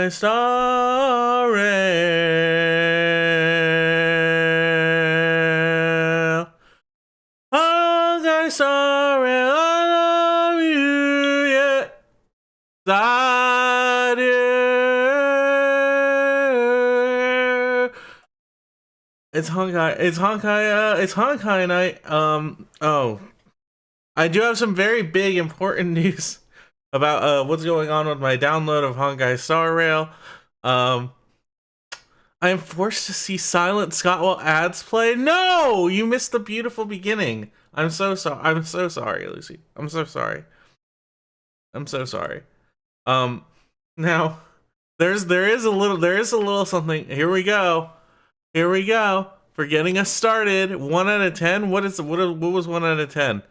Honkai Star Rail. Honkai Star Rail, I love you, yeah. That is... it's Honkai Night. I do have some very big, important news about what's going on with my download of Honkai Star Rail. I am forced to see Silent Scott while ads play. No, you missed the beautiful beginning. I'm so sorry. I'm so sorry, Lucy. I'm so sorry. I'm so sorry. Now there is a little something. Here we go. Here we go. For getting us started. 1 out of 10. What was 1 out of 10?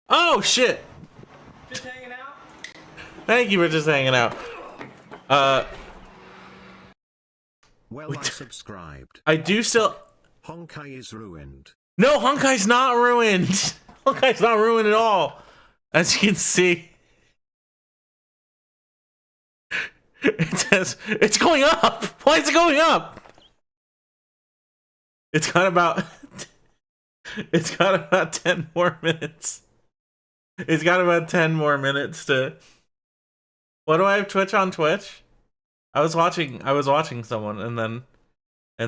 Oh shit! Just hanging out? Thank you for just hanging out. Well, I subscribed. I do still. Honkai is ruined. No, Honkai's not ruined. Honkai's not ruined at all. As you can see, it says it's going up. Why is it going up? It's got about 10 more minutes. It's got about 10 more minutes to. What do I have Twitch on Twitch? I was watching someone and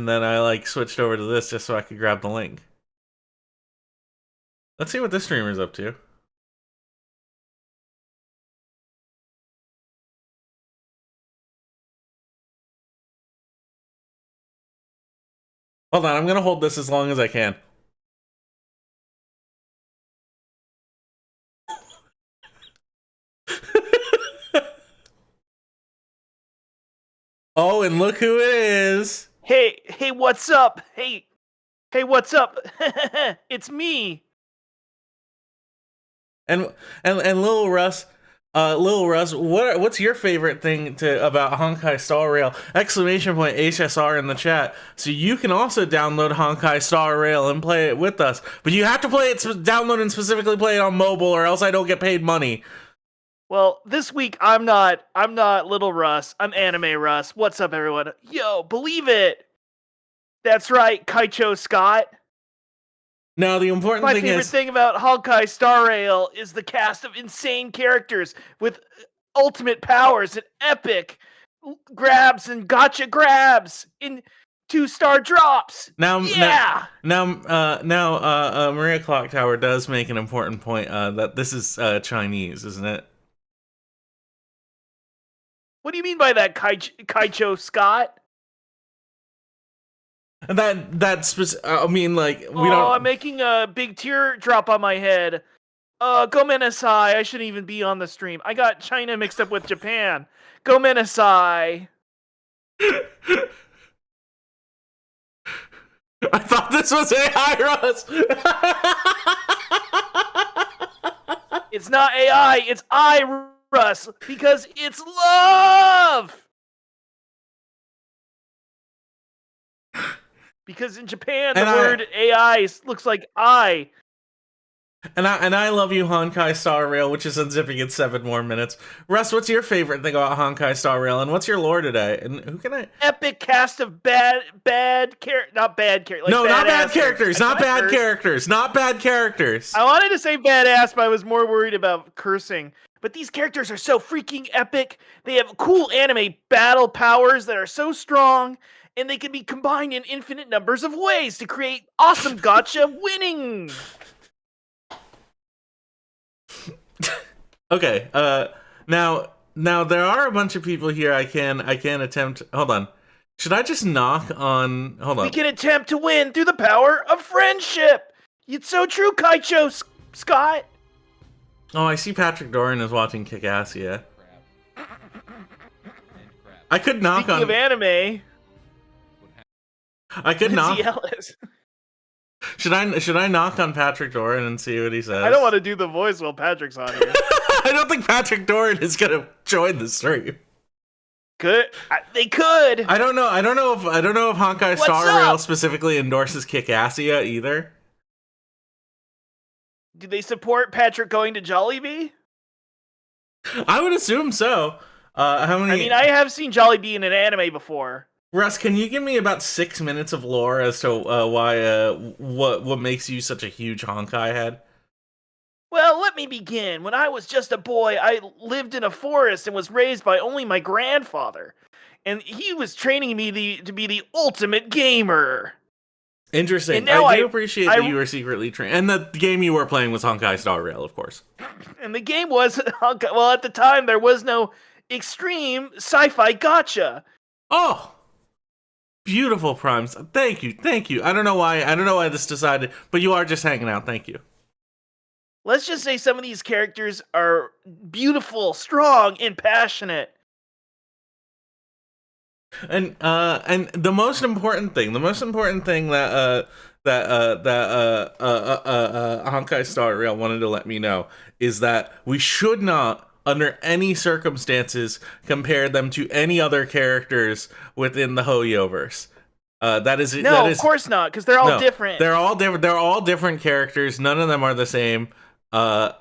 then I like switched over to this just so I could grab the link. Let's see what this streamer's up to. Hold on, I'm gonna hold this as long as I can. Oh, and look who it is. Hey, what's up? Hey, what's up? It's me. And Lil Russ, what's your favorite thing about Honkai Star Rail? Exclamation point HSR in the chat, so you can also download Honkai Star Rail and play it with us. But you have to download and specifically play it on mobile, or else I don't get paid money. Well, this week I'm not Little Russ. I'm Anime Russ. What's up, everyone? Yo, believe it. That's right, Kaicho Scott. Now the important My thing favorite thing about Honkai Star Rail is the cast of insane characters with ultimate powers and epic grabs and gotcha grabs in 2-star drops. Now, yeah. Now, Maria Clock Tower does make an important point that this is Chinese, isn't it? What do you mean by that, Kaicho Scott? I mean, like, we don't. Oh, I'm making a big tear drop on my head. Gomenasai. I shouldn't even be on the stream. I got China mixed up with Japan. Gomenasai. I thought this was AI, Russ. It's not AI. It's Russ, because it's love. Because in Japan, the word AI looks like I. And I love you, Honkai Star Rail, which is unzipping in 7 more minutes. Russ, what's your favorite thing about Honkai Star Rail, and what's your lore today? And who can I? Epic cast of not bad characters. Not bad characters. Not bad characters. I wanted to say badass, but I was more worried about cursing. But these characters are so freaking epic. They have cool anime battle powers that are so strong, and they can be combined in infinite numbers of ways to create awesome gotcha winning. Okay. Now there are a bunch of people here. I can attempt. Hold on. Should I just knock on? Hold on. We can attempt to win through the power of friendship. It's so true, Kaicho Scott. Oh, I see Patrick Doran is watching Kick-Assia. I could knock Speaking of anime, I could knock. Ellis. Should I knock on Patrick Doran and see what he says? I don't want to do the voice while Patrick's on here. I don't think Patrick Doran is gonna join the stream. They could. I don't know if Honkai Star Rail specifically endorses Kick-Assia either. Do they support Patrick going to Jollibee? I would assume so. How many? I mean, I have seen Jollibee in an anime before. Russ, can you give me about 6 minutes of lore as to why what makes you such a huge Honkai head? Well, let me begin. When I was just a boy, I lived in a forest and was raised by only my grandfather. And he was training me to be the ultimate gamer. Interesting. And now I do appreciate that you were secretly trained, and the game you were playing was Honkai Star Rail, of course. And the game was Honkai. Well, at the time, there was no extreme sci-fi gotcha. Oh, beautiful primes. Thank you. I don't know why this decided, but you are just hanging out. Thank you. Let's just say some of these characters are beautiful, strong, and passionate. And the most important thing that Honkai Star Rail wanted to let me know is that we should not, under any circumstances, compare them to any other characters within the Hoyoverse. That is of course not, because they're all different. They're all different. They're all different characters. None of them are the same. I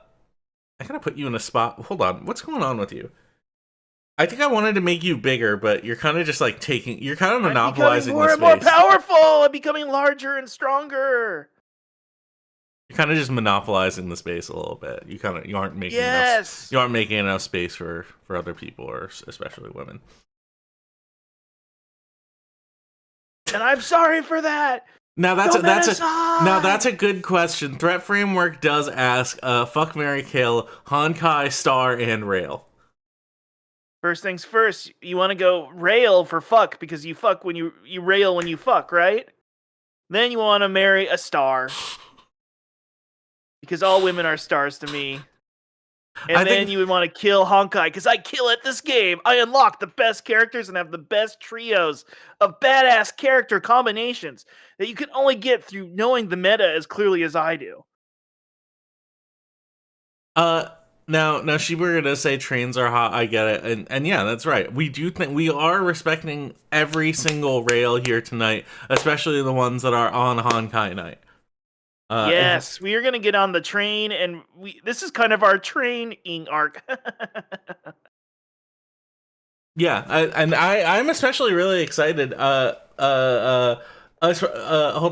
gotta put you in a spot. Hold on, what's going on with you? I think I wanted to make you bigger, but you're kind of just like you're kind of monopolizing more the and more space. powerful. I'm becoming larger and stronger. You're kind of just monopolizing the space a little bit. You aren't making enough space for other people, or especially women. And I'm sorry for that. Now that's a good question. Threat Framework does ask, fuck, marry, kill, Honkai, Star, and Rail. First things first, you want to go rail for fuck, because you fuck when you rail when you fuck, right? Then you want to marry a star, because all women are stars to me. And then you would want to kill Honkai, because I kill at this game. I unlock the best characters and have the best trios of badass character combinations that you can only get through knowing the meta as clearly as I do. Now, Shibuya does say trains are hot. I get it, and yeah, that's right. We do think we are respecting every single rail here tonight, especially the ones that are on Honkai Night. Yes, we are gonna get on the train, and this is kind of our training arc. Yeah, I'm especially really excited. Hold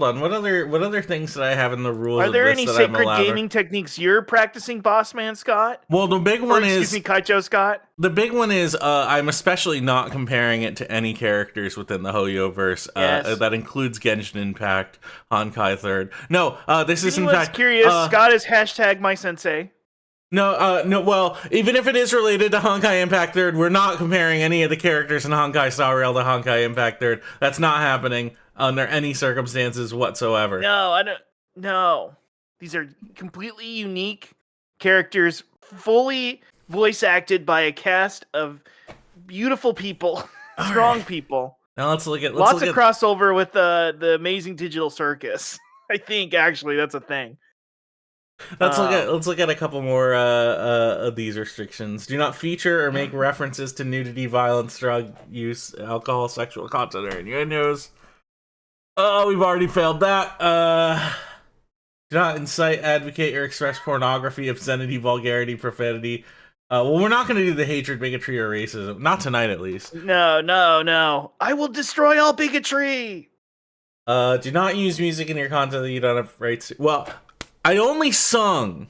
on. What other things did I have in the rules? Are there any sacred gaming techniques you're practicing, Bossman Scott? Well, the big one is, excuse me, Kaicho Scott. The big one is I'm especially not comparing it to any characters within the Hoyoverse. Yes. That includes Genshin Impact, Honkai Third. No, this is in fact curious. Scott is hashtag my sensei. No. Well, even if it is related to Honkai Impact Third, we're not comparing any of the characters in Honkai Star Rail to Honkai Impact Third. That's not happening under any circumstances whatsoever. No, I don't. No, these are completely unique characters, fully voice acted by a cast of beautiful people, strong people. Now let's look at lots of crossover with the Amazing Digital Circus. I think actually that's a thing. Let's look at a couple more of these restrictions. Do not feature or make references to nudity, violence, drug use, alcohol, sexual content, or innuendos. Oh, we've already failed that. Do not incite, advocate, or express pornography, obscenity, vulgarity, profanity. Well, we're not going to do the hatred, bigotry, or racism. Not tonight, at least. No. I will destroy all bigotry. Do not use music in your content that you don't have rights to. Well, I only sung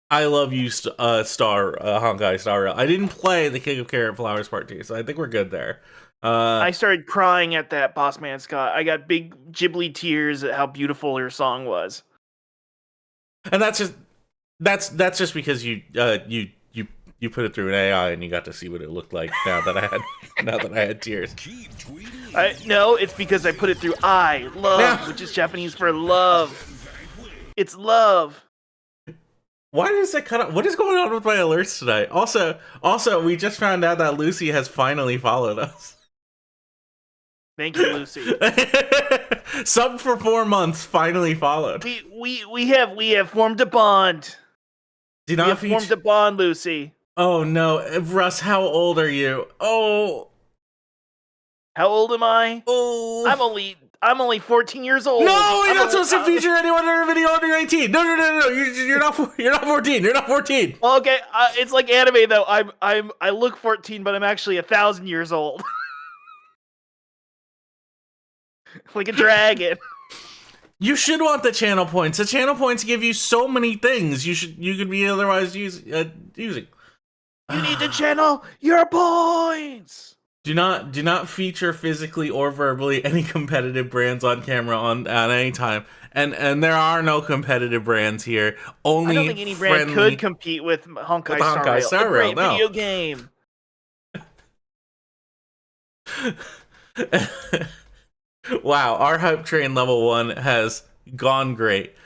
I Love You, Honkai Star Rail. I didn't play the King of Carrot Flowers Part 2, so I think we're good there. I started crying at that, Bossman Scott. I got big Ghibli tears at how beautiful your song was. And that's just because you put it through an AI and you got to see what it looked like now that I had tears. No, it's because I put it through love, which is Japanese for love. It's love. Why does it cut off? What is going on with my alerts tonight? Also, we just found out that Lucy has finally followed us. Thank you, Lucy. Sub for 4 months, finally followed. We have formed a bond. Formed a bond, Lucy. Oh no, Russ, how old are you? Oh, how old am I? Oh, I'm only 14 years old. No, you're I'm not supposed to feature anyone in a video under 18. No. You're not 14. You're not 14. Well, okay, it's like anime though. I look 14, but I'm actually 1,000 years old. Like a dragon. You should want the channel points. The channel points give you so many things you could be otherwise using. You need to channel your points. Do not feature physically or verbally any competitive brands on camera at any time. And there are no competitive brands here. Only I don't think any brand could compete with Honkai Star Rail. A great video game. Wow, our hype train level 1 has gone great.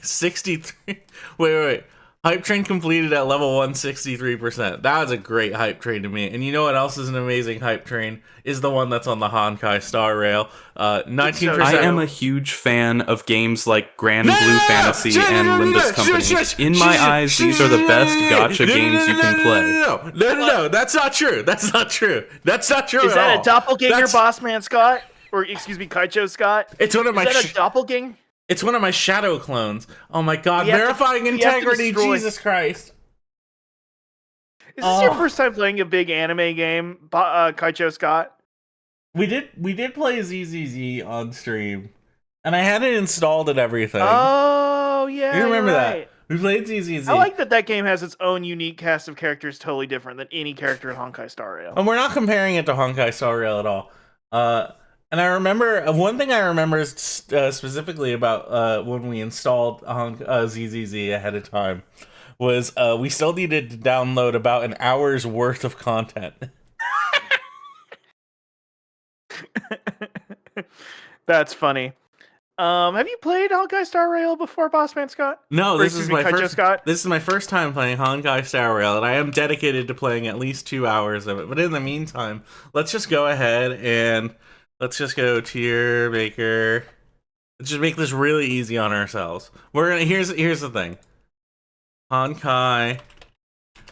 63. Wait. Hype train completed at level 1, 63%. That was a great hype train to me. And you know what else is an amazing hype train? Is the one that's on the Honkai Star Rail. 19%. I am a huge fan of games like Grand Blue Fantasy and Limbus Company. In my eyes, these are the best gacha games you can play. No, that's not true. That's not true. That's not true Is at that all. a doppelganger, Bossman Scott? Or, excuse me, Kaicho Scott? It's one of my... Is that a doppelganger? It's one of my shadow clones. Oh my god, verifying integrity, Jesus Christ. Is this your first time playing a big anime game, Kaicho Scott? We did play ZZZ on stream. And I had it installed and everything. Oh, yeah. You remember that? We played ZZZ. I like that game has its own unique cast of characters totally different than any character in Honkai Star Rail. And we're not comparing it to Honkai Star Rail at all. And I remember, one thing I remember specifically about when we installed ZZZ ahead of time was we still needed to download about an hour's worth of content. That's funny. Have you played Honkai Star Rail before, Bossman Scott? No, this is my first. Scott? This is my first time playing Honkai Star Rail, and I am dedicated to playing at least 2 hours of it. But in the meantime, let's just go ahead and let's just go tier maker. Let's just make this really easy on ourselves. We're gonna here's the thing. Honkai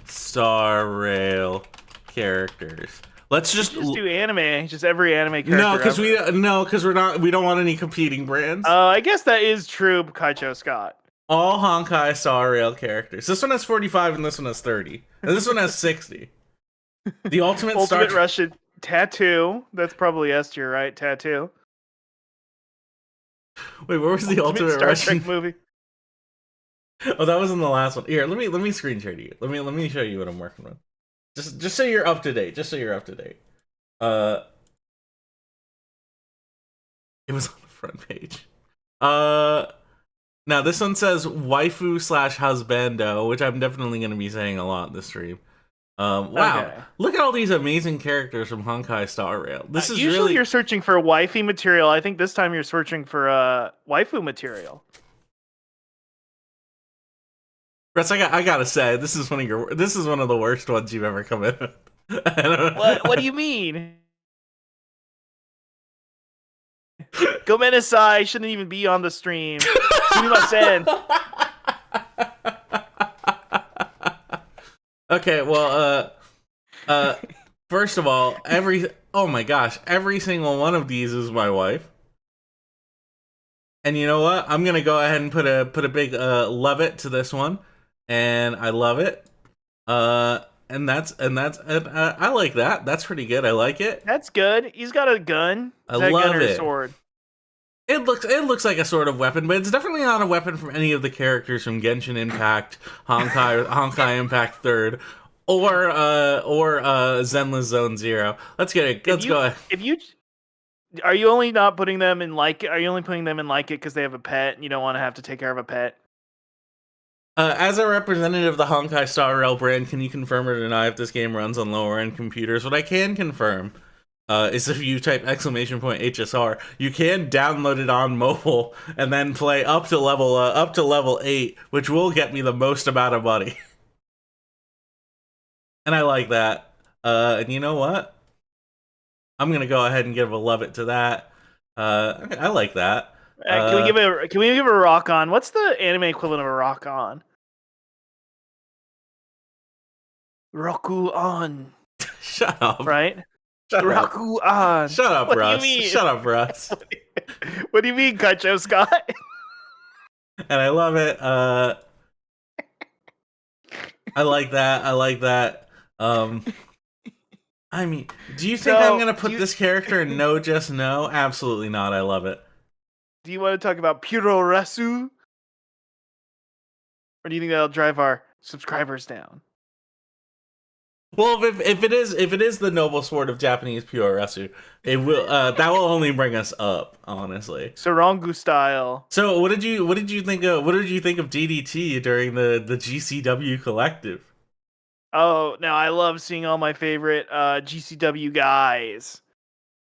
Star Rail characters. Let's just do anime. Just every anime character. No, because we don't want any competing brands. I guess that is true, Kaicho Scott. All Honkai Star Rail characters. This one has 45 and this one has 30. And this one has 60. The Ultimate Russian Tattoo. That's probably S tier, right? Tattoo. Wait, where was the Ultimate Star Russian Trek movie? Oh, that was in the last one. Here, let me screen share to you. Let me show you what I'm working with. Just so you're up to date. It was on the front page. Now this one says waifu / husbando, which I'm definitely going to be saying a lot in this stream. Wow, okay. Look at all these amazing characters from Honkai Star Rail. This is usually really... you're searching for wifey material. I think this time you're searching for waifu material. Russ, I gotta say, this is one of the worst ones you've ever come in with. What do you mean? Gomenasai shouldn't even be on the stream. Okay, well, first of all, oh my gosh, every single one of these is my wife. And you know what? I'm gonna go ahead and put a big love it to this one, and I love it. And I like that. That's pretty good. I like it. That's good. He's got a gun. I love it. A sword? It looks like a sort of weapon, but it's definitely not a weapon from any of the characters from Genshin Impact, Honkai Impact 3rd, or Zenless Zone Zero. Let's get it. Let's go. Are you only not putting them in like it? Are you only putting them in like it because they have a pet and you don't want to have to take care of a pet? As a representative of the Honkai Star Rail brand, can you confirm or deny if this game runs on lower end computers? What I can confirm is if you type !HSR, you can download it on mobile and then play up to level 8, which will get me the most amount of money. And I like that. And you know what? I'm gonna go ahead and give a love it to that. I like that. Can we give a rock on? What's the anime equivalent of a rock on? Roku on. Shut up. Right? Shut up. Raku-an. Shut up, What do you Russ. mean? Shut up, Russ. What do you mean, Kaicho Scott? And I love it. I like that. I like that. I mean, do you think I'm gonna put this character in No Just No? Absolutely not. I love it. Do you want to talk about Puroresu? Or do you think that'll drive our subscribers down? Well, if it is the noble sword of Japanese Puroresu, it will that will only bring us up, honestly. Sarongu style. So what did you think of DDT during the GCW collective? Oh, now I love seeing all my favorite GCW guys.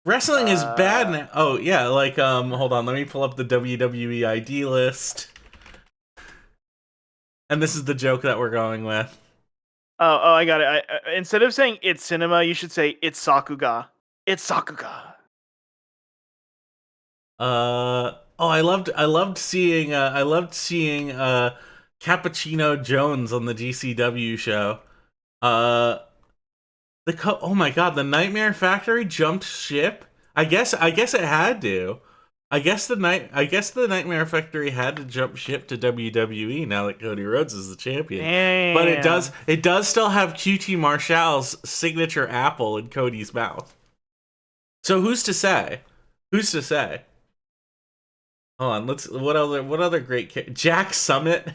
Wrestling is bad now. Oh yeah, like hold on, let me pull up the WWE ID list. And this is the joke that we're going with. Oh, I got it. Instead of saying it's cinema, you should say it's Sakuga. It's Sakuga. I loved seeing Cappuccino Jones on the GCW show. Oh my god, the Nightmare Factory jumped ship. I guess it had to. I guess the Nightmare Factory had to jump ship to WWE now that Cody Rhodes is the champion. Damn. But it does still have QT Marshall's signature apple in Cody's mouth. So who's to say? Who's to say? Hold on, what other great Jack Summit?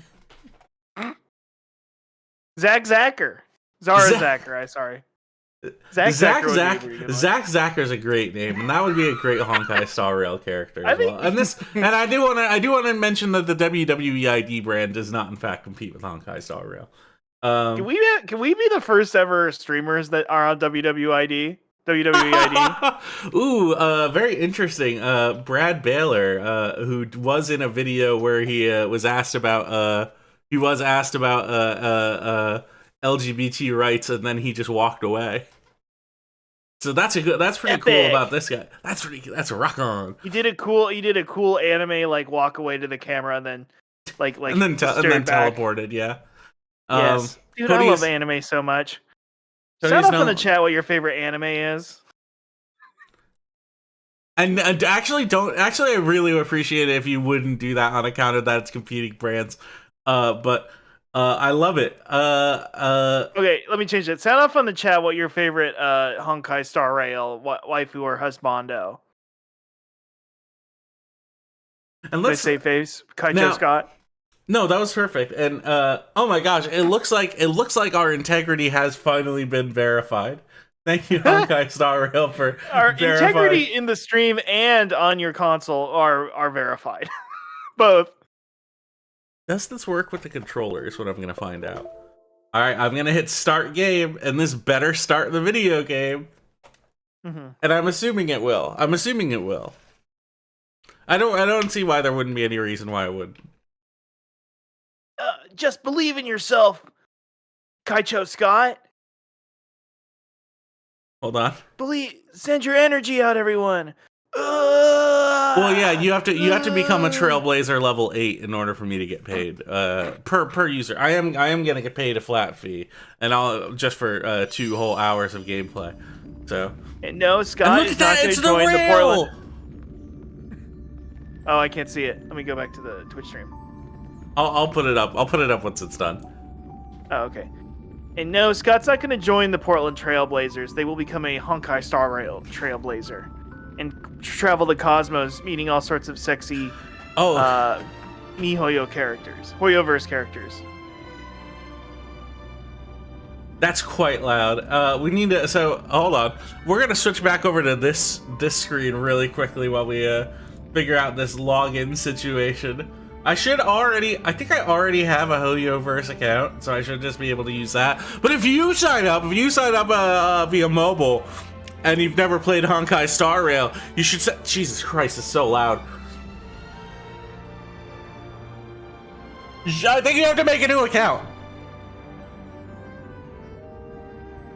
Zacker. Zara Zacker, sorry. Zach Zacker's a great name, and that would be a great Honkai Star Rail character as well. And I do want to mention that the WWE ID brand does not, in fact, compete with Honkai Star Rail. Can we be the first ever streamers that are on WWE ID? Ooh, very interesting. Brad Baylor, who was in a video where he was asked about LGBT rights, and then he just walked away. So that's pretty cool about this guy. That's a rock on. He did a cool anime like walk away to the camera and then and then teleported. Yeah. Yes, dude, I love anime so much. Sound off in the chat what your favorite anime is. And actually, I really appreciate it if you wouldn't do that on account of that it's competing brands. But I love it. Okay, let me change it. Sound off on the chat what your favorite Honkai Star Rail waifu or husbando. And let's say face Kaicho Scott. No, that was perfect. And oh my gosh, it looks like our integrity has finally been verified. Thank you, Honkai Star Rail, for our integrity in the stream and on your console are verified. Both. Does this work with the controller is what I'm going to find out. All right, I'm going to hit start game, and this better start the video game. Mm-hmm. And I'm assuming it will. I don't see why there wouldn't be any reason why it would. Just believe in yourself, Kaicho Scott. Hold on. Send your energy out, everyone. Well, yeah, you have to become a Trailblazer level 8 in order for me to get paid per user. I am gonna get paid a flat fee, and I'll just for 2 whole hours of gameplay. So. And no, Scott is not going to join the Portland. Oh, I can't see it. Let me go back to the Twitch stream. I'll put it up. I'll put it up once it's done. Oh, okay. And no, Scott's not going to join the Portland Trailblazers. They will become a Honkai Star Rail Trailblazer and travel the cosmos, meeting all sorts of sexy MiHoYo characters, Hoyoverse characters. That's quite loud. We need to. So hold on. We're gonna switch back over to this screen really quickly while we figure out this login situation. I think I already have a Hoyoverse account, so I should just be able to use that. But if you sign up via mobile, and you've never played Honkai Star Rail, you should say, Jesus Christ, it's so loud. I think you have to make a new account.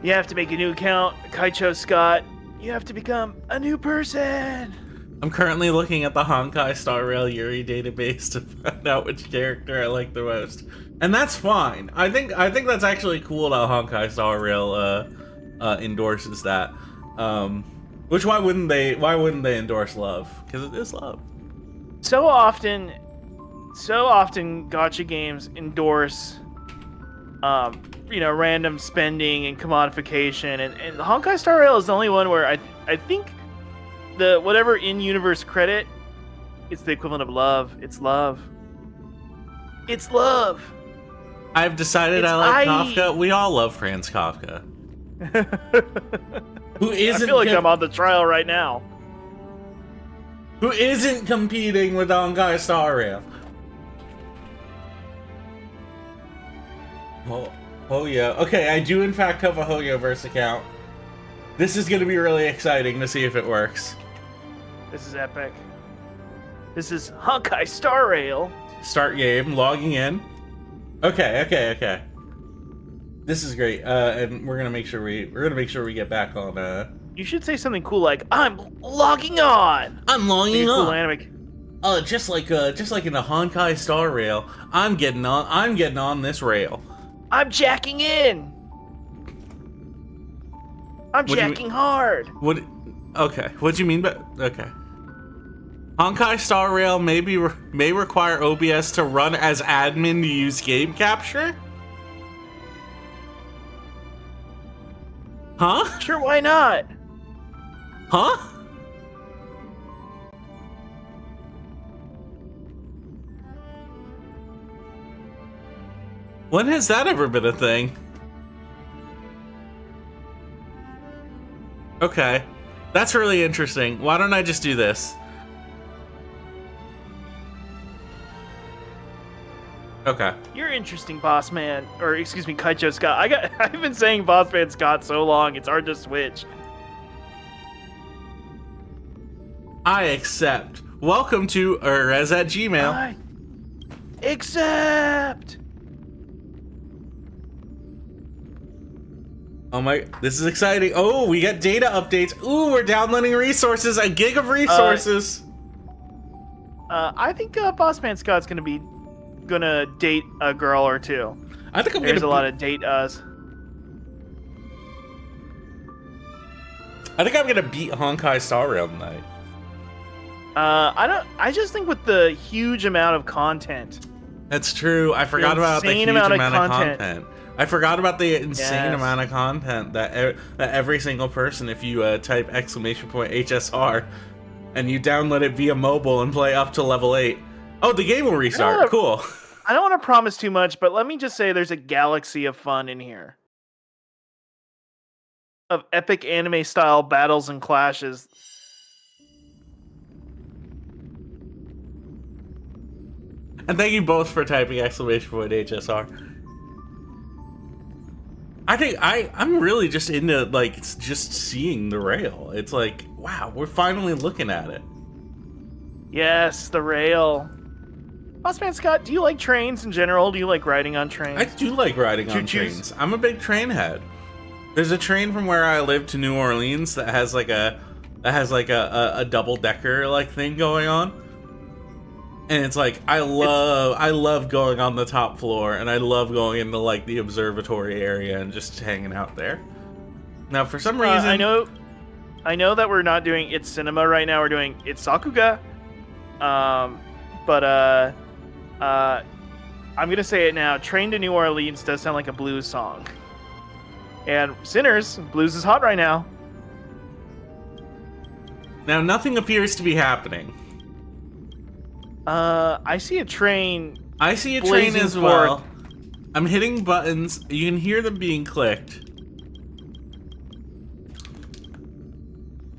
You have to make a new account, Kaicho Scott. You have to become a new person. I'm currently looking at the Honkai Star Rail Yuri database to find out which character I like the most. And that's fine. I think that's actually cool that Honkai Star Rail endorses that. Which why wouldn't they endorse love? Because it is love. So often gacha games endorse random spending and commodification, and Honkai Star Rail is the only one where I think the whatever in-universe credit, it's the equivalent of love. It's love. It's love. I've decided I like Kafka. We all love Franz Kafka. Who isn't? I feel like I'm on the trial right now. Who isn't competing with Honkai Star Rail? Oh yeah. Okay, I do in fact have a Hoyoverse account. This is gonna be really exciting to see if it works. This is epic. This is Honkai Star Rail. Start game, logging in. Okay. This is great. And we're gonna make sure we get back on. You should say something cool like "I'm logging on." I'm logging on. Cool anime. Just like in the Honkai Star Rail, I'm getting on this rail. I'm jacking in. I'm jacking hard. Okay. What do you mean by okay? Honkai Star Rail may require OBS to run as admin to use game capture? Huh? Sure, why not? Huh? When has that ever been a thing? Okay. That's really interesting. Why don't I just do this? Okay. You're interesting, boss man. Or excuse me, Kaicho Scott. I've been saying boss man Scott so long, it's hard to switch. I accept. Welcome to Erez at Gmail. I accept. Oh my, this is exciting. Oh, we got data updates. Ooh, we're downloading resources, a gig of resources. I think boss man Scott's gonna date a girl or two. I think There's a lot of date us. I think I'm gonna beat Honkai Star Rail tonight. I just think with the huge amount of content. That's true. I forgot about the huge amount of content. I forgot about the insane amount of content that every single person, if you type !HSR and you download it via mobile and play up to level 8. Oh, the game will restart. Cool. I don't want to promise too much, but let me just say there's a galaxy of fun in here. Of epic anime style battles and clashes. And thank you both for typing !HSR. I think I'm really just into just seeing the rail. It's like, wow, we're finally looking at it. Yes, the rail. Bossman Scott, do you like trains in general? Do you like riding on trains? I do like riding on trains. I'm a big train head. There's a train from where I live to New Orleans that has a double decker thing going on. And it's like I love going on the top floor, and I love going into the observatory area and just hanging out there. Now, for some reason, I know that we're not doing It's Cinema right now. We're doing It's Sakuga. But I'm gonna say it now. Train to New Orleans does sound like a blues song. And Sinners, blues is hot right now. Now, nothing appears to be happening. I see a train. I see a train as well. I'm hitting buttons. You can hear them being clicked.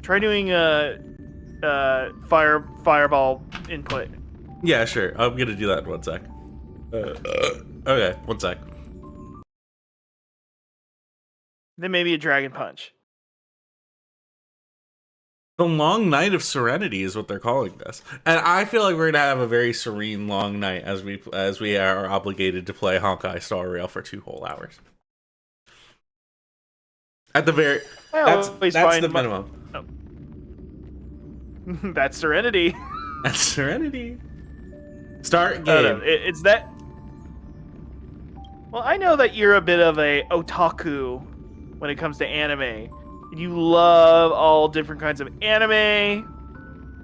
Try doing fireball input. Yeah, sure. I'm gonna do that in 1 sec. Okay, 1 sec. Then maybe a dragon punch. The Long Night of Serenity is what they're calling this, and I feel like we're gonna have a very serene long night as we are obligated to play Honkai Star Rail for 2 whole hours. At the very, that's the minimum. That's Serenity. That's Serenity. Start game. No, it's that. Well, I know that you're a bit of a otaku when it comes to anime, you love all different kinds of anime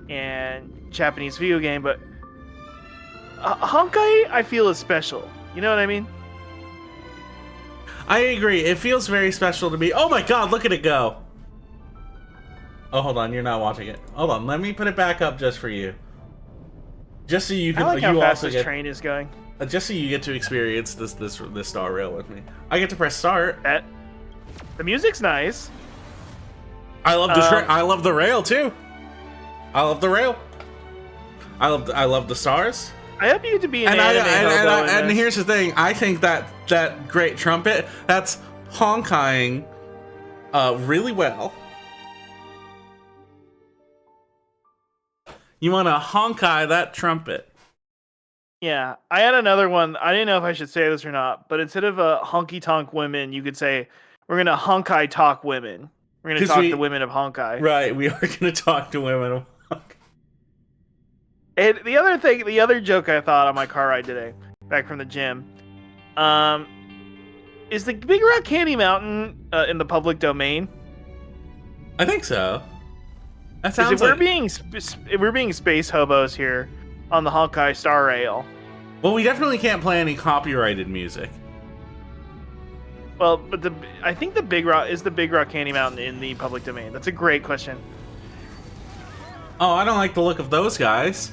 and Japanese video game, but Honkai, I feel, is special. You know what I mean? I agree. It feels very special to me. Oh my god, look at it go. Oh, hold on. You're not watching it. Hold on. Let me put it back up just for you. Just so you can. I like how you fast also this train is going. just so you get to experience this star rail with me. I get to press start. The music's nice. I love the I love the rail too. I love the rail. I love the stars. I hope you get to be an anime and here's the thing. I think that great trumpet, that's Honkaiing really well. You want to Honkai that trumpet. Yeah, I had another one. I didn't know if I should say this or not, but instead of a honky tonk women, you could say we're gonna Honkai talk women. We're gonna talk to women of Honkai. Right, we are gonna talk to women of Honkai. And the other joke I thought on my car ride today, back from the gym, is the Big Rock Candy Mountain in the public domain? I think so. That sounds if we're being space hobos here on the Honkai Star Rail. Well, we definitely can't play any copyrighted music. Well, but I think the Big Rock Candy Mountain in the public domain. That's a great question. Oh, I don't like the look of those guys.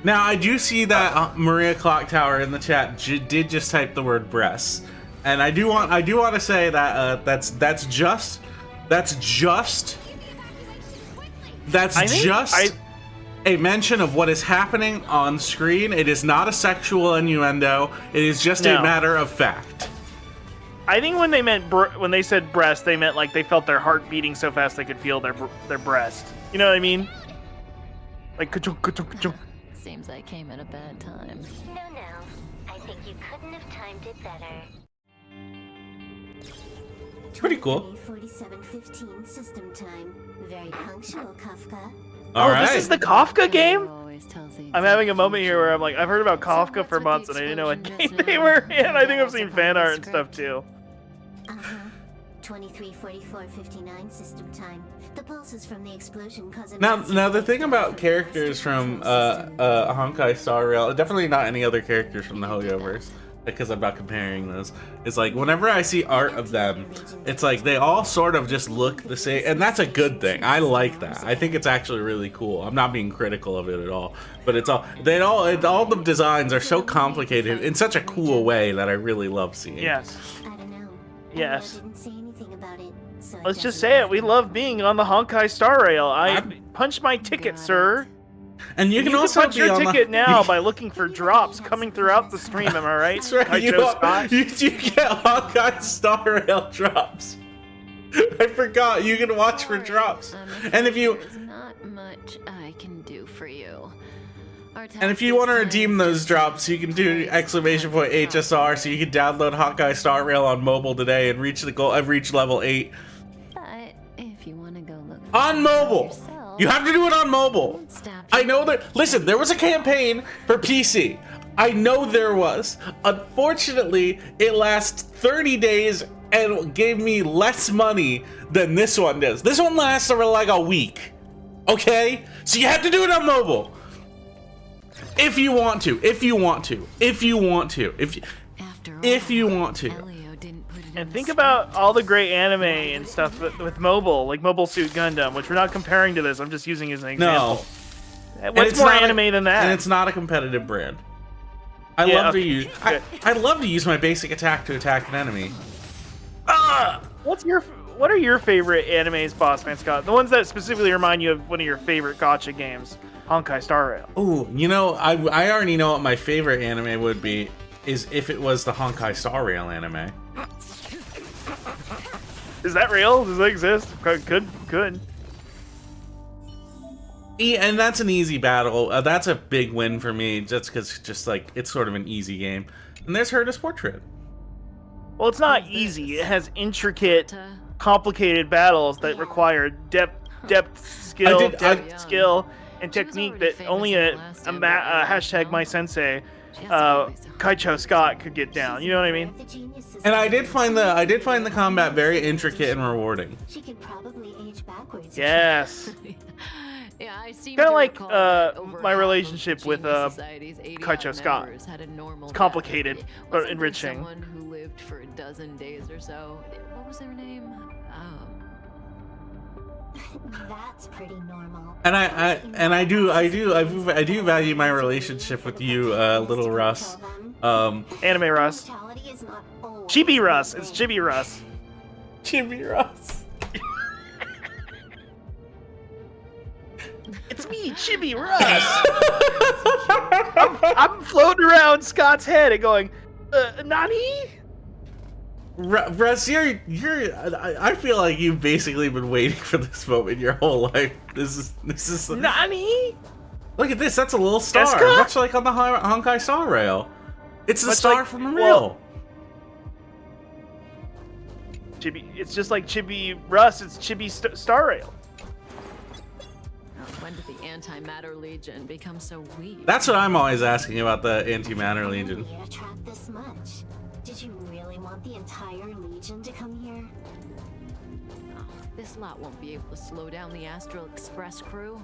Now, I do see that Maria Clock Tower in the chat did just type the word breasts, and I do want to say that that's just a mention of what is happening on screen. It is not a sexual innuendo. It is just a matter of fact. I think when they said breast, they meant like they felt their heart beating so fast they could feel their breast. You know what I mean? Like ka-chunk, ka-chunk, ka-chunk. Seems I came at a bad time. No. I think you couldn't have timed it better. Pretty cool. 47:15 system time. Very punctual, Kafka. All right. This is the Kafka game? Always tells the I'm having a moment here where I'm like, I've heard about Kafka for months and I didn't know what game they were in. I think I've seen fan art and stuff too. 23:44:59 system time. The pulses from the explosion cause Now the thing about characters from Honkai Star Rail, definitely not any other characters from the Hoyoverse, because I'm not comparing those. It's like whenever I see art of them, it's like they all sort of just look the same, and that's a good thing. I like that. I think it's actually really cool. I'm not being critical of it at all, but all the designs are so complicated in such a cool way that I really love seeing. Yes. I don't know. Yes. I didn't say anything about it, so Let's just say it. We love being on the Honkai Star Rail. I punched my ticket, sir. And you can also punch be your on ticket now by looking for drops coming throughout the stream. Am I right? That's right. You get Honkai Star Rail drops. I forgot you can watch for drops. And if you there's not much I can do for you. And if you want to redeem those drops, you can do !HSR so you can download Honkai Star Rail on mobile today and reach the goal. Reach level 8 But if you want to go look on mobile. You have to do it on mobile. I know that. Listen, there was a campaign for PC. I know there was. Unfortunately, it lasts 30 days and gave me less money than this one does. This one lasts for like a week. Okay? So you have to do it on mobile. If you want to. If you want to. If you want to. If you want to. And think about all the great anime and stuff with mobile, like Mobile Suit Gundam, which we're not comparing to this. I'm just using as an example. No. What's more anime than that? And it's not a competitive brand. I love to use my basic attack to attack an enemy. What are your favorite animes, Boss Man Scott? The ones that specifically remind you of one of your favorite gacha games, Honkai Star Rail. Ooh, you know, I already know what my favorite anime would be. Is if it was the Honkai Star Rail anime. Is that real? Does that exist? Good. And that's an easy battle. That's a big win for me, just because, it's sort of an easy game. And there's Herda's Portrait. Well, it's not easy. It has intricate, complicated battles that require depth, skill, and technique that only a hashtag my sensei Kaicho Scott could get down. You know what I mean? And I did find the combat very intricate and rewarding. She could probably age backwards. Yes. Yeah, I seem Kinda to like, recall that over my half of relationship with, Genius Society's 80-odd Kaicho Scott. members had a normal It's complicated, death. but Wasn't there enriching. Someone who lived for a dozen days or so. What was their name? That's pretty normal. And I do value my relationship with you, little Russ. Anime Russ. Mortality is not always Chibi a Russ. good It's thing. Chibi Russ. Jimmy Russ. It's me, Chibi Russ. I'm floating around Scott's head and going, Nani? Russ, I feel like you've basically been waiting for this moment your whole life. This is. Nani? Look at this. That's a little star, Jessica? much like on the Honkai Star Rail. It's the Much star like- from the well- rail. Chibi. It's just like Chibi Russ. It's Chibi Star Rail. When did the Antimatter Legion become so weak? That's what I'm always asking about the Antimatter Legion. You attract this much. Did you really want the entire Legion to come here? Oh, this lot won't be able to slow down the Astral Express crew.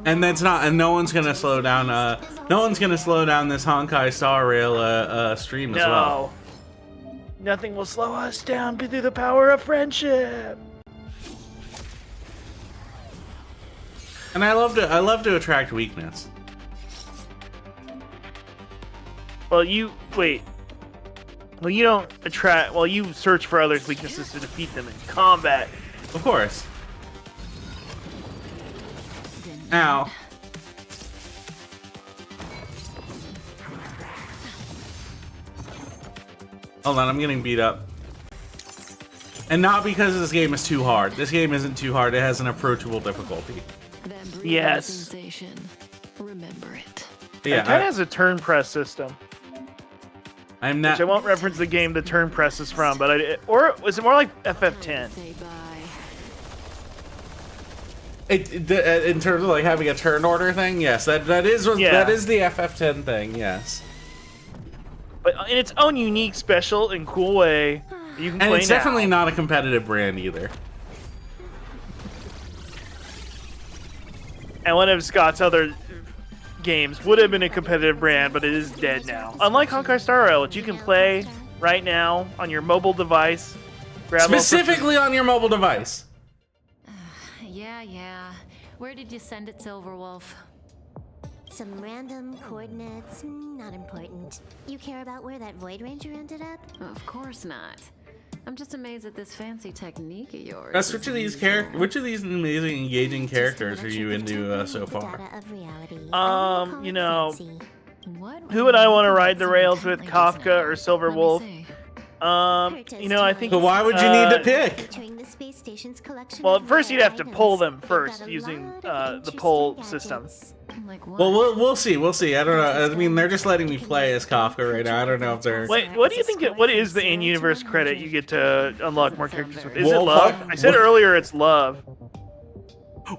And that's not, and no one's gonna slow down. No one's gonna slow down this Honkai Star Rail stream as well. No. Nothing will slow us down through the power of friendship. And I love to attract weakness. Well, you wait. Well, you don't attract. Well, you search for others' weaknesses to defeat them in combat. Of course. Ow. Hold on, I'm getting beat up. And not because this game is too hard. This game isn't too hard. It has an approachable difficulty. That breathing Yes. sensation. Remember it. Yeah, It kind of has a turn press system, I'm which I not. won't reference the game the turn press is from, but or was it more like FF10? Say bye. In terms of like having a turn order thing, yes, that is Yeah. that is the FF10 thing. Yes, But in its own unique, special, and cool way, you can and play it's now. definitely not a competitive brand either. And one of Scott's other games would have been a competitive brand, but it is dead now. Unlike Honkai Star Rail, which you can play right now on your mobile device. Grab all sorts of- Specifically on your mobile device. Yeah. Where did you send it, Silverwolf? Some random coordinates, not important. You care about where that Void Ranger ended up? Of course not. I'm just amazed at this fancy technique of yours. Gus, which of these which of these amazing, engaging characters are you into so The far? data of reality. You know, What who would I want to ride the some rails with, tightly Kafka just now. or Silver Let me Wolf? see. You know, I think. So why would you need to pick? Featuring the space station's collection Well, of first you'd rare have to pull items. them They've first got a using lot of the pull interesting system. gadgets. Like what? Well, we'll see. We'll see. I don't know. I mean, they're just letting me play as Kafka right now. I don't know if they're. Wait, what do you think? What is the in-universe credit you get to unlock more characters with? Is it Well, love? fuck. I said earlier it's love.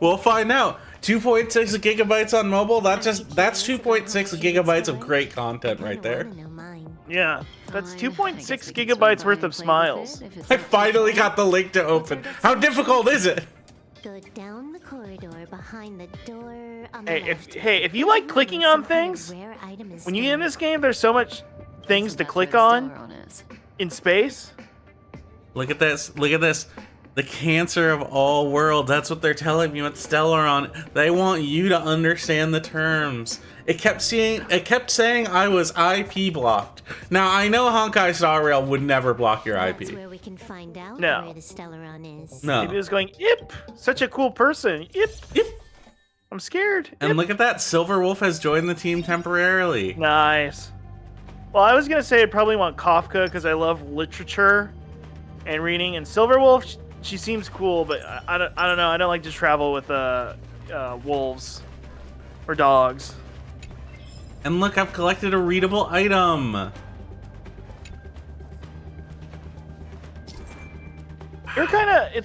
We'll find out. 2.6 gigabytes on mobile. That's 2.6 gigabytes of great content right there. I wanna know mine. Yeah, that's Fine, 2.6 I guess we can gigabytes swing worth by of and play with smiles. it if it's I up to finally you. got the link to open. How difficult is it? Go down the corridor behind the door on the Hey, left. if you like clicking on things, when you get in this game, there's so much things to That's click where on Stellaron is. in space. Look at this. Look at this. The cancer of all worlds. That's what they're telling me with Stellaron. They want you to understand the terms. It kept saying I was IP blocked. Now I know Honkai Star Rail would never block your That's IP. where we can find out No. where the Stellaron is. No. Maybe it's going, Ip, such a cool person. Ip, Yep. I'm scared. And Ip. look at that. Silver Wolf has joined the team temporarily. Nice. Well, I was gonna say I'd probably want Kafka because I love literature and reading, and Silverwolf. She seems cool, but I don't know. I don't like to travel with wolves or dogs. And look, I've collected a readable item. It's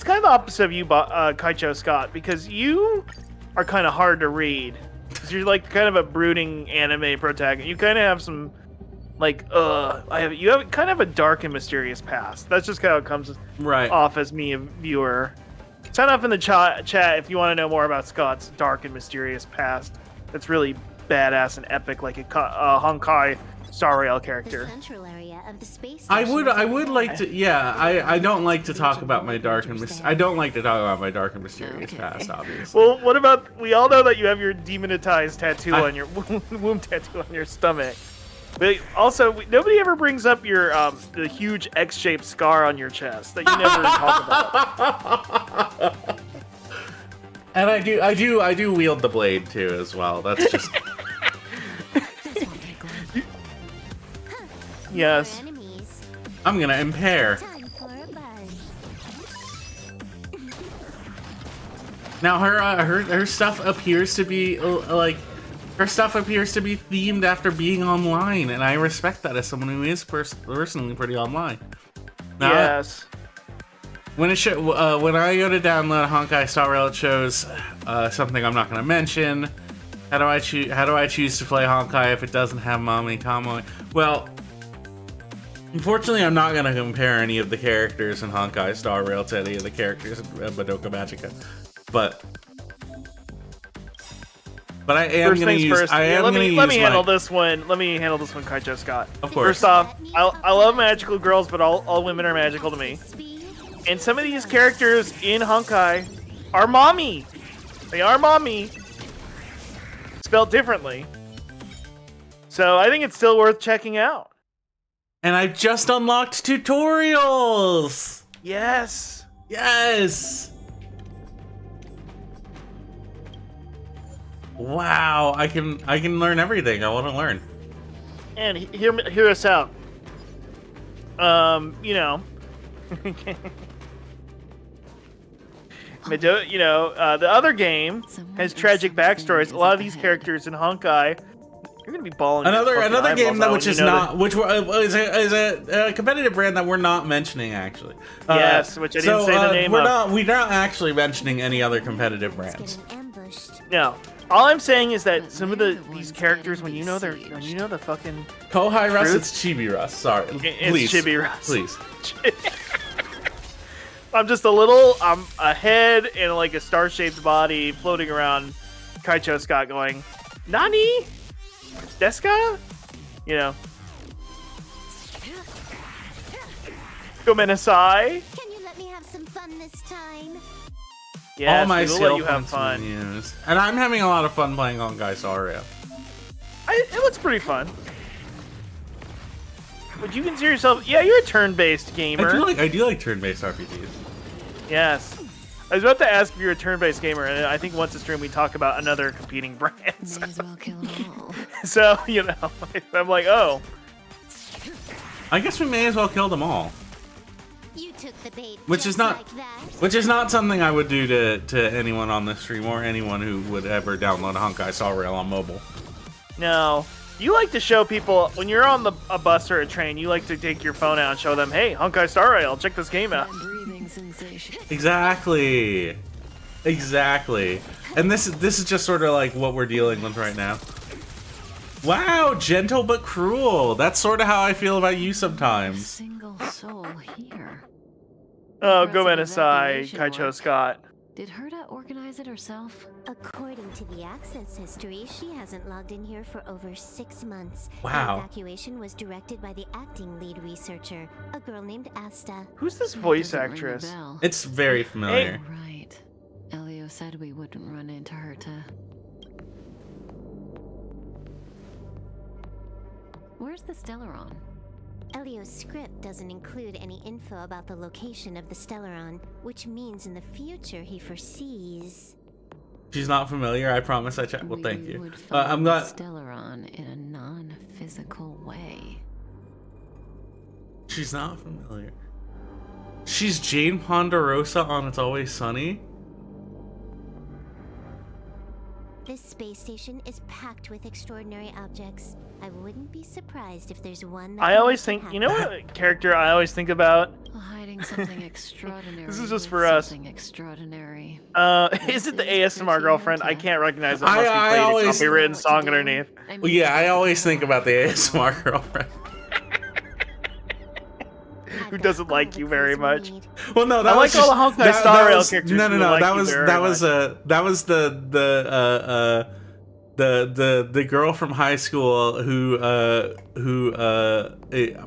kind of the opposite of you, Kaicho Scott, because you are kind of hard to read. 'Cause you're like kind of a brooding anime protagonist. You kind of have some like you have kind of a dark and mysterious past. That's just how it comes Right. off as me, a viewer. Sign up in the chat if you want to know more about Scott's dark and mysterious past. That's really badass and epic, like a Honkai Star Rail The character. central area of the space I station would is like to. Yeah, I don't like to talk about my dark and I don't like to talk about my dark and mysterious Okay. past, obviously. Well, what about, we all know that you have your demonetized tattoo on your womb tattoo on your stomach. But also, nobody ever brings up your the huge X-shaped scar on your chest that you never talk about. And I do wield the blade too as well. That's just This won't take long. Yes. More enemies. I'm gonna impair. Time for a buzz. Now her stuff appears to be like her stuff appears to be themed after being online, and I respect that as someone who is personally pretty online. Now, Yes. when I go to download Honkai Star Rail, it shows something I'm not going to mention. How do I choose to play Honkai if it doesn't have Mami Kamui? Well, unfortunately, I'm not going to compare any of the characters in Honkai Star Rail to any of the characters in Madoka Magica, but I am First going to things use. first. I am let going to me use let me handle my, this one. Let me handle this one, Kaicho Scott. Of course. First off, I love magical girls, but all women are magical to me. Speed. And some of these characters in Honkai are mommy. They are mommy. Spelled differently. So I think it's still worth checking out. And I've just unlocked tutorials. Yes. Yes. Wow, I can learn everything I want to learn. And hear us out. You know. The other game has tragic backstories. A lot of these characters in Honkai, you're gonna be balling. your Another fucking game eyeballs that out which when is you know not which is a competitive brand that we're not mentioning actually. Yes, which I didn't say the name of. We're not actually mentioning any other competitive brands. Getting ambushed. No. All I'm saying is that some of these characters, when you know the fucking, Kohai Russ, Truth? it's Chibi Russ. Sorry, it's please, Chibi Russ. please. I'm a head and like a star-shaped body floating around Kaicho Scott going, Nani? Deska? You know. Gomenasai? Can you let me have some fun this time? Yes, All my we will skill let you have points fun. will be used. And I'm having a lot of fun playing Honkai Star Rail. It looks pretty fun. Would you consider yourself? Yeah, you're a turn-based gamer. I do like turn-based RPGs. Yes. I was about to ask if you're a turn-based gamer, and I think once a stream we talk about another competing brands. May as well kill them all. So, I'm like, oh. I guess we may as well kill them all. You took the bait. Which is just not- like that. Which is not something I would do to anyone on this stream or anyone who would ever download Honkai Star Rail on mobile. No. You like to show people, when you're on a bus or a train, you like to take your phone out and show them, hey, Honkai Star Rail, check this game out. That breathing sensation. Exactly. And this is just sort of like what we're dealing with right now. Wow, gentle but cruel. That's sort of how I feel about you A sometimes. single soul here. Oh, Impressive Gomenasai, evacuation Kaicho work. Scott. Did Herta organize it herself? According to the access history, she hasn't logged in here for over 6 months. Wow. The evacuation was directed by the acting lead researcher, a girl named Asta. Who's this That voice doesn't ring a actress? bell. It's very familiar. Right. Elio said we wouldn't run into Herta. Where's the Stellaron? Elio's script doesn't include any info about the location of the Stellaron, which means in the future he foresees. She's not familiar. I promise I checked. Well, We thank you. would I'm find not. Stellaron in a non-physical way. She's not familiar. She's Jane Ponderosa on It's Always Sunny. This space station is packed with extraordinary objects. I wouldn't be surprised if there's one that I can always make it think, you know happen. what character I always think about? Hiding something extraordinary. This is just with for us. Something extraordinary. Is it the ASMR girlfriend? I can't recognize it I unless we played a always- copywritten song underneath. Well, yeah, I always think about the ASMR girlfriend. Who doesn't like you very much? Well, no, that I was like all just, the Honkai Star Rail characters No, who no, like that you was very that was much. that was the girl from high school who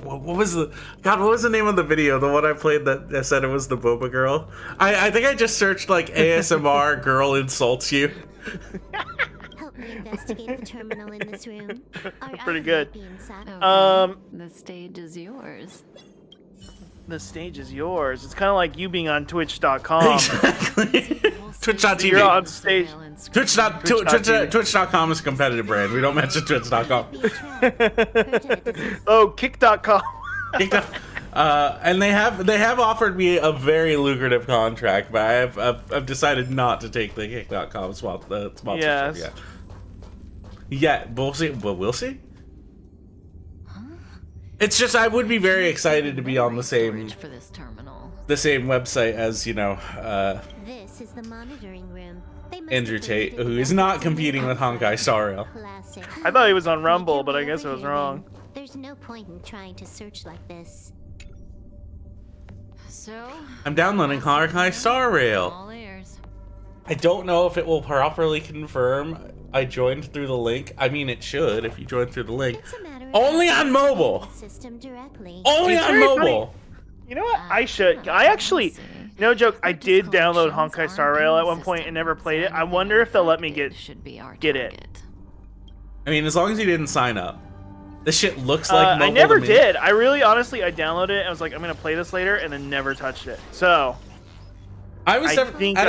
what was the name of the video? The one I played that I said it was the boba girl. I think I just searched like ASMR girl insults you. Help me investigate the terminal in this room. Our Pretty item good. might be inside. The stage is yours. The stage is yours. It's kind of like you being on Twitch.com. Exactly. Twitch.tv. You're on stage. Twitch.com is a competitive brand. We don't mention Twitch.com. Be a trap. Purge it. Oh, Kick.com. And they have offered me a very lucrative contract, but I've decided not to take the Kick.com sponsorship Yes. yet. Yeah, we'll see. Well, we'll see. It's just I would be very excited to be on the same For this terminal. website as, you know, This is the monitoring room. They must Andrew have Tate, deleted who the is not messages competing from with the Honkai outside. Star Rail. Classic. I thought he was on Make Rumble, your but way I guess I over was here, wrong. then. There's no point in trying to search like this. So, I'm downloading Honkai Star Rail. all ears. I don't know if it will properly confirm I joined through the link. I mean, it should if you join through the link. It's a matter of Only on accessing mobile. the system directly. Only It's on very mobile. You know what? I should. I actually, no joke. I did download Honkai Star Rail at one point and never played it. I wonder if they'll let me get get it. I mean, as long as you didn't sign up. This shit looks like mobile I never to me. did. I really, honestly, I downloaded it. I was like, I'm gonna play this later, and then never touched it. So I was I definitely think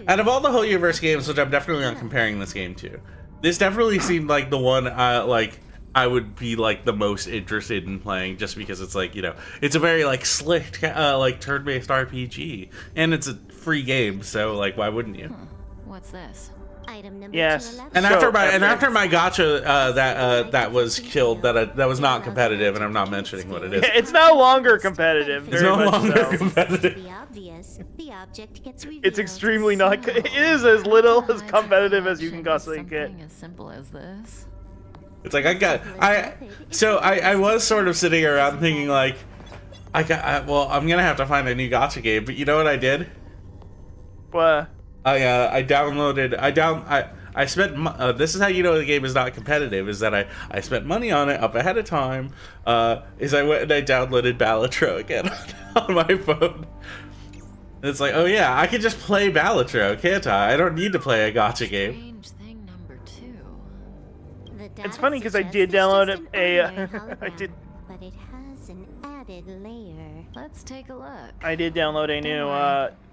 out of all the whole universe games, which I'm definitely not comparing this game to, this definitely seemed like the one I would be like the most interested in playing, just because it's like, you know, it's a very like slick like turn-based RPG, and it's a free game, so like why wouldn't you? What's this? Item number Yes. 211. And So, after my gotcha that was killed, that was not competitive, and I'm not mentioning what it is. it's no longer competitive. It's Very no much longer so. competitive. To be obvious, the object gets revealed. It's extremely not. It is as little as competitive as you can possibly get. Something as simple as this. It's like I was sort of sitting around thinking like, well, I'm gonna have to find a new gotcha game, but you know what I did? But I spent this is how you know the game is not competitive, is that I spent money on it up ahead of time, is I went and I downloaded Balatro again on my phone. And it's like, oh yeah, I can just play Balatro, can't I? I don't need to play a gotcha game. Strange thing number 2. The it's data funny because I suggests did it's just download an a. ordinary I did. hologram, but it has an added layer. Let's take a look. I did download a new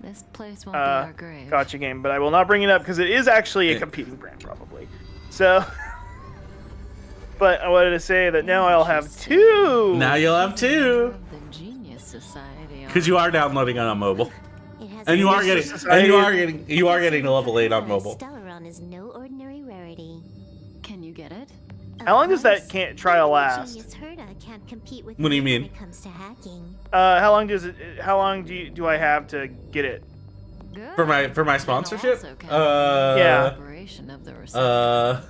This place won't be our grave. gotcha game, but I will not bring it up because it is actually a Yeah. competing brand, probably. So, but I wanted to say that now I'll have 2. Now you'll have two, Of the Genius Society. because you are downloading it on mobile, It has and you a are getting a level 8 on mobile. Stellaron is no ordinary rarity. Can you get it? How long does that Of course, trial even last? Genius Herda can't compete with What do you me mean? when it comes to hacking. How long does it? How long do I have to get it? Good. For my It'll sponsorship, also count Yeah. operation of the receptor.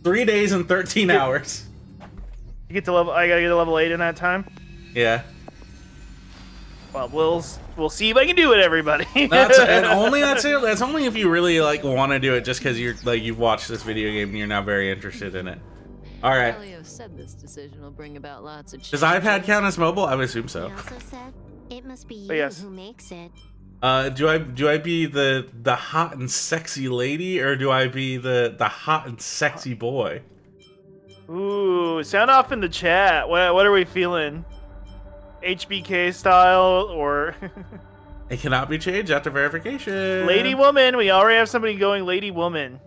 3 days and 13 hours. You get to level. I gotta get to level 8 in that time. Yeah. Well, we'll see if I can do it, everybody. That's only if you really like want to do it, just because you're like you've watched this video game and you're now very interested in it. All right. Elio said this decision will bring about lots of change. Does iPad count as mobile? I would assume so. He also said it must be Oh, you yes. who makes it. Do I be the hot and sexy lady, or do I be the hot and sexy boy? Ooh, sound off in the chat. What are we feeling? HBK style or It cannot be changed after verification. lady woman? We already have somebody going lady woman.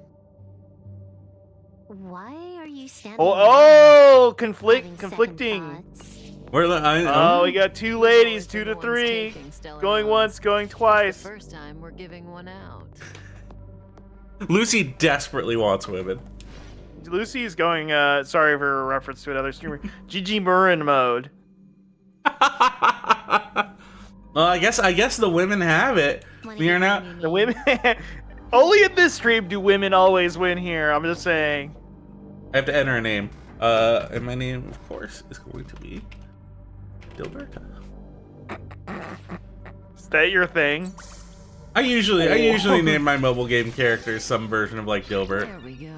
Why are you standing? Oh, having second conflicting. thoughts? Where Oh, we got 2 ladies, 2 to Everyone's 3. taking stellar. Going once, going The twice. first time we're giving one out. Lucy desperately wants women. Lucy's going, sorry for a reference to another streamer, Gigi Murrin mode. Well, I guess the women have it. We are not. The women, only in this stream do women always win here. I'm just saying. I have to enter a name. And my name, of course, is going to be Dilberta. Is that your thing? I usually name my mobile game characters some version of like Dilbert. There we go.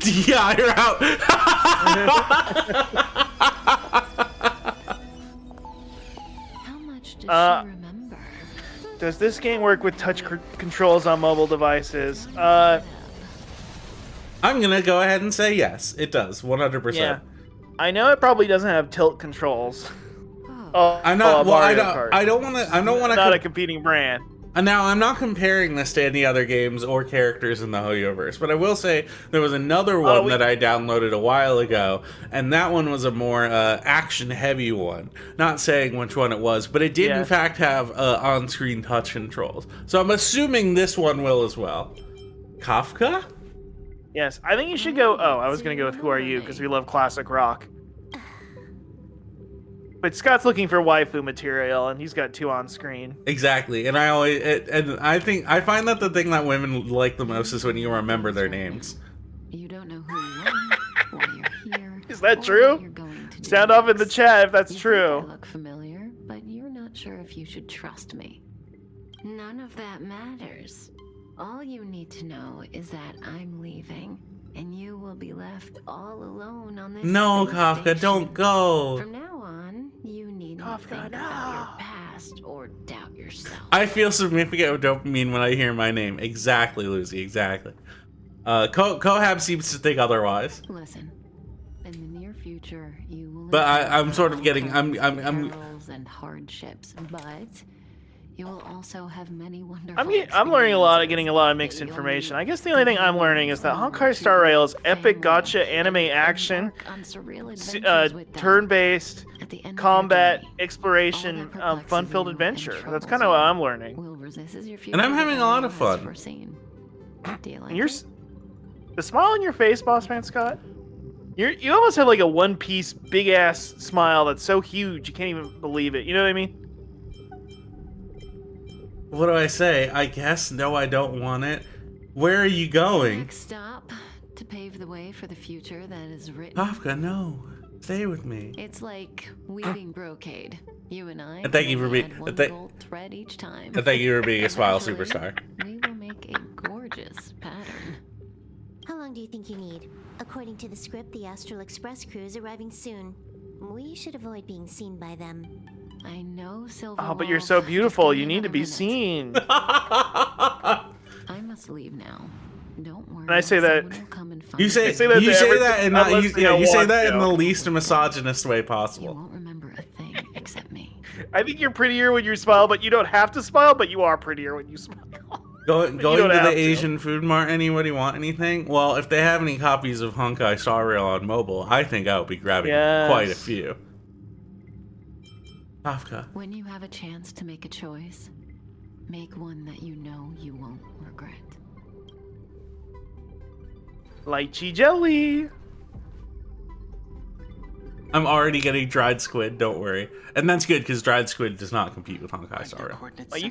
Yeah, you're out. How much does she remember? Does this game work with touch controls on mobile devices? I'm gonna go ahead and say yes. It does, 100%. Yeah. I know it probably doesn't have tilt controls. Oh, I'm not. Well, Mario Kart. I don't want to. I don't want Not a to. competing brand. Now, I'm not comparing this to any other games or characters in the Hoyoverse, but I will say there was another one that I downloaded a while ago, and that one was a more action-heavy one. Not saying which one it was, but it did in fact have on-screen touch controls. So I'm assuming this one will as well. Kafka? Yes, I think you should go. Oh, I was gonna go with Who Are You because we love classic rock. But Scott's looking for waifu material, and he's got 2 on screen. Exactly, and I find that the thing that women like the most is when you remember their names. you don't know who you are, why you're here. Is that or true? what you're going to do Sound off in the next. chat if that's You think true. I look familiar, but you're not sure if you should trust me. None of that matters. All you need to know is that I'm leaving, and you will be left all alone on this. No, space Kafka, station. don't go. From now on, you need not Kafka, think about no. your past or doubt yourself. I feel significant with dopamine when I hear my name. Exactly, Lucy, exactly. Cohab seems to think otherwise. Listen, in the near future, you will. But I'm encounter sort of getting- I'm- perils and hardships, but you will also have many wonderful. I'm learning a lot, experiences getting a lot of that mixed you'll information. need I guess the only thing I'm learning is that Honkai Star Rail is epic gacha anime action, on surreal adventures with them. turn-based, At the end of your combat, journey, exploration, all that fun-filled perplexes you adventure. and That's troubles kind of what you I'm learning. will resist as your And I'm future having a lot of has fun. foreseen. Do you like And you're it? the smile on your face, Boss Man Scott. You almost have like a one-piece, big-ass smile that's so huge you can't even believe it. You know what I mean? What do I say? I guess no, I don't want it. Where are you going? Next stop to pave the way for the future that is written. Kafka, no. Stay with me. It's like weaving brocade. You and I. And thank you for only being- add one thank- gold thread each time. And thank you for being a smile Eventually, superstar. We will make a gorgeous pattern. How long do you think you need? According to the script, the Astral Express crew is arriving soon. We should avoid being seen by them. I know, Silver. Oh, but you're Wolf. so Just beautiful. give me You need to another be minute. seen. I must leave now. Don't worry. And I say that- someone will come and find You say, I say that you to say every- that in not, unless you, they yeah, don't you say want that to. in the least misogynist way You possible. won't remember a thing except me. I think you're prettier when you smile, but you don't have to smile, but you are prettier when you smile. Going you to don't the have to. Asian food mart, anybody want anything? Well, if they have any copies of Honkai Star Rail on mobile, I think I will be grabbing quite a Yes. few. Kafka. When you have a chance to make a choice, make one that you know you won't regret. Lychee jelly. I'm already getting dried squid, don't worry. And that's good, because dried squid does not compete with Honkai Star Rail. Well, you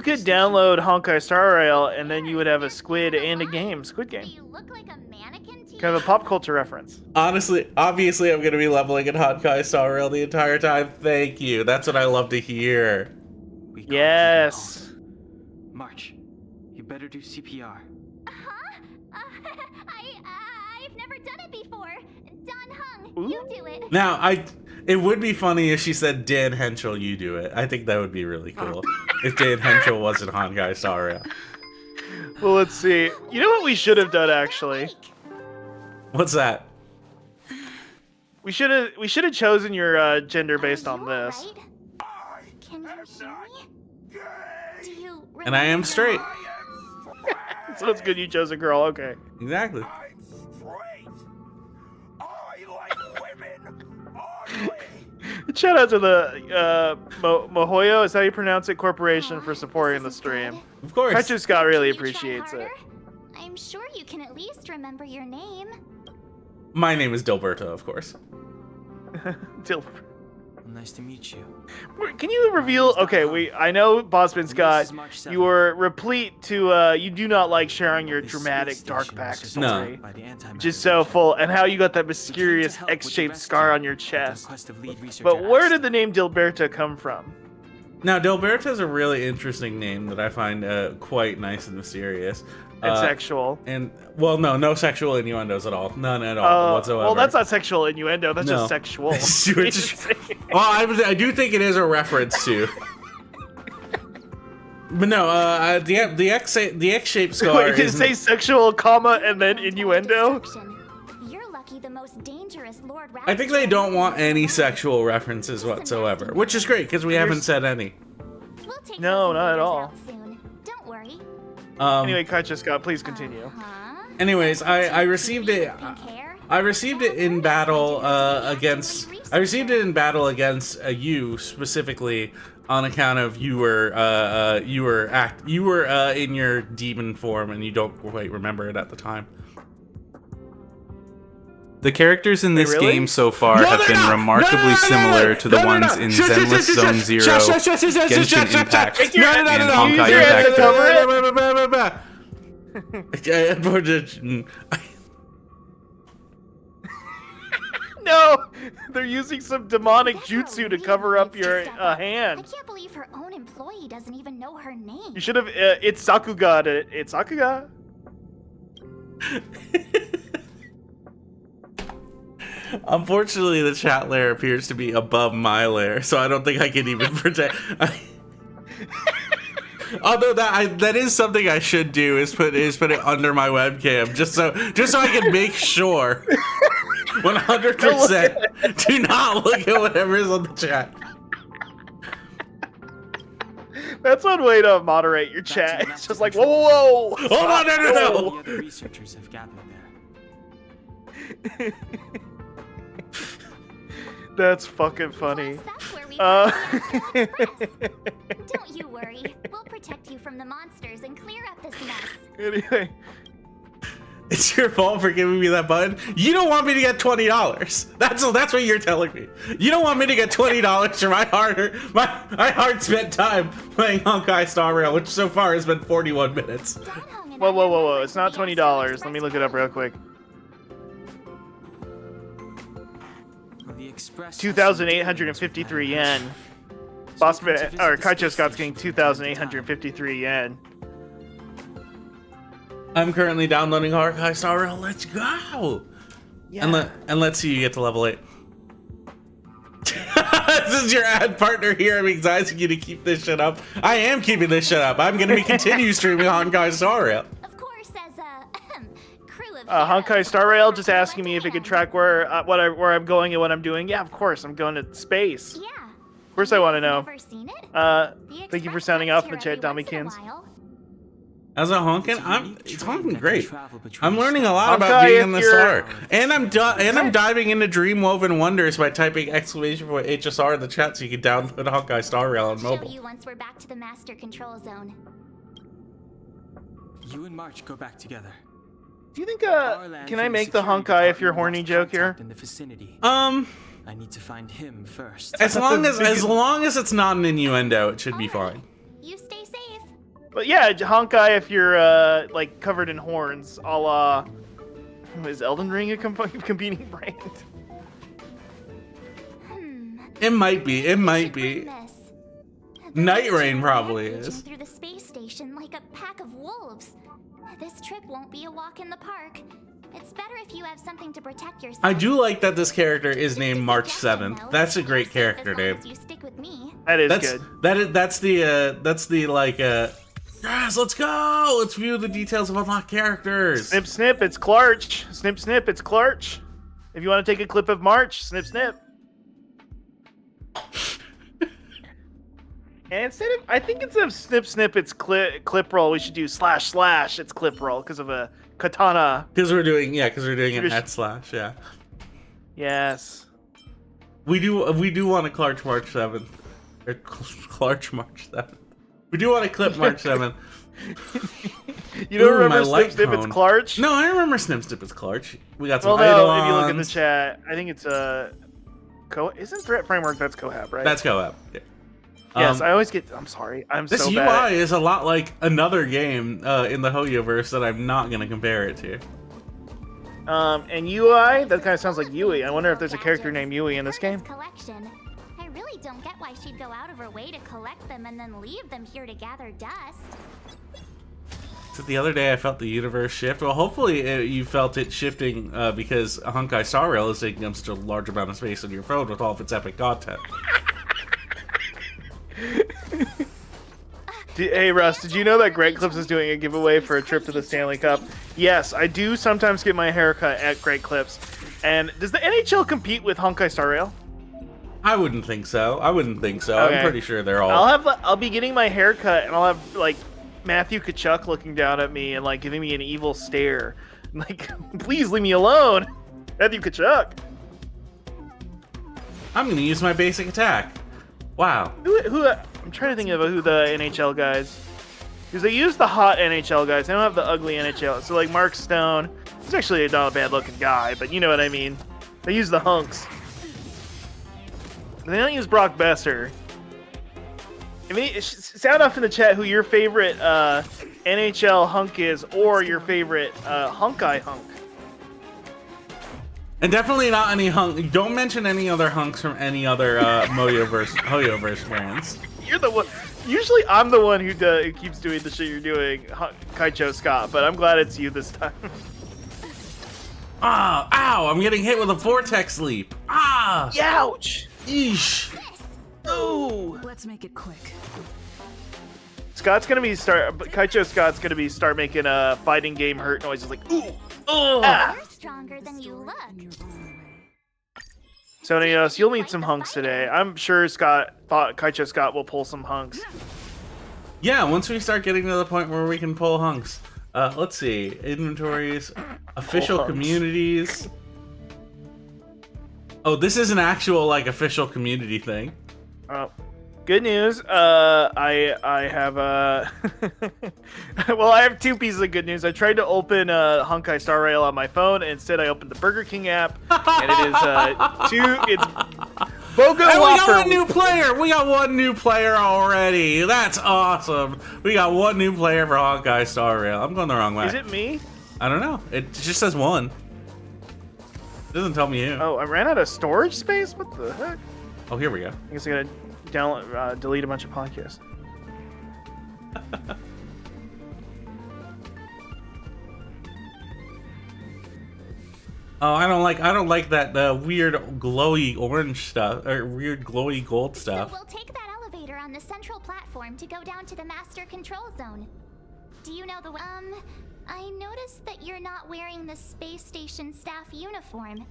could download Honkai Star Rail, and then you would have a squid and a game, Squid Do Game. you look like a mannequin to Kind of a pop culture reference. Honestly, obviously, I'm going to be leveling in Honkai Star Rail the entire time. Thank you. That's what I love to hear. We got Yes. March, you better do CPR. Huh? I've never done it before. Don Hung, Ooh. you do it. Now, it would be funny if she said, Dan Henschel, you do it. I think that would be really cool. If Dan Henschel wasn't Honkai Star Rail. Well, let's see. You know what we should have done actually? What's that? We should have chosen your gender based on You this. alright? Can you hear me? Do you And I am remember- straight. So it's good you chose a girl. Okay. Exactly. Shout out to the Mohoyo, is how you pronounce it, corporation for supporting the stream. Of course. Kaiju Scott really You try appreciates it. harder? I'm sure you can at least remember your name. My name is Dilberto, of course. Nice to meet you. Can you reveal? Okay, I know Bosman Scott, you were replete to, you do not like sharing your dramatic dark backstory. Which is so full, and how you got that mysterious X-shaped scar on your chest. But where did the name Dilberto come from? Now, Dilberto is a really interesting name that I find quite nice and mysterious. And sexual. And, well, no sexual innuendos at all. None at all whatsoever. Well, that's not sexual innuendo, that's just sexual. Well, I do think it is a reference to. But no, the X-shaped scar Wait, did it say sexual, comma, and then innuendo? You're lucky the most dangerous Lord I think they don't want any sexual references whatsoever, which is great because we haven't said any. We'll take No, those not at invaders all. out soon. Don't worry. Anyway, Kaiju Scott, please continue. Anyways, I received it. I received it in battle against. I received it in battle against you specifically on account of you were in your demon form and you don't quite remember it at the time. The characters in this really? game so far have been remarkably similar to the ones in Zenless Zone Zero, Genshin Impact, and Honkai Impact. No, they're using some demonic jutsu to cover up your hand. I can't believe her own employee doesn't even know her name. You should have. It's Sakuga. It's Sakuga. Unfortunately, the chat layer appears to be above my layer, so I don't think I can even protect. Although that is something I should do is put it under my webcam just so I can make sure 100% do not look at whatever is on the chat. That's one way to moderate your chat. It's just like, whoa. Hold on, no. The other researchers have gathered there. That's fucking funny. That's where we find the Express. Don't you worry. We'll protect you from the monsters and clear up this mess. Anyway. It's your fault for giving me that button. You don't want me to get $20. That's what you're telling me. You don't want me to get $20 for my hard spent time playing Honkai Star Rail, which so far has been 41 minutes. Whoa. It's not $20. Let me look it up real quick. 2,853 yen. Kaiju Scott's getting 2,853 yen. I'm currently downloading Honkai Star Rail. Let's go. Yeah. And let's see you get to level 8. This is your ad partner here. I'm advising you to keep this shit up. I am keeping this shit up. I'm gonna continue streaming Honkai Star Rail. Of course, as a crew of Honkai Star Rail just asking me if it could track where I'm going and what I'm doing. Yeah, of course. I'm going to space. Yeah. Of course I want to know. Never seen it? Thank you for sounding off in the chat, Dummykins. As a honkin, it's honkin great. I'm learning a lot Honkai, about being in this you're- arc, and I'm diving into Dream Woven Wonders by typing !HSR in the chat so you can download Honkai Star Rail on Show mobile. you once we're back to the master control zone. You and March go back together. Do you think, can I make the Honkai if you're horny joke here? In the vicinity. I need to find him first. as long as it's not an innuendo, it should be fine. You stay safe. But yeah, Honkai if you're, like, covered in horns, a la... Is Elden Ring a competing brand? It might be. Night Rain probably is. Through the space station like a pack of wolves. This trip won't be a walk in the park. It's better if you have something to protect yourself. I do like that this character is named March 7th. That's a great character name. You stick with me. That is good. That's the like yes, let's go. Let's view the details of unlocked characters. Snip, snip, it's Clarch. Snip, snip, it's Clarch. If you want to take a clip of March, snip, snip. And instead of snip, snip, it's clip roll, we should do slash, slash, it's clip roll because of a katana. Because we're doing an head slash, yeah. Yes. We do want to Clark March 7th. Or Clark March 7th. We do want to clip March 7th. You don't Ooh, remember my light Snip Snip? It's cone. Clarch? No, I remember Snip Snip is Clarch. We got some Well, no, Eidolons. if you look at the chat, I think it's isn't Threat Framework, that's Cohab, right? That's Cohab. Yeah. Yes, I always get. I'm sorry. I'm This so UI bad. is a lot like another game in the Hoyoverse that I'm not going to compare it to. And UI, that kind of sounds like Yui. I wonder if there's a character named Yui in this game. Collection. I really don't get why she'd go out of her way to collect them and then leave them here to gather dust. So the other day I felt the universe shift. Well, hopefully you felt it shifting because Honkai Star Rail is taking up such a large amount of space on your phone with all of its epic content. Hey Russ, did you know that Great Clips is doing a giveaway for a trip to the Stanley Cup? Yes, I do sometimes get my haircut at Great Clips. And does the NHL compete with Honkai Star Rail? I wouldn't think so. Okay. I'm pretty sure they're all... I'll be getting my haircut and I'll have like Matthew Kachuk looking down at me and like giving me an evil stare. Like, please leave me alone, Matthew Kachuk. I'm going to use my basic attack. Wow. Who? I'm trying to think of who the NHL guys. Because they use the hot NHL guys. They don't have the ugly NHL. So like Mark Stone, he's actually not a bad looking guy, but you know what I mean. They use the hunks. They don't use Brock Besser. I mean, sound off in the chat who your favorite NHL hunk is, or your favorite Honkai hunk. And definitely not any hunk. Don't mention any other hunks from any other Hoyoverse brands. You're the one. Usually, I'm the one who keeps doing the shit you're doing, Kaicho Scott. But I'm glad it's you this time. Ah! Ow! I'm getting hit with a vortex leap. Ah! Ouch! Yeesh! Ooh! Let's make it quick. Kaicho Scott's gonna be start making a fighting game hurt noises like ooh, oh. Ah. You're stronger than you look. So Neos, you'll meet some hunks today. I'm sure Kaicho Scott will pull some hunks. Yeah, once we start getting to the point where we can pull hunks. Let's see. Inventories. Official hunks. communities. Oh, this is an actual, like, official community thing. Oh, good news. I have well, I have two pieces of good news. I tried to open Honkai Star Rail on my phone, and instead I opened the Burger King app, and it is it's Bogo And we got Whopper. one new player! We got one new player already! That's awesome! We got one new player for Honkai Star Rail. I'm going the wrong way. Is it me? I don't know. It just says one. It doesn't tell me who. Oh, I ran out of storage space? What the heck? Oh, here we go. I guess I gotta delete a bunch of podcasts. Oh, I don't like that weird glowy orange stuff or weird glowy gold stuff. So we'll take that elevator on the central platform to go down to the master control zone. Do you know the I noticed that you're not wearing the space station staff uniform.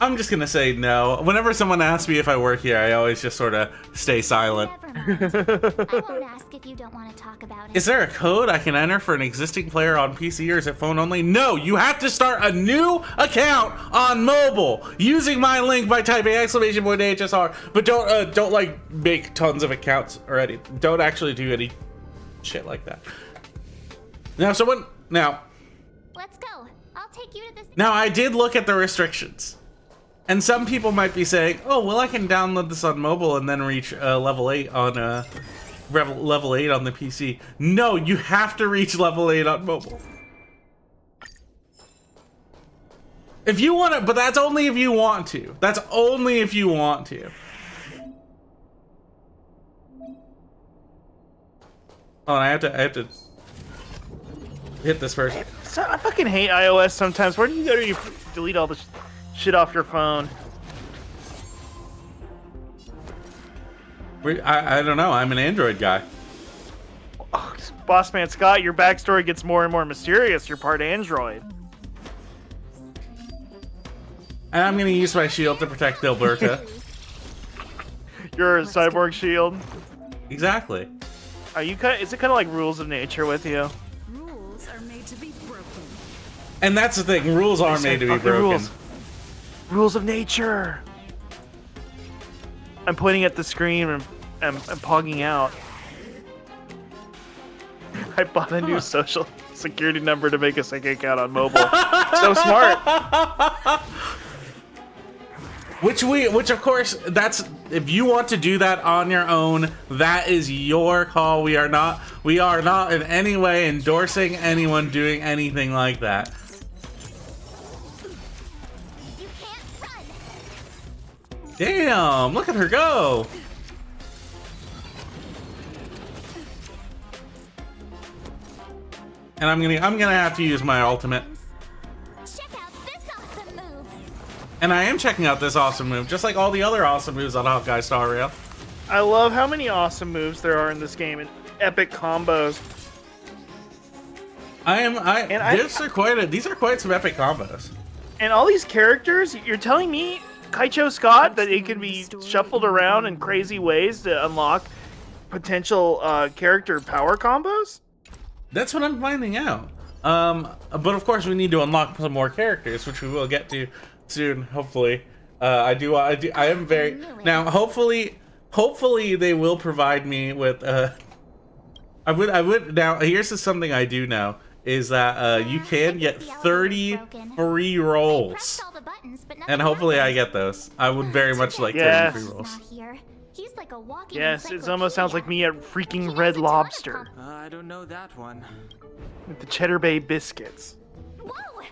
I'm just gonna say no. Whenever someone asks me if I work here, I always just sort of stay silent. Never mind. I won't ask if you don't want to talk about it. Is there a code I can enter for an existing player on PC, or is it phone only? No, you have to start a new account on mobile using my link by typing !HSR. But don't like make tons of accounts already. Don't actually do any shit like that. Now, Let's go. I'll take you to this. Now, I did look at the restrictions. And some people might be saying, oh, well, I can download this on mobile and then reach level 8 on level 8 on the PC. No, you have to reach level 8 on mobile. If you want to, but that's only if you want to. That's only if you want to. Oh, and I have to hit this person. I fucking hate iOS sometimes. Where do you go to delete all the shit off your phone? I don't know. I'm an Android guy. Oh, Boss Man Scott, your backstory gets more and more mysterious. You're part Android. And I'm going to use my shield to protect Alberta. You're a cyborg shield. Exactly. Is it kind of like rules of nature with you? Rules are made to be broken. And that's the thing. Rules are made to be Fucking broken. Rules of nature. I'm pointing at the screen and I'm pogging out. I bought a new social security number to make a sync account on mobile. So smart. Which of course, that's, if you want to do that on your own, that is your call. We are not in any way endorsing anyone doing anything like that. You can't run. Damn, look at her go. And I'm gonna have to use my ultimate. Check out this awesome move. And I am checking out this awesome move, just like all the other awesome moves on Honkai Star Rail. I love how many awesome moves there are in this game and epic combos. These are quite some epic combos. And all these characters, you're telling me, Kaicho Scott, that it can be shuffled around in crazy ways to unlock potential character power combos? That's what I'm finding out. But of course, we need to unlock some more characters, which we will get to soon, hopefully. I am very now. Hopefully, they will provide me with. I would now. Here's something I do know is that you can get 30 free rolls, and hopefully I get those. I would very much like 30 free rolls. He's like a walking Yes, it almost sounds like me at freaking Red Lobster I don't know that one. with the Cheddar Bay biscuits. Whoa!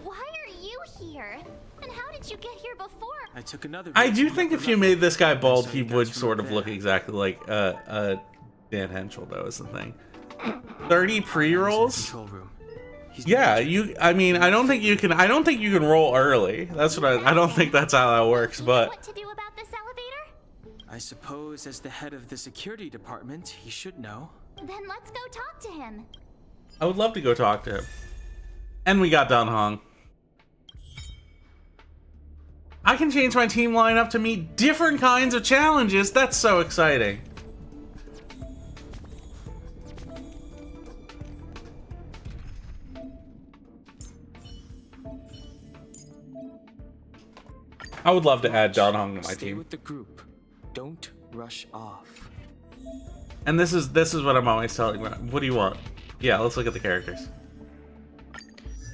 Why are you here? And how did you get here before? I took another. I route do to think another if you level. made this guy bald, So he you guys would from sort up of look there. exactly like Dan Henschel, though, is the thing. 30 pre-rolls? Control room. He's Yeah, been I mean, I don't think you can roll early. That's what I don't think that's how that works, Do you know but what to do about this elevator? I suppose as the head of the security department, he should know. Then let's go talk to him. I would love to go talk to him. And we got Dun Hong. I can change my team lineup to meet different kinds of challenges. That's so exciting. I would love to add Dun Hong to my Stay team. with the group. Don't rush off. And this is what I'm always telling them. What do you want? Yeah, let's look at the characters.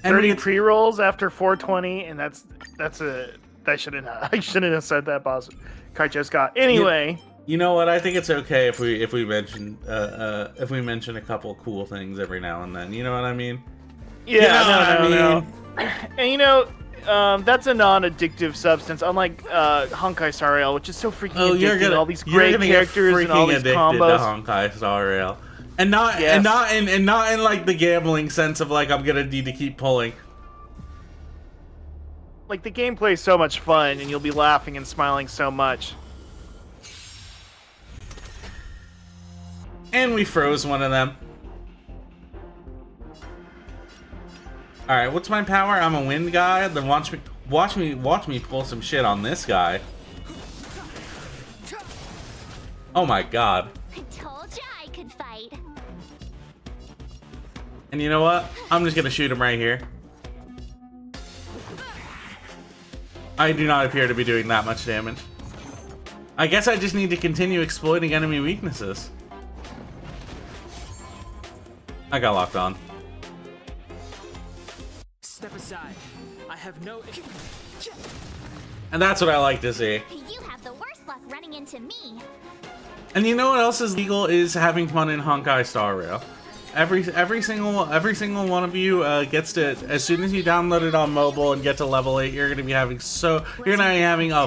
And 30 we- pre-rolls after 420, and I shouldn't have said that, boss. Kaicho Scott. Anyway, You know what? I think it's okay if we mention a couple cool things every now and then. You know what I mean? yeah, know what no. And you know, that's a non-addictive substance, unlike Honkai Star Rail, which is so freaking addicting. All these great characters and all these combos. To Honkai Star Rail, and not in like the gambling sense of like I'm gonna need to keep pulling. Like the gameplay is so much fun, and you'll be laughing and smiling so much. And we froze one of them. All right, what's my power? I'm a wind guy. Then watch me pull some shit on this guy. Oh my god. I told you I could fight. And you know what? I'm just gonna shoot him right here. I do not appear to be doing that much damage. I guess I just need to continue exploiting enemy weaknesses. I got locked on. Step aside. I have no. And that's what I like to see. You have the worst luck running into me. And you know what else is legal is having fun in Honkai Star Rail. Every single one of you gets to, as soon as you download it on mobile and get to level 8, you're gonna be having a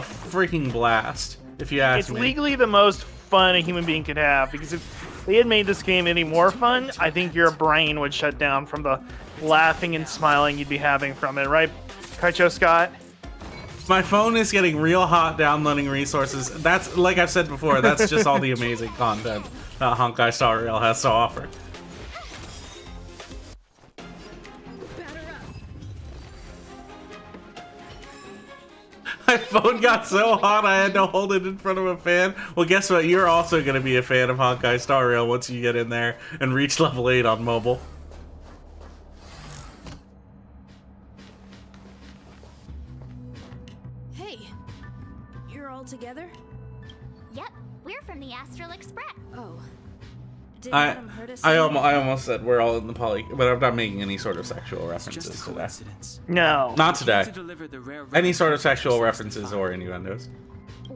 freaking blast. If you ask It's me. legally the most fun a human being could have, because if they had made this game any more fun, I think your brain would shut down from the laughing and smiling you'd be having from it, right, Kaicho Scott? My phone is getting real hot downloading resources. That's, like I've said before, that's just all the amazing content that Honkai Star Rail has to offer. My phone got so hot I had to hold it in front of a fan. Well, guess what? You're also going to be a fan of Honkai Star Rail once you get in there and reach level 8 on mobile. from the Astral Express. Oh. Did I Adam hurt us? I almost said we're all in the poly, but I'm not making any sort of sexual It's just references a to that. coincidence. No. Not today. To deliver the rare Any sort of relic sexual seems to be references fine. or innuendos.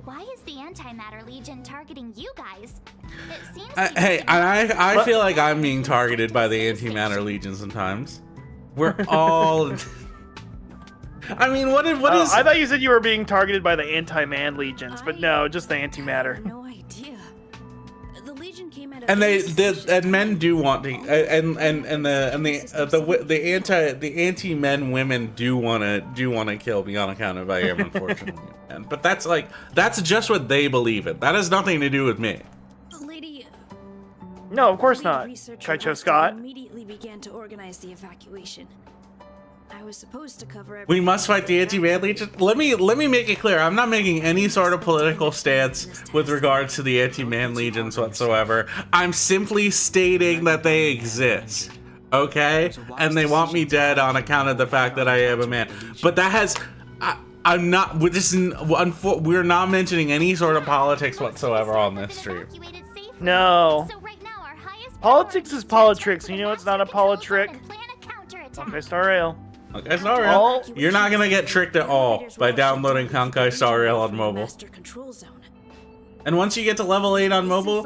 Why is the Antimatter Legion targeting you guys? It seems Hey, and I feel like I'm being targeted by the Antimatter Legion sometimes. We're all. I mean, what is? I thought you said you were being targeted by the Anti-Man Legions, but no, just the Antimatter. No idea. The Legion came out of And base and men do want to, and the anti men women do want to kill me on account of I am unfortunately a man. But that's just what they believe in. That has nothing to do with me. Lady. No, of course Lead not. researcher Kaicho Weston Scott. immediately began to organize the evacuation. I was supposed to cover We must fight the anti-man legion. Let me make it clear. I'm not making any sort of political stance with regards to the anti-man legions whatsoever. I'm simply stating that they exist. Okay? And they want me dead on account of the fact that I am a man. But that has I'm not we're not mentioning any sort of politics whatsoever on this stream. No. So right now our highest Politics priority is to politics. return You to know the it's not a Master Control Zone politrick. and plan a counterattack. Okay, Star Rail. Okay, sorry. Oh. You're not gonna get tricked at all by downloading Honkai Star Rail on mobile. Master Control Zone. And once you get to level 8 on mobile,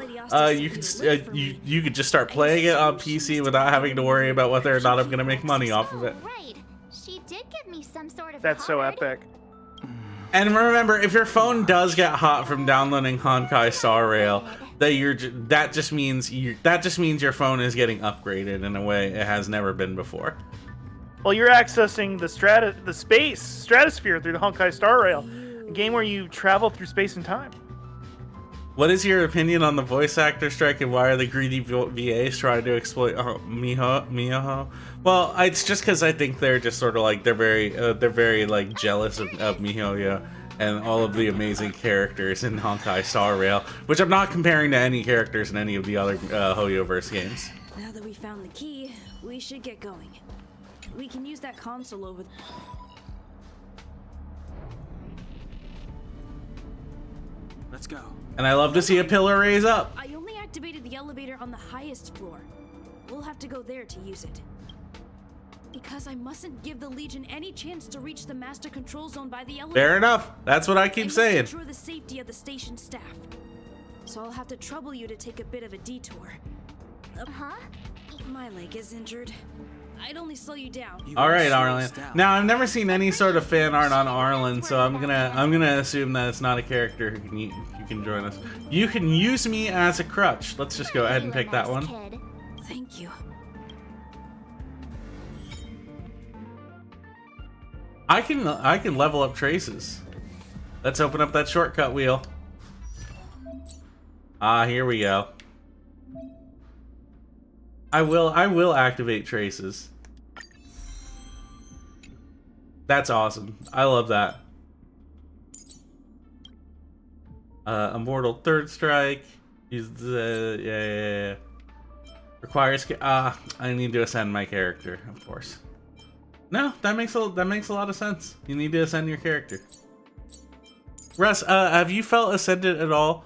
you could just start playing it on PC without having to worry about whether or not I'm gonna make money off of it. Oh, right. She did give me some sort of That's so card. epic. And remember, if your phone does get hot from downloading Honkai Star Rail, that just means your phone is getting upgraded in a way it has never been before. Well, you're accessing the space stratosphere through the Honkai Star Rail, a game where you travel through space and time. What is your opinion on the voice actor strike, and why are the greedy VAs trying to exploit Miho? Well, it's just because I think they're just sort of like they're very like jealous of Mihoyo and all of the amazing characters in Honkai Star Rail, which I'm not comparing to any characters in any of the other Hoyoverse games. Now that we found the key, we should get going. We can use that console over. Let's go. And I love to see a pillar raise up. I only activated the elevator on the highest floor. We'll have to go there to use it. Because I mustn't give the Legion any chance to reach the Master Control Zone by the elevator. Fair enough. That's what I keep must saying. ensure the safety of the station staff. So I'll have to trouble you to take a bit of a detour. Huh? My leg is injured. I'd only slow you down. You All won't right, slow Arlen. us down. Now I've never seen any sort of fan art on Arlen, so I'm gonna assume that it's not a character who can join us. You can use me as a crutch. Let's just go ahead and pick that one. Kid. Thank you. I can level up traces. Let's open up that shortcut wheel. Ah, here we go. I will activate traces. That's awesome. I love that. Immortal Third Strike. Use the yeah. Requires I need to ascend my character, of course. No, that makes a lot of sense. You need to ascend your character. Russ, have you felt ascended at all?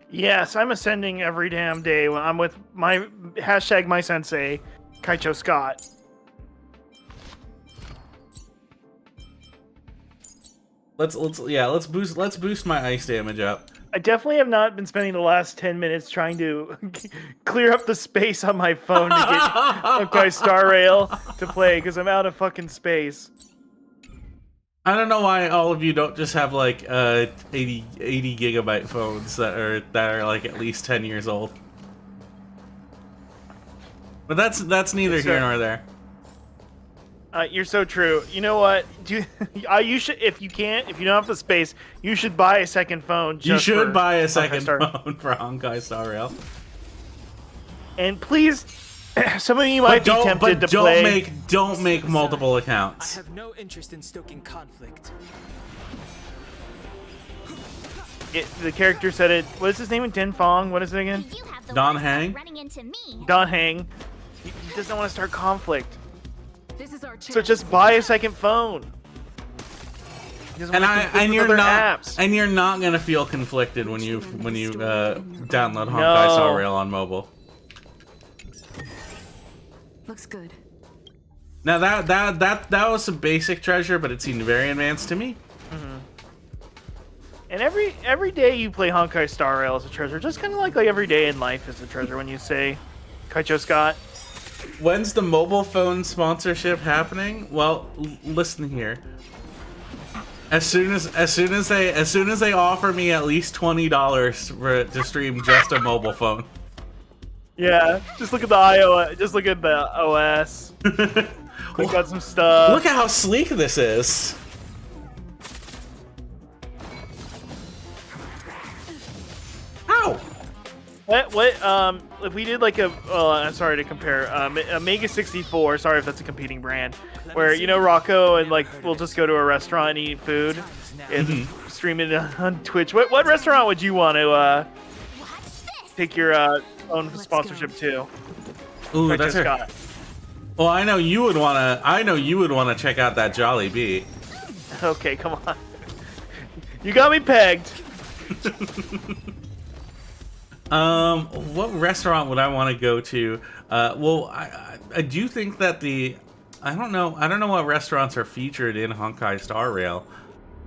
Yes, I'm ascending every damn day when I'm with my hashtag my sensei, Kaicho Scott. Let's boost my ice damage up. I definitely have not been spending the last 10 minutes trying to clear up the space on my phone to get Honkai Star Rail to play because I'm out of fucking space. I don't know why all of you don't just have like 80 gigabyte phones that are like at least 10 years old. But that's neither here nor there. You're so true. You know what? You should, if you don't have the space, you should buy a second phone. You should buy a Honkai second Star. phone for Honkai Star Rail. And please, some of you might be tempted to play. Don't make multiple I accounts. have no interest in stoking conflict. The character said it. What is his name? Den Fong. What is it again? You have the Don worst Hang? luck running into me. Don Hang. He doesn't want to start conflict. This is our chance. So just buy a second phone. And you're not apps. and you're not gonna feel conflicted when you download Honkai Star Rail on mobile. Looks good. Now that was some basic treasure, but it seemed very advanced to me. And every day you play Honkai Star Rail is a treasure, just kind of like every day in life is a treasure. When you say, Kaicho Scott, When's the mobile phone sponsorship happening? Well, listen here. As soon as they offer me at least $20 to stream just a mobile phone. yeah, just look at the iOS, just look at the OS. Click on some stuff. Look at how sleek this is. Ow! What if we did like I'm sorry to compare a Mega 64, sorry if that's a competing brand, where Rocco and like we'll just go to a restaurant and eat food and stream it on Twitch. What restaurant would you want to take your own sponsorship to? Ooh, that's right. Well, I know you would wanna check out that Jolly Bee. Okay, come on. You got me pegged. What restaurant would I want to go to? Well, I do think that I don't know what restaurants are featured in Honkai Star Rail.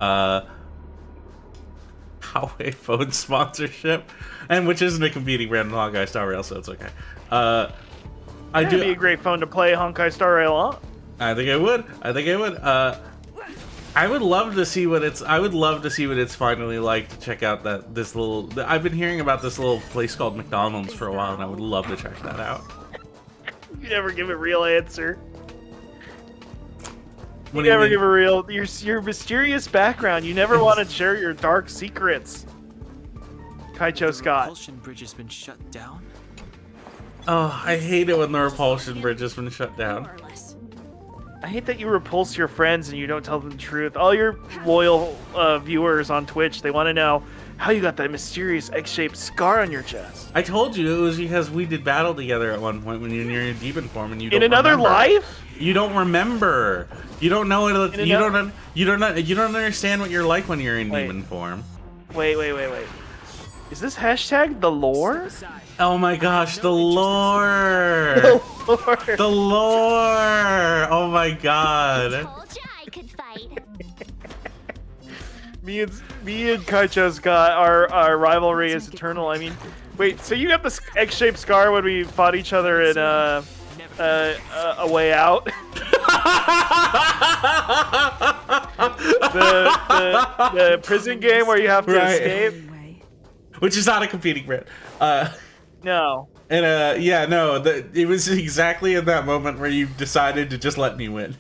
Huawei phone sponsorship, and which isn't a competing brand in Honkai Star Rail, so it's okay. It'd be a great phone to play Honkai Star Rail on. I think it would. I would love to see what it's finally like to check out this little. I've been hearing about this little place called McDonald's for a while, and I would love to check that out. You never give a real answer. What You do you never mean? give a real your mysterious background. You never want to share your dark secrets. Kaicho The Scott. repulsion bridge has been shut down. Oh, I hate it when the repulsion bridge has been shut down. More or less. I hate that you repulse your friends and you don't tell them the truth. All your loyal viewers on Twitch, they want to know how you got that mysterious X-shaped scar on your chest. I told you it was because we did battle together at one point when you're in demon form and you don't In another remember. life? You don't remember. You don't know it. You don't understand what you're like when you're in Wait. demon form. Wait. Is this hashtag the lore? Oh my gosh, the lore! The lore! Oh my god. Told ya I could fight. Me and Kaicho's got our rivalry is eternal. I mean, wait, so you got this X-shaped scar when we fought each other in a way out? the prison game where you have to Right. escape? Which is not a competing brand. No. And it was exactly in that moment where you decided to just let me win.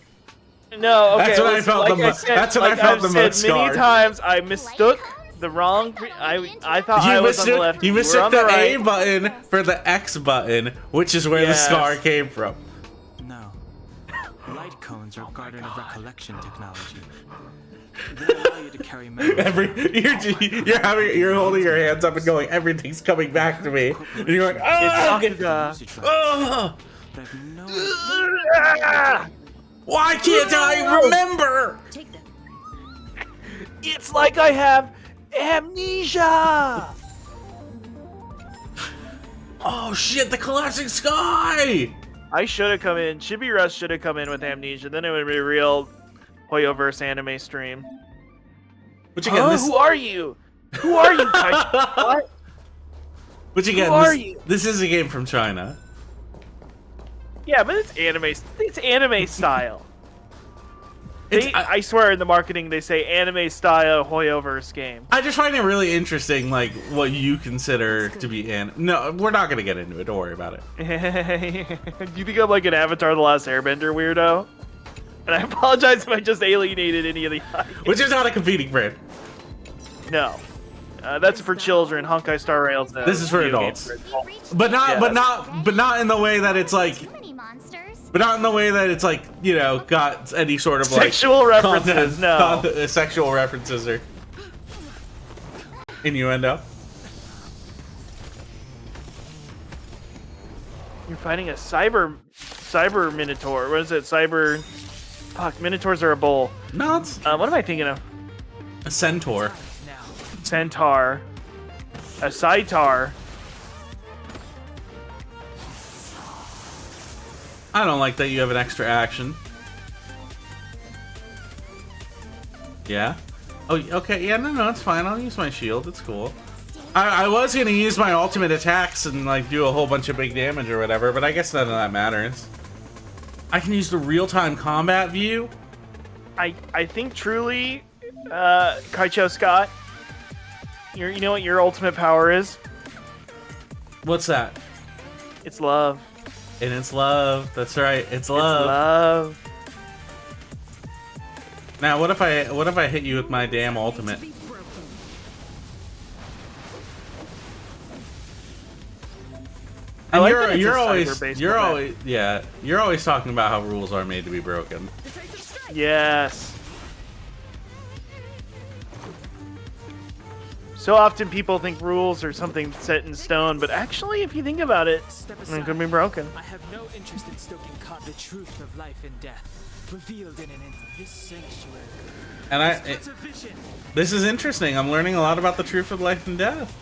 No, okay. That's when I listen, felt like the most- said- that's when I like felt I've the said most many scarred. times I mistook the wrong. I thought I was on the left. You were mistook on the right. A button for the X button, which is where Yes. the scar came from. No. Light cones are Garden of Recollection technology. They allow you to carry memories. You're holding your hands up and going, everything's coming back to me. And you're like, oh, It's Sakuga. oh, But I've no idea. why can't I remember? Take them. It's like I have amnesia. Oh shit, the collapsing sky! I should have come in. Chibi Rush should have come in with amnesia. Then it would be a real Hoyoverse anime stream. Which again, Who are you? Who are you, Kaicho? What? which again, who are this, you? this is a game from China. Yeah, but it's anime. It's anime style. It's, I swear in the marketing they say anime style Hoyoverse game. I just find it really interesting, like what you consider to be No, we're not gonna get into it. Don't worry about it. Do you think I'm like an Avatar: The Last Airbender weirdo? And I apologize if I just alienated any of the audience. Which is not a competing brand. No, that's for children. Honkai Star Rail's This is for video game adults. for adults. But not, Yeah, but not in the way that it's like, Too many monsters. but not in the way that it's like, got any sort of like Sexual references, content- no. sexual references or innuendo. You're fighting a cyber minotaur. What is it? Fuck, minotaurs are a bull. No, it's What am I thinking of? A centaur. Centaur. A Scytar. I don't like that you have an extra action. Yeah? Oh, okay. Yeah, no, it's fine. I'll use my shield. It's cool. I was gonna use my ultimate attacks and like do a whole bunch of big damage or whatever, but I guess none of that matters. I can use the real-time combat view. I think truly, Kaicho Scott, you know what your ultimate power is? What's that? It's love. And it's love. That's right. It's love. It's love. Now, what if I hit you with my damn ultimate? I like that And it's a you're cyber-based event. you're always talking about how rules are made to be broken. Yes. So often people think rules are something set in stone, but actually, if you think about it, it could be broken. I have no interest in stoking the truth of life and death, revealed in this sanctuary. And this is interesting. I'm learning a lot about the truth of life and death.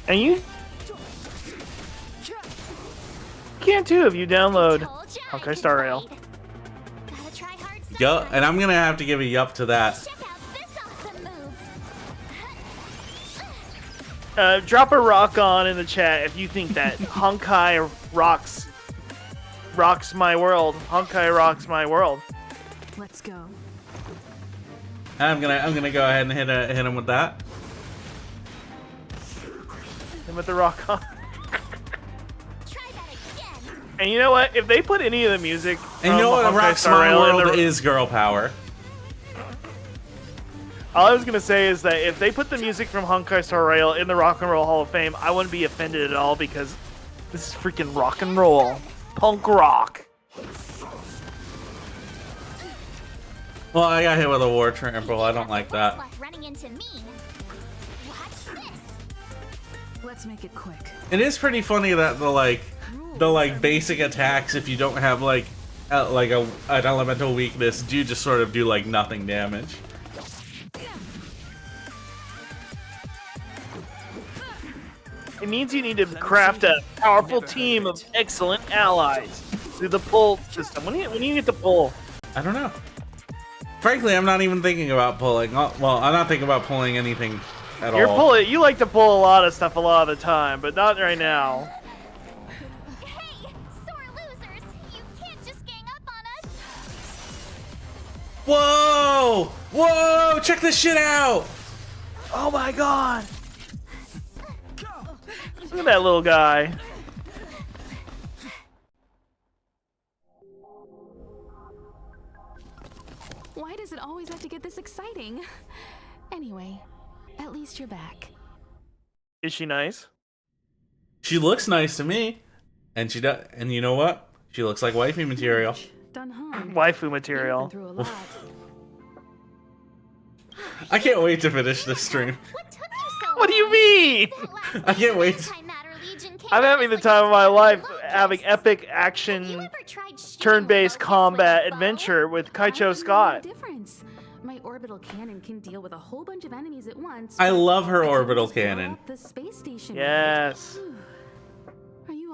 And you can too if you download Honkai Star Rail. Yup, and I'm gonna have to give a yup to that. Drop a rock on in the chat if you think that Honkai rocks my world. Honkai rocks my world. Let's go. I'm gonna go ahead and hit him with that. And with the rock on. And you know what? If they put any of the music, and you know what? Rocks my world is girl power. All I was gonna say is that if they put the music from Honkai Star Rail in the Rock and Roll Hall of Fame, I wouldn't be offended at all because this is freaking rock and roll, punk rock. Well, I got hit with a war trample. I don't like that. Let's make it quick. It is pretty funny that the basic attacks, if you don't have an elemental weakness, do just sort of do like nothing damage. It means you need to craft a powerful team of excellent allies through the pull system. When do you get the pull? I don't know. Frankly, I'm not even thinking about pulling. Well, I'm not thinking about pulling anything at all. You like to pull a lot of stuff a lot of the time, but not right now. Hey, sore losers! You can't just gang up on us. Whoa! Whoa! Check this shit out! Oh my god! Look at that little guy. Why does it always have to get this exciting? Anyway, at least you're back. Is she nice? She looks nice to me, and she does. And you know what? She looks like wifey material. Waifu material. Through a lot. I can't wait to finish this stream. What do you mean? I can't wait. I'm having the time of my life having epic action turn-based combat adventure with Kaicho Scott. My orbital cannon can deal with a whole bunch of enemies at once. I love her orbital cannon. The space station. Yes.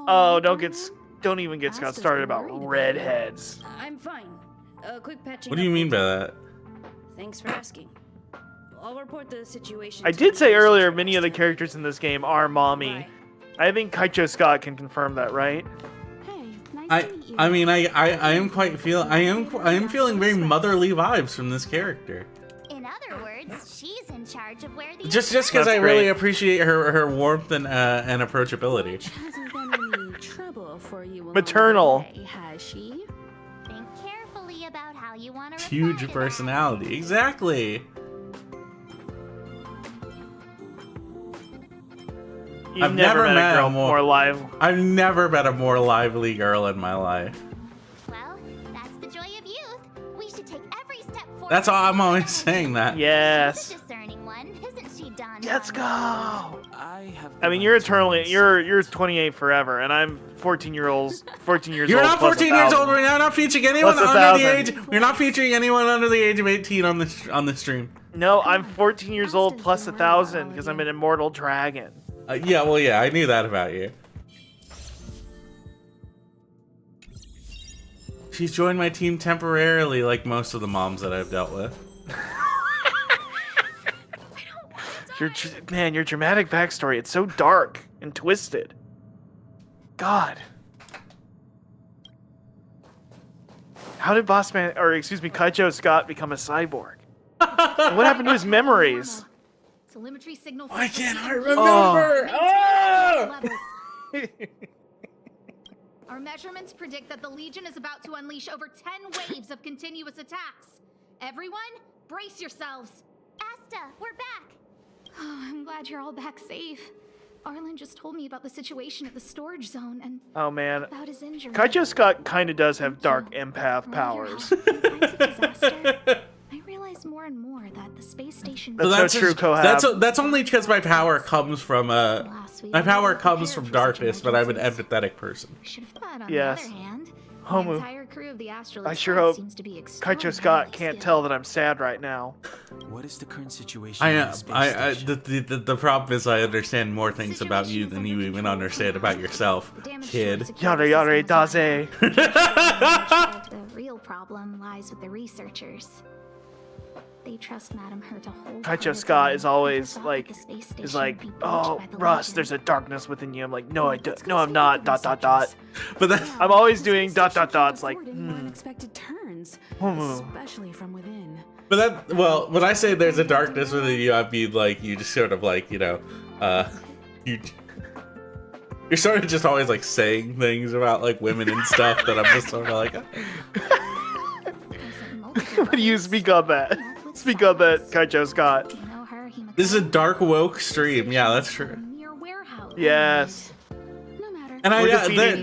Oh, don't even get Scott started about redheads. I'm fine. Quick patching. What do you mean by that? Thanks for asking. I'll report the situation. I did say earlier many of the characters in this game are mommy. I think Kaicho Scott can confirm that, right? I mean, I am feeling very motherly vibes from this character. In other words, she's in charge of where the Just because I really appreciate her warmth and approachability. Hasn't been any trouble for you along Maternal. the way, has she? Think carefully about how you want to Huge personality, exactly. I've never met a more lively. I've never met a more lively girl in my life. Well, that's the joy of youth. We should take every step forward. That's all I'm always saying that. Yes. She's a discerning one, isn't she, Don? Let's go. I mean, you're eternally you're 28 forever, and I'm 14 years old. You're not 14 years old. We're not featuring anyone Plus under the 1,000. age. We're not featuring anyone under the age of 18 on the stream. No, I'm 14 years old plus 1,000 because I'm an immortal dragon. Yeah, well, yeah, I knew that about you. She's joined my team temporarily, like most of the moms that I've dealt with. Your dramatic backstory, it's so dark and twisted. God. How did Kaijo Scott become a cyborg? What happened to his memories? Telemetry signal. Why can't I remember? Ah! Our measurements predict that the Legion is about to unleash over 10 waves of continuous attacks. Everyone, brace yourselves. Asta, we're back. Oh, I'm glad you're all back safe. Arlen just told me about the situation at the storage zone and Oh man, about his injury. Kaijo Scott kind of does have dark empath powers. I realize more and more that the space station. That's so true, Kohab. That's only because my power comes from darkness, but I'm an empathetic person. Yes. The hand, Homo. the entire crew of the Astrolith I sure hope seems to be Kaijo extraordinarily Scott can't skilled. tell that I'm sad right now. What is the current situation? I in am. the space station? The problem is I understand more things about you than you even understand about yourself, kid. Yada yada daze. The real problem lies with the researchers. They trust Madam Her to hold. Kaijo Scott is always like, oh, Russ, there's a darkness within you. I'm like, no, I'm not. ... But that, I'm always doing ... It's like, unexpected turns, Hmm. especially from within. but that, well, when I say there's a darkness within you, I mean like you just sort of like you're sort of just always like saying things about like women and stuff that I'm just sort of like. What do you speak on that? Speak on that, Kaijo Scott. This is a dark woke stream. Yeah, that's true. Yes. No matter. And We're defeating,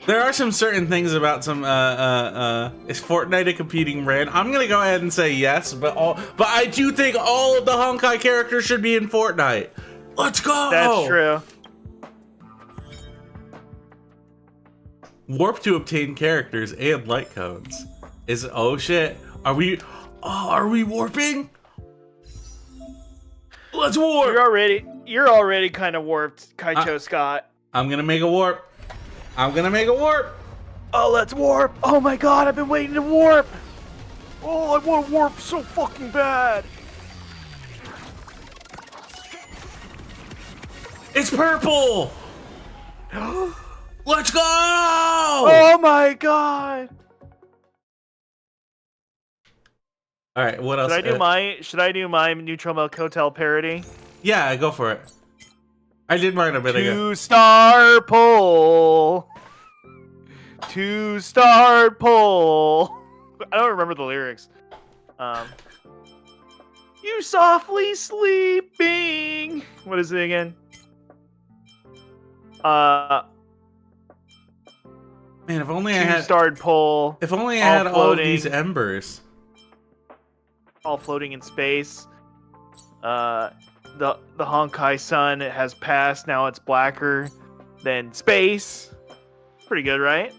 there are some certain things about some is Fortnite a competing brand? I'm gonna go ahead and say yes, but I do think all of the Honkai characters should be in Fortnite. Let's go. That's true. Warp to obtain characters and light codes. Oh shit. Are we warping? Let's warp. You're already kind of warped, Kaijo Scott. I'm gonna make a warp. Oh, let's warp. Oh my god, I've been waiting to warp. Oh, I want to warp so fucking bad. It's purple. Let's go. Oh my god. All right, what else? Should I do my Neutral Milk Hotel parody? Yeah, go for it. I did mine a bit ago. 2-star pull. 2-star pull. I don't remember the lyrics. You softly sleeping. What is it again? Man, if only I had 2-starred pull. If only I had all of these embers. All floating in space. The Honkai sun has passed. Now it's blacker than space. Pretty good, right?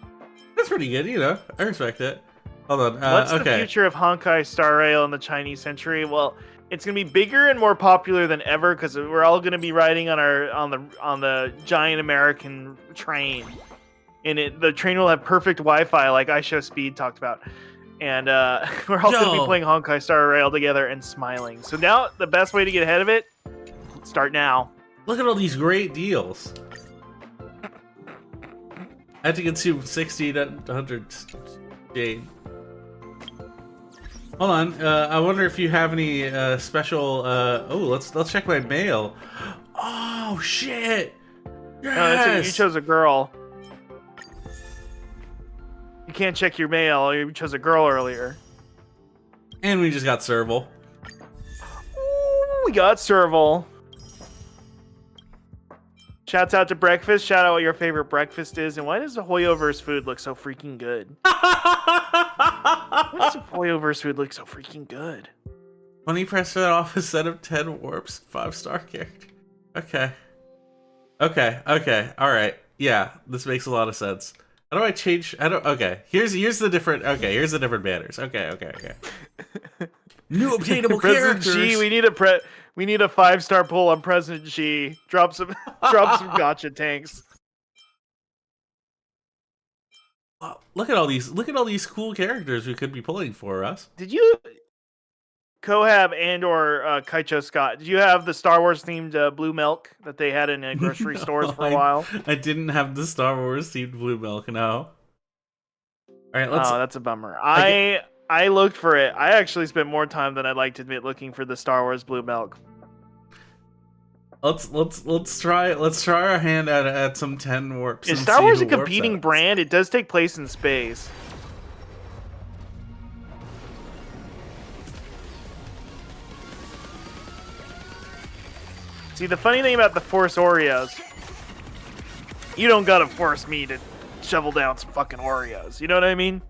That's pretty good, you know. I respect it. Hold on. What's okay. the future of Honkai Star Rail in the Chinese century? Well, it's gonna be bigger and more popular than ever because we're all gonna be riding on the giant American train, and the train will have perfect Wi-Fi, like IShowSpeed talked about. And we're all going to be playing Honkai Star Rail together and smiling. So now, the best way to get ahead of it, start now. Look at all these great deals. I have to consume 60 to 100 jade. Hold on. I wonder if you have any special... oh, let's check my mail. Oh, shit. Yes! You chose a girl. You can't check your mail. You chose a girl earlier. And we just got Serval. Ooh, we got Serval. Shouts out to breakfast. Shout out what your favorite breakfast is. And why does the Hoyoverse food look so freaking good? Why does the Hoyoverse food look so freaking good? 20% off a set of 10 warps, 5-star character. Okay. Okay. All right. Yeah, this makes a lot of sense. How do I change? Okay. Here's the different. Okay, here's the different banners. Okay. New obtainable President characters. G, we need a 5-star pull on President G. Drop some gotcha tanks. Wow, look at all these cool characters we could be pulling for us. Did you, Cohab and or Kaicho Scott, did you have the Star Wars themed blue milk that they had in grocery stores for a while? I didn't have the Star Wars themed blue milk. No. All right, let's. Oh, that's a bummer. I looked for it. I actually spent more time than I'd like to admit looking for the Star Wars blue milk. Let's try our hand at some 10 warps. Is and Star see Wars who a warps competing at. brand? It does take place in space. See, the funny thing about the Force Oreos, you don't gotta force me to shovel down some fucking Oreos. You know what I mean?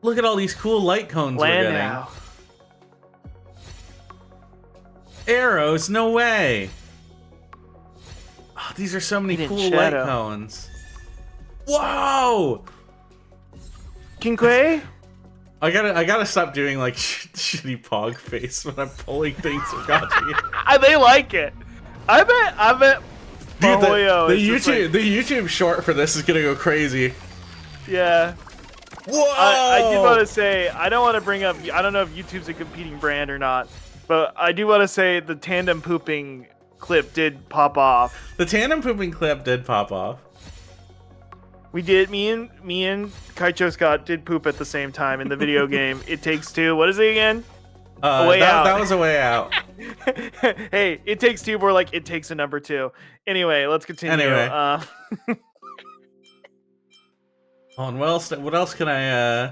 Look at all these cool light cones we're getting. Now. Arrows, no way. Oh, these are so many Hidden cool shadow. light cones. Whoa! Kinque? I gotta stop doing like shitty pog face when I'm pulling things for gotcha. They like it. I bet. Dude, Mahoyo the is just like- the YouTube short for this is gonna go crazy. Yeah. Whoa! I did want to say, I don't want to bring up, I don't know if YouTube's a competing brand or not, but I do want to say the tandem pooping clip did pop off. The tandem pooping clip did pop off. We did, me and Kaicho Scott did poop at the same time in the video game. It Takes Two. What is it again? A Way Out. That was A Way Out. Hey, It Takes Two, more like It Takes a Number Two. Anyway, let's continue. Anyway. Oh, and what else can I,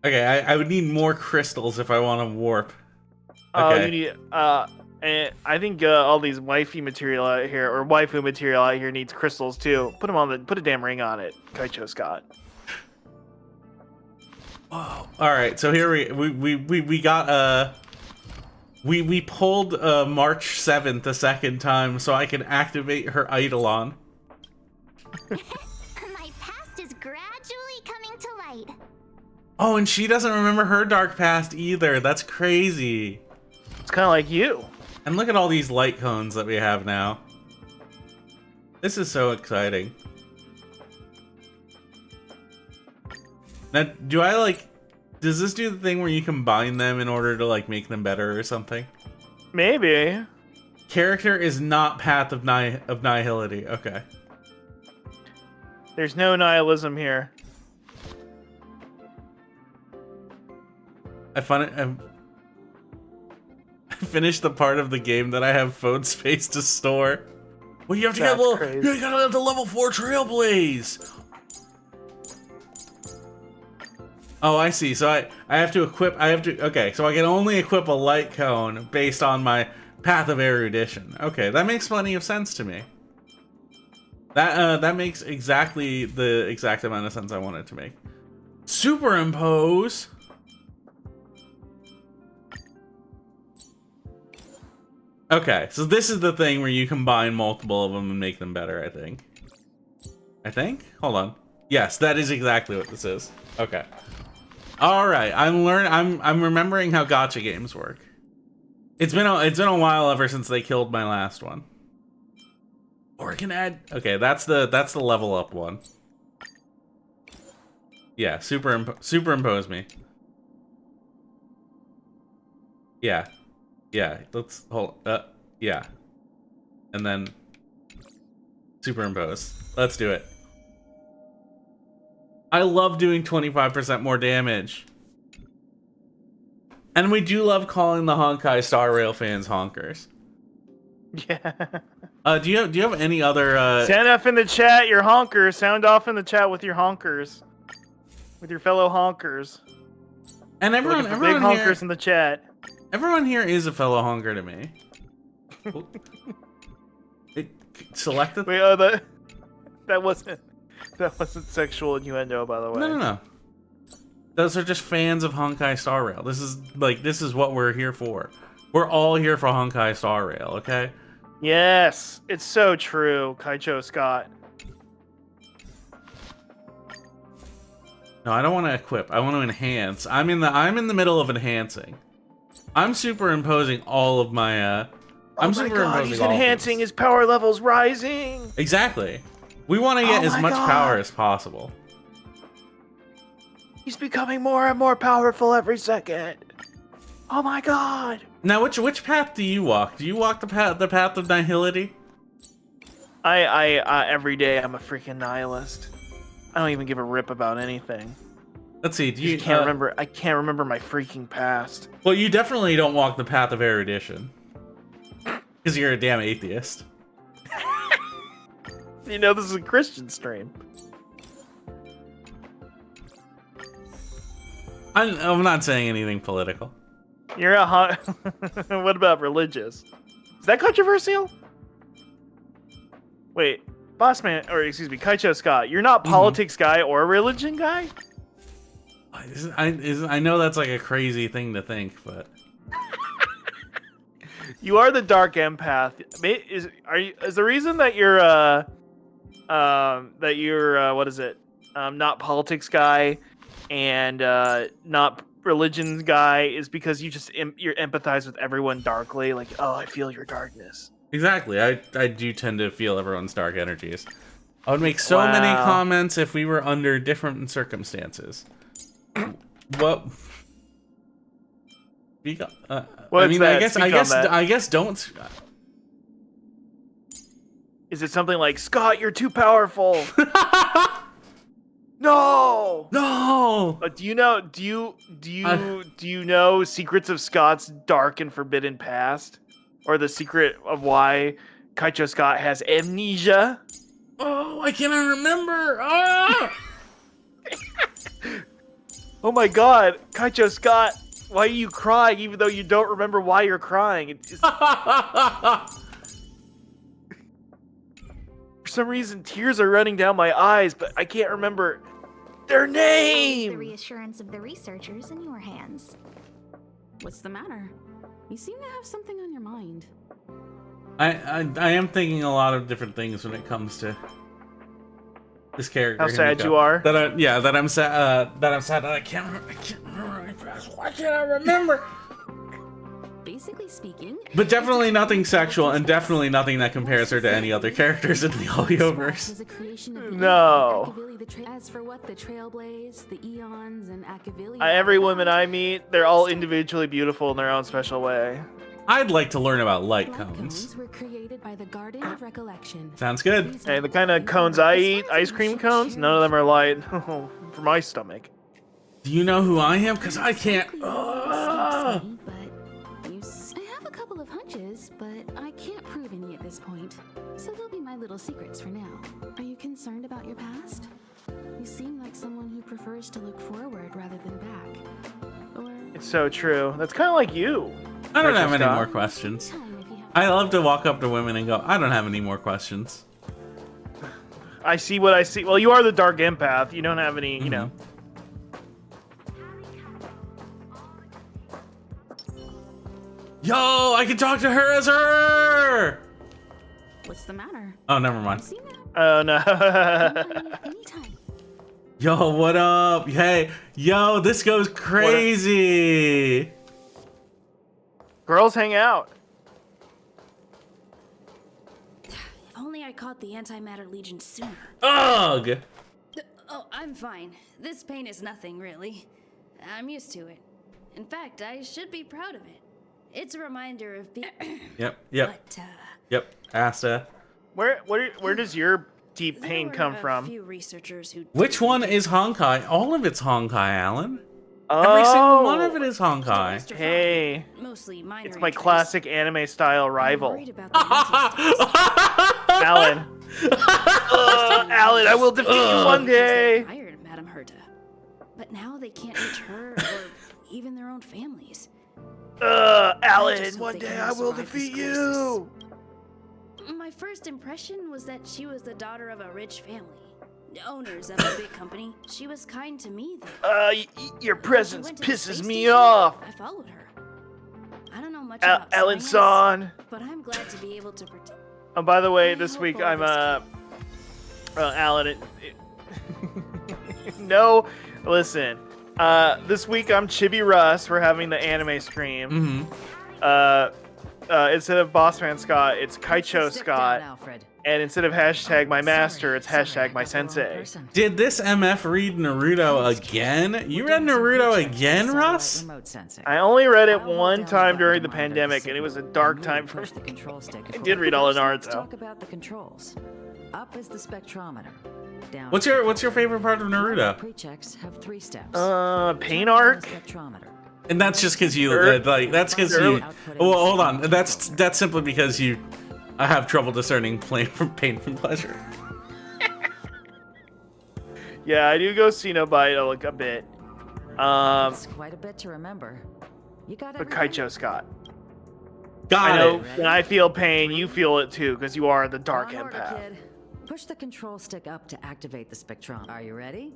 Okay, I would need more crystals if I want to warp. Okay. You need, and I think all these waifu material out here needs crystals too. Put a damn ring on it, Kaicho Scott. Whoa. All right, so here we got we pulled March 7th a second time so I can activate her Eidolon. My past is gradually coming to light. Oh, and she doesn't remember her dark past either. That's crazy. It's kind of like you. And look at all these light cones that we have now. This is so exciting. Now, does this do the thing where you combine them in order to like make them better or something? Maybe. Character is not Path of Nihility. Okay. There's no nihilism here. I finished the part of the game that I have phone space to store. Well, you have to That's get crazy. you gotta have the level 4 Trailblaze. Oh, I see. So I have to equip. Okay, so I can only equip a light cone based on my Path of Erudition. Okay, that makes plenty of sense to me. That makes exactly the exact amount of sense I wanted to make. Superimpose. Okay, so this is the thing where you combine multiple of them and make them better, I think? Hold on. Yes, that is exactly what this is. Okay. All right, I'm remembering how gacha games work. It's been a while ever since they killed my last one. Or I can add. Okay, that's the level up one. Yeah, superimpose me. Yeah. Yeah, let's hold. Yeah. And then superimpose. Let's do it. I love doing 25% more damage. And we do love calling the Honkai Star Rail fans honkers. Yeah. Do you have any other Sound off in the chat, your honkers. Sound off in the chat with your honkers. With your fellow honkers. And Big everyone honkers here, in the chat. everyone here is a fellow honker to me. Select the Wait, that wasn't sexual innuendo, by the way. No. Those are just fans of Honkai Star Rail. This is what we're here for. We're all here for Honkai Star Rail, okay? Yes, it's so true, Kaicho Scott. No, I don't want to equip. I want to enhance. I'm in the middle of enhancing. I'm superimposing all of my I'm oh my superimposing god, he's all of enhancing, these. his power level's rising. Exactly. We want to get Oh as my much God. power as possible. He's becoming more and more powerful every second. Oh my god. Now, which path do you walk? Do you walk the path of nihility? I every day I'm a freaking nihilist. I don't even give a rip about anything. Let's see. Do you Can't remember? I can't remember my freaking past. Well, you definitely don't walk the path of erudition. Because you're a damn atheist. You know, this is a Christian stream. I'm not saying anything political. You're a hot. What about religious? Is that controversial? Wait, Bossman, or excuse me, Kaicho Scott. You're not politics guy or a religion guy? I know that's like a crazy thing to think, but You are the dark empath. Is the reason that you're what is it? Not politics guy and not religion guy is because you empathize with everyone darkly, like, oh, I feel your darkness. exactly. I do tend to feel everyone's dark energies. I would make so many Wow. comments if we were under different circumstances. What? I mean, I guess don't. Is it something like, Scott, you're too powerful? No. No. But do you know secrets of Scott's dark and forbidden past, or the secret of why Kaicho Scott has amnesia? Oh, I cannot remember. Ah! Oh my God, Kaicho Scott, why are you crying even though you don't remember why you're crying? For some reason, tears are running down my eyes, but I can't remember their The name. reassurance of the researchers in your hands. What's the matter? You seem to have something on your mind. I am thinking a lot of different things when it comes to this character. How sad you are. That I'm sad that I can't remember my past. Why can't I remember? Basically speaking, But definitely nothing sexual, and definitely nothing that compares her to any other characters in the Hoyoverse. was a creation of the No. Akavili, as for what the Trailblaze, the Eons, and Akavili. Every woman I meet, they're all individually beautiful in their own special way. I'd like to learn about light Light cones. were created by the Garden of Recollection. Sounds good. These Hey, the light kind of cones I eat, ones ice you cream should cones, none of them are light for my stomach. Do you know who I am? Because I can't. Escapes Ah! me, but I have a couple of hunches, but I can't prove any at this point. So they'll be my little secrets for now. Are you concerned about your past? You seem like someone who prefers to look forward rather than back. Or It's so true. That's kind of like you. I don't have any Scott. more questions. time if you have. I love to walk up to women and go, I don't have any more questions. I see what I see. Well, you are the dark empath. You don't have any, you know. Yo, I can talk to her as her! What's the matter? Oh, never mind. See now? Oh no. Anytime. Yo, what up? Hey, yo, this goes crazy. Girls hang out. If only I caught the Antimatter Legion sooner. Ugh! Oh, I'm fine. This pain is nothing, really. I'm used to it. In fact, I should be proud of it. It's a reminder of being. Yep. Asta. Where does your deep pain come A from? few researchers who Which one is Honkai? All of it's Honkai, Alan. Every single one of it is Honkai. Hey, mostly minor it's my interests. classic anime style I'm rival. worried about the mental status. Alan. Alan, I will defeat you one day. They hired Madame Herta, but now they can't reach her or even their own families. I Alan, just hope one they day can I will survive this defeat you. My first impression was that she was the daughter of a rich family. owners of a big company. She was kind to me, though. Your She presence went to the pisses space me station. off. I followed her. I don't know much about Alan science, Son. but I'm glad to be able to protect. Oh, by the way, I this hope week all I'm this Alan. No, listen. This week I'm Chibi Russ. We're having the anime stream. Instead of Bossman Scott, it's Kaicho Scott. And instead of hashtag my master, it's hashtag my sensei. Did this MF read Naruto again? You read Naruto again, Russ? I only read it one time during the pandemic, and it was a dark time for me. I did read all of Naruto. Talk about the controls. Up is the spectrometer. Down What's your favorite part of Naruto? Pre-checks have 3 steps. Pain arc. Spectrometer. And that's just because you like. That's because you. Well, hold on. That's simply because you. I have trouble discerning pain from pleasure. Yeah, I do go Cenobite like a bit. It's quite a bit to remember. You got But everything? Kaicho Scott. Got I know it. when I feel pain, you feel it too, because you are the dark On order, empath. kid. Push the control stick up to activate the spectrum. Are you ready?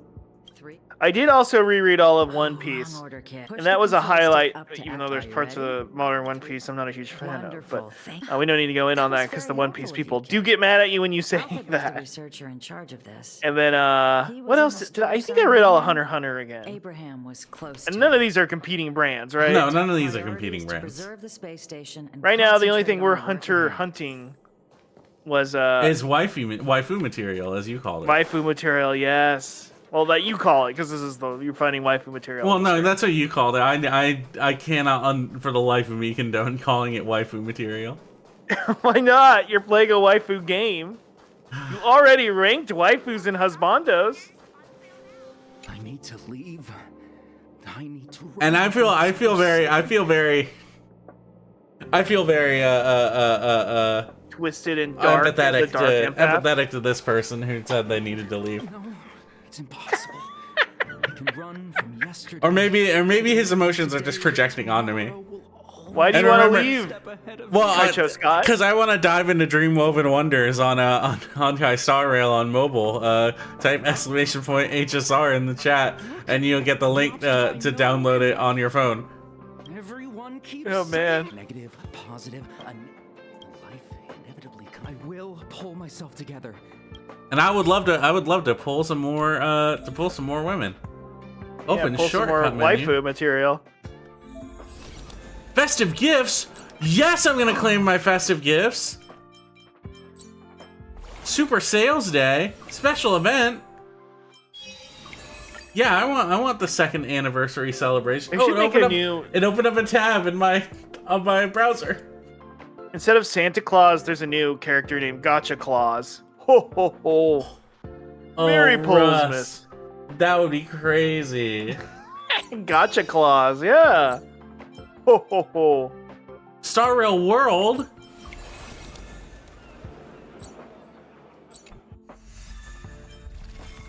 3. I did also reread all of One On Piece, order, kid. Push and the that was a control stick highlight, up to even though act. there's Are you parts ready? of the modern One Piece I'm not a huge fan of. Wonderful. But Thank we don't need to go in on that because the One Piece people do get mad at you when you say Alfred was the that. researcher in charge of this. And then, He was what in else? the Did I store think I read all of somewhere. Hunter x Hunter again. Abraham was close. And to none it. of these are competing brands, right? No, none of these are Priority competing is to brands. preserve the space station and Right now, the only concentrate thing we're on the work at hand. hunting was It's waifu material, as you called it. waifu material. Yes. Well, that you call it, because this is you're finding waifu material. Well, no, that's what you called it. I cannot, for the life of me, condone calling it waifu material. Why not? You're playing a waifu game. You already ranked waifus and husbandos. I need to leave. I need to. And I feel very Twisted and dark. empathetic the dark empath. empathetic to this person who said they needed to leave. No, it's impossible. I can run from yesterday. Or maybe his emotions are just projecting onto me. Why do And you want to remember- leave? Well, Kaicho Scott? because I want to dive into Dream Woven Wonders on Honkai Star Rail on mobile. Type !HSR in the chat, and you'll get the link to download it on your phone. Everyone keeps Oh, man. saying negative, positive, life inevitably. I will pull myself together. And I would love to pull some more women. Open pull some more shortcut menu. waifu material. Festive gifts. Yes, I'm gonna claim my festive gifts. Super sales day, special event. Yeah, I want the 2nd anniversary celebration. They should make opened a up, new- it opened up a tab in on my browser. Instead of Santa Claus, there's a new character named Gotcha Claus. Ho ho ho. Merry Russ, Polsmas. that would be crazy. Gotcha Claus, yeah. Ho ho ho. Star Rail World.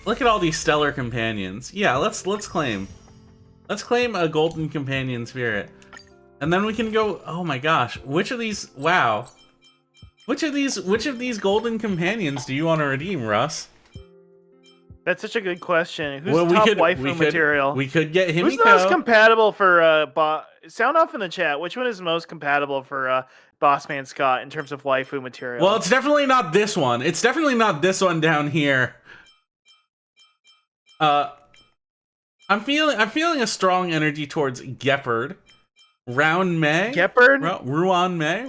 Look at all these stellar companions. Yeah, let's claim a golden companion spirit. And then we can go, oh my gosh, which of these golden companions do you want to redeem, Russ? That's such a good question. Who's top waifu material? We could get Himiko. Who's the most compatible for sound off in the chat? Which one is most compatible for Bossman Scott in terms of waifu material? Well, it's definitely not this one. It's definitely not this one down here. I'm feeling a strong energy towards Gepard, Round May, Ruan May,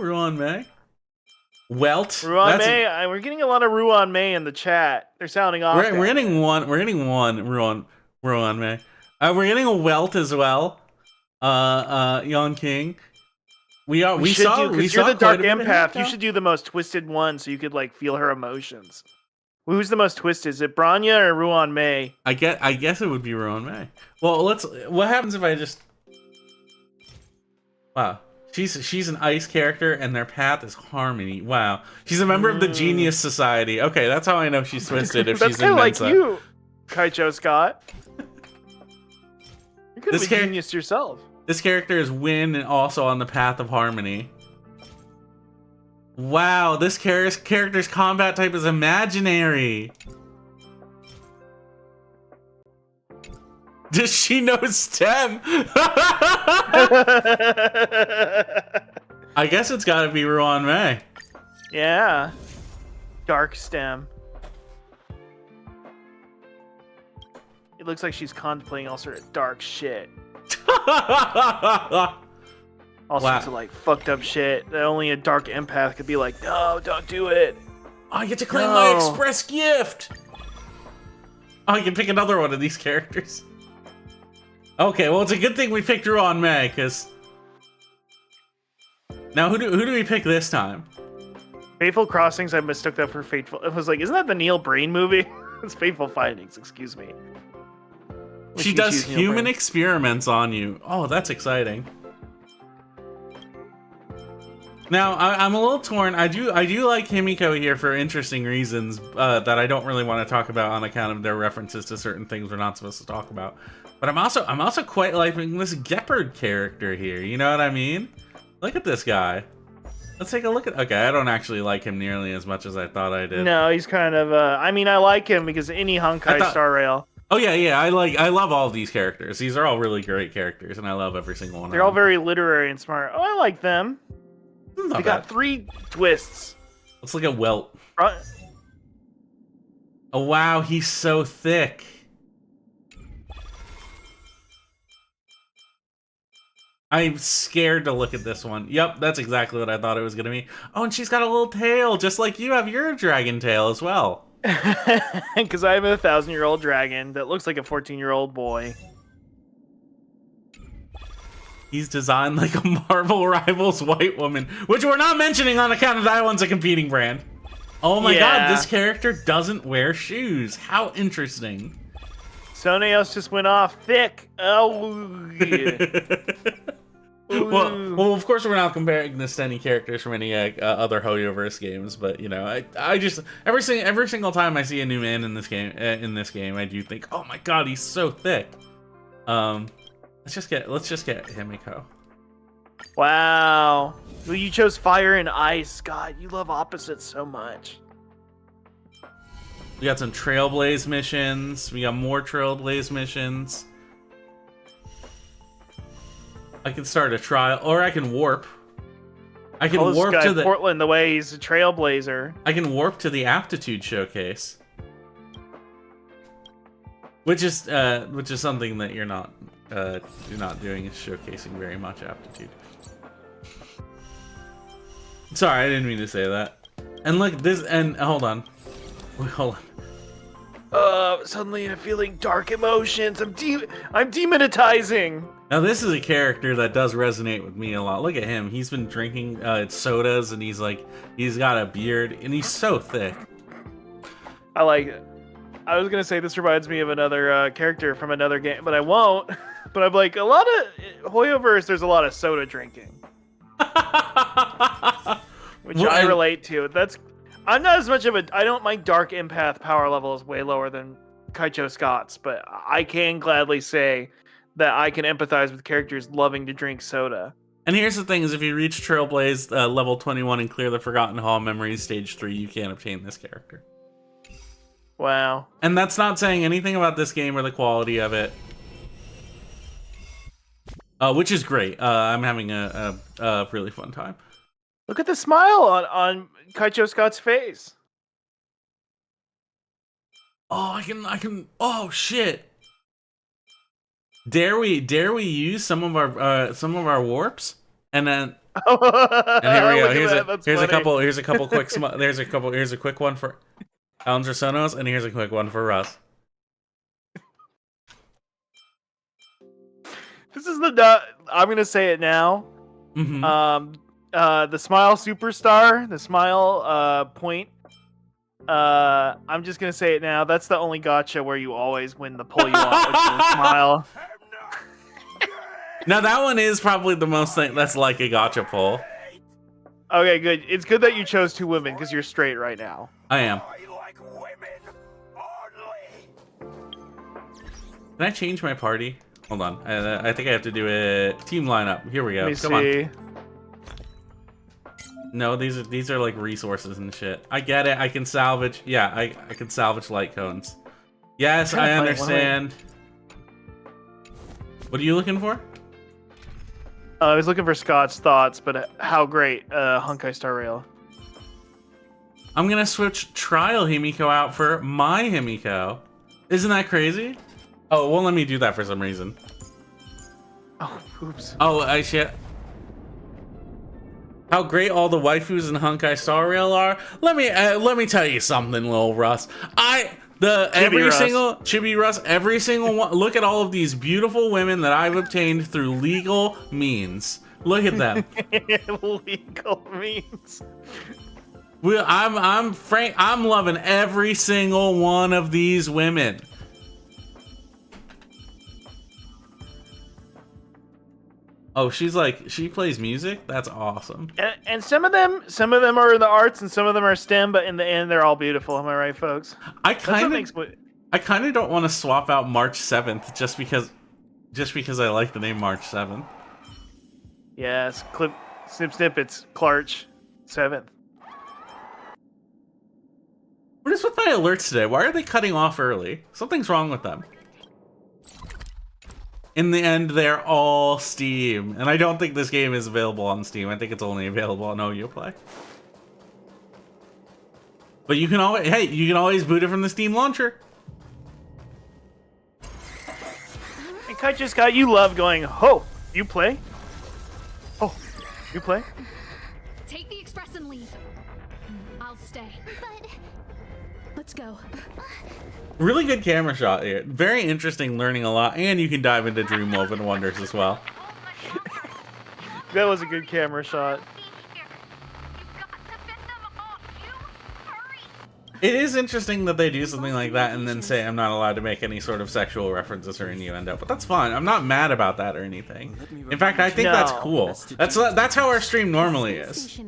Welt. Ruan May. We're getting a lot of Ruan May in the chat. They're sounding off. We're getting one Ruan May. We're getting a Welt as well. Yon King. We saw you're the dark quite a bit of empath. Himiko. You should do the most twisted one so you could like feel her emotions. Who's the most twisted? Is it Branya or Ruan May? I guess it would be Ruan May. Well, what happens if I just... Wow. She's an ice character and their path is harmony. Wow. She's a member of the Genius Society. Okay, that's how I know she's twisted if That's she's in kind of like Mensa. you, Kaicho Scott. You could This be genius yourself. This character is Win and also on the path of harmony. Wow, this character's combat type is imaginary. Does she know STEM? I guess it's got to be Ruan Mei. Yeah. Dark stem. It looks like she's contemplating all sort of dark shit. All sorts of like fucked up shit that only a dark empath could be like, no, don't do it. Oh, I get to claim my express gift. Oh, I can pick another one of these characters. Okay, well, it's a good thing we picked Ruan Mei, because... Now, who do we pick this time? Fateful Crossings, I mistook that for Fateful... I was like, isn't that the Neil Breen movie? It's Fateful Findings, excuse me. She does human experiments on you. Oh, that's exciting. Now, I'm a little torn. I do like Himiko here for interesting reasons that I don't really want to talk about on account of their references to certain things we're not supposed to talk about. But I'm also quite liking this Gepard character here. You know what I mean? Look at this guy. Let's take a look at. Okay, I don't actually like him nearly as much as I thought I did. No, he's kind of. I mean, I like him because any Honkai Star Rail. Oh yeah. I love all of these characters. These are all really great characters, and I love every single one. They're all very literary and smart. Oh, I like them. They got 3 twists. Let's look at Welt. Oh wow, he's so thick. I'm scared to look at this one. Yep, that's exactly what I thought it was gonna be. Oh, and she's got a little tail, just like you have your dragon tail as well. Because I have a 1,000-year-old dragon that looks like a 14-year-old boy. He's designed like a Marvel Rivals white woman, which we're not mentioning on account of that one's a competing brand. Oh my god, this character doesn't wear shoes. How interesting. Soneos just went off thick. Oh, yeah. Well, of course we're not comparing this to any characters from any other Hoyoverse games, but you know, I just every single time I see a new man in this game, I do think, oh my god, he's so thick. Let's just get Himiko. Wow. Well, you chose fire and ice. God, you love opposites so much. We got some Trailblaze missions. We got more Trailblaze missions. I can start a trial, or I can warp. I can warp to the Portland the way he's a trailblazer. I can warp to the aptitude showcase, which is something that you're not doing, is showcasing very much aptitude. Sorry, I didn't mean to say that. And look, this, and hold on. Wait, hold on. Suddenly I'm feeling dark emotions. I'm demonetizing. Now this is a character that does resonate with me a lot. Look at him. He's been drinking sodas, and he's got a beard, and he's so thick. I like it. I was gonna say this reminds me of another character from another game, but I won't. But I'm like, a lot of Hoyoverse, there's a lot of soda drinking. Which I relate to. I'm not as much of a... I don't... My Dark Empath power level is way lower than Kaicho Scott's, but I can gladly say that I can empathize with characters loving to drink soda. And here's the thing, is if you reach Trailblaze level 21 and clear the Forgotten Hall Memories stage 3, you can't obtain this character. Wow. And that's not saying anything about this game or the quality of it. Which is great. I'm having a really fun time. Look at the smile on Kaicho Scott's face. Oh, I can. Oh shit! Dare we use some of our warps? And then and here we go. Here's a couple quick here's a quick one for Alan Sonos, and here's a quick one for Russ. This is I'm gonna say it now. Mm-hmm. The Smile Superstar, the Smile Point. I'm just gonna say it now. That's the only gacha where you always win the pull you want, which is the Smile. Now that one is probably the most thing that's like a gacha pull. Okay, good. It's good that you chose 2 women because you're straight right now. I am. Can I change my party? Hold on. I think I have to do a team lineup. Here we go. Come on. No, these are like resources and shit. I get it. I can salvage. Yeah, I can salvage light cones. Yes, I understand. What are you looking for? I was looking for Scott's thoughts, but how great Honkai Star Rail. I'm gonna switch Trial Himiko out for my Himiko. Isn't that crazy? Oh, it won't let me do that for some reason. Oh, oops. Oh, I shit. How great all the waifus in Honkai Star Rail are. Let me tell you something, little Russ. Every single Chibi Russ, every single one. Look at all of these beautiful women that I've obtained through legal means. Look at them. Legal means. I'm loving every single one of these women. Oh, she plays music? That's awesome. And some of them are in the arts and some of them are STEM, but in the end they're all beautiful. Am I right, folks? I kind of don't want to swap out March 7th just because I like the name March 7th. Yes, snip snip, it's Clarch 7th. What is with my alerts today? Why are they cutting off early? Something's wrong with them. In the end, they're all Steam. And I don't think this game is available on Steam. I think it's only available on OU Play. But you can always boot it from the Steam launcher. And Kaichi Scott, you love going, oh, you play? Oh, you play? Take the express and leave. I'll stay. But let's go. Really good camera shot here. Very interesting, learning a lot, and you can dive into Dreamwoven Wonders as well. That was a good camera shot. It is interesting that they do something like that and then say I'm not allowed to make any sort of sexual references or innuendo, but that's fine. I'm not mad about that or anything. In fact, I think that's cool. That's how our stream normally is.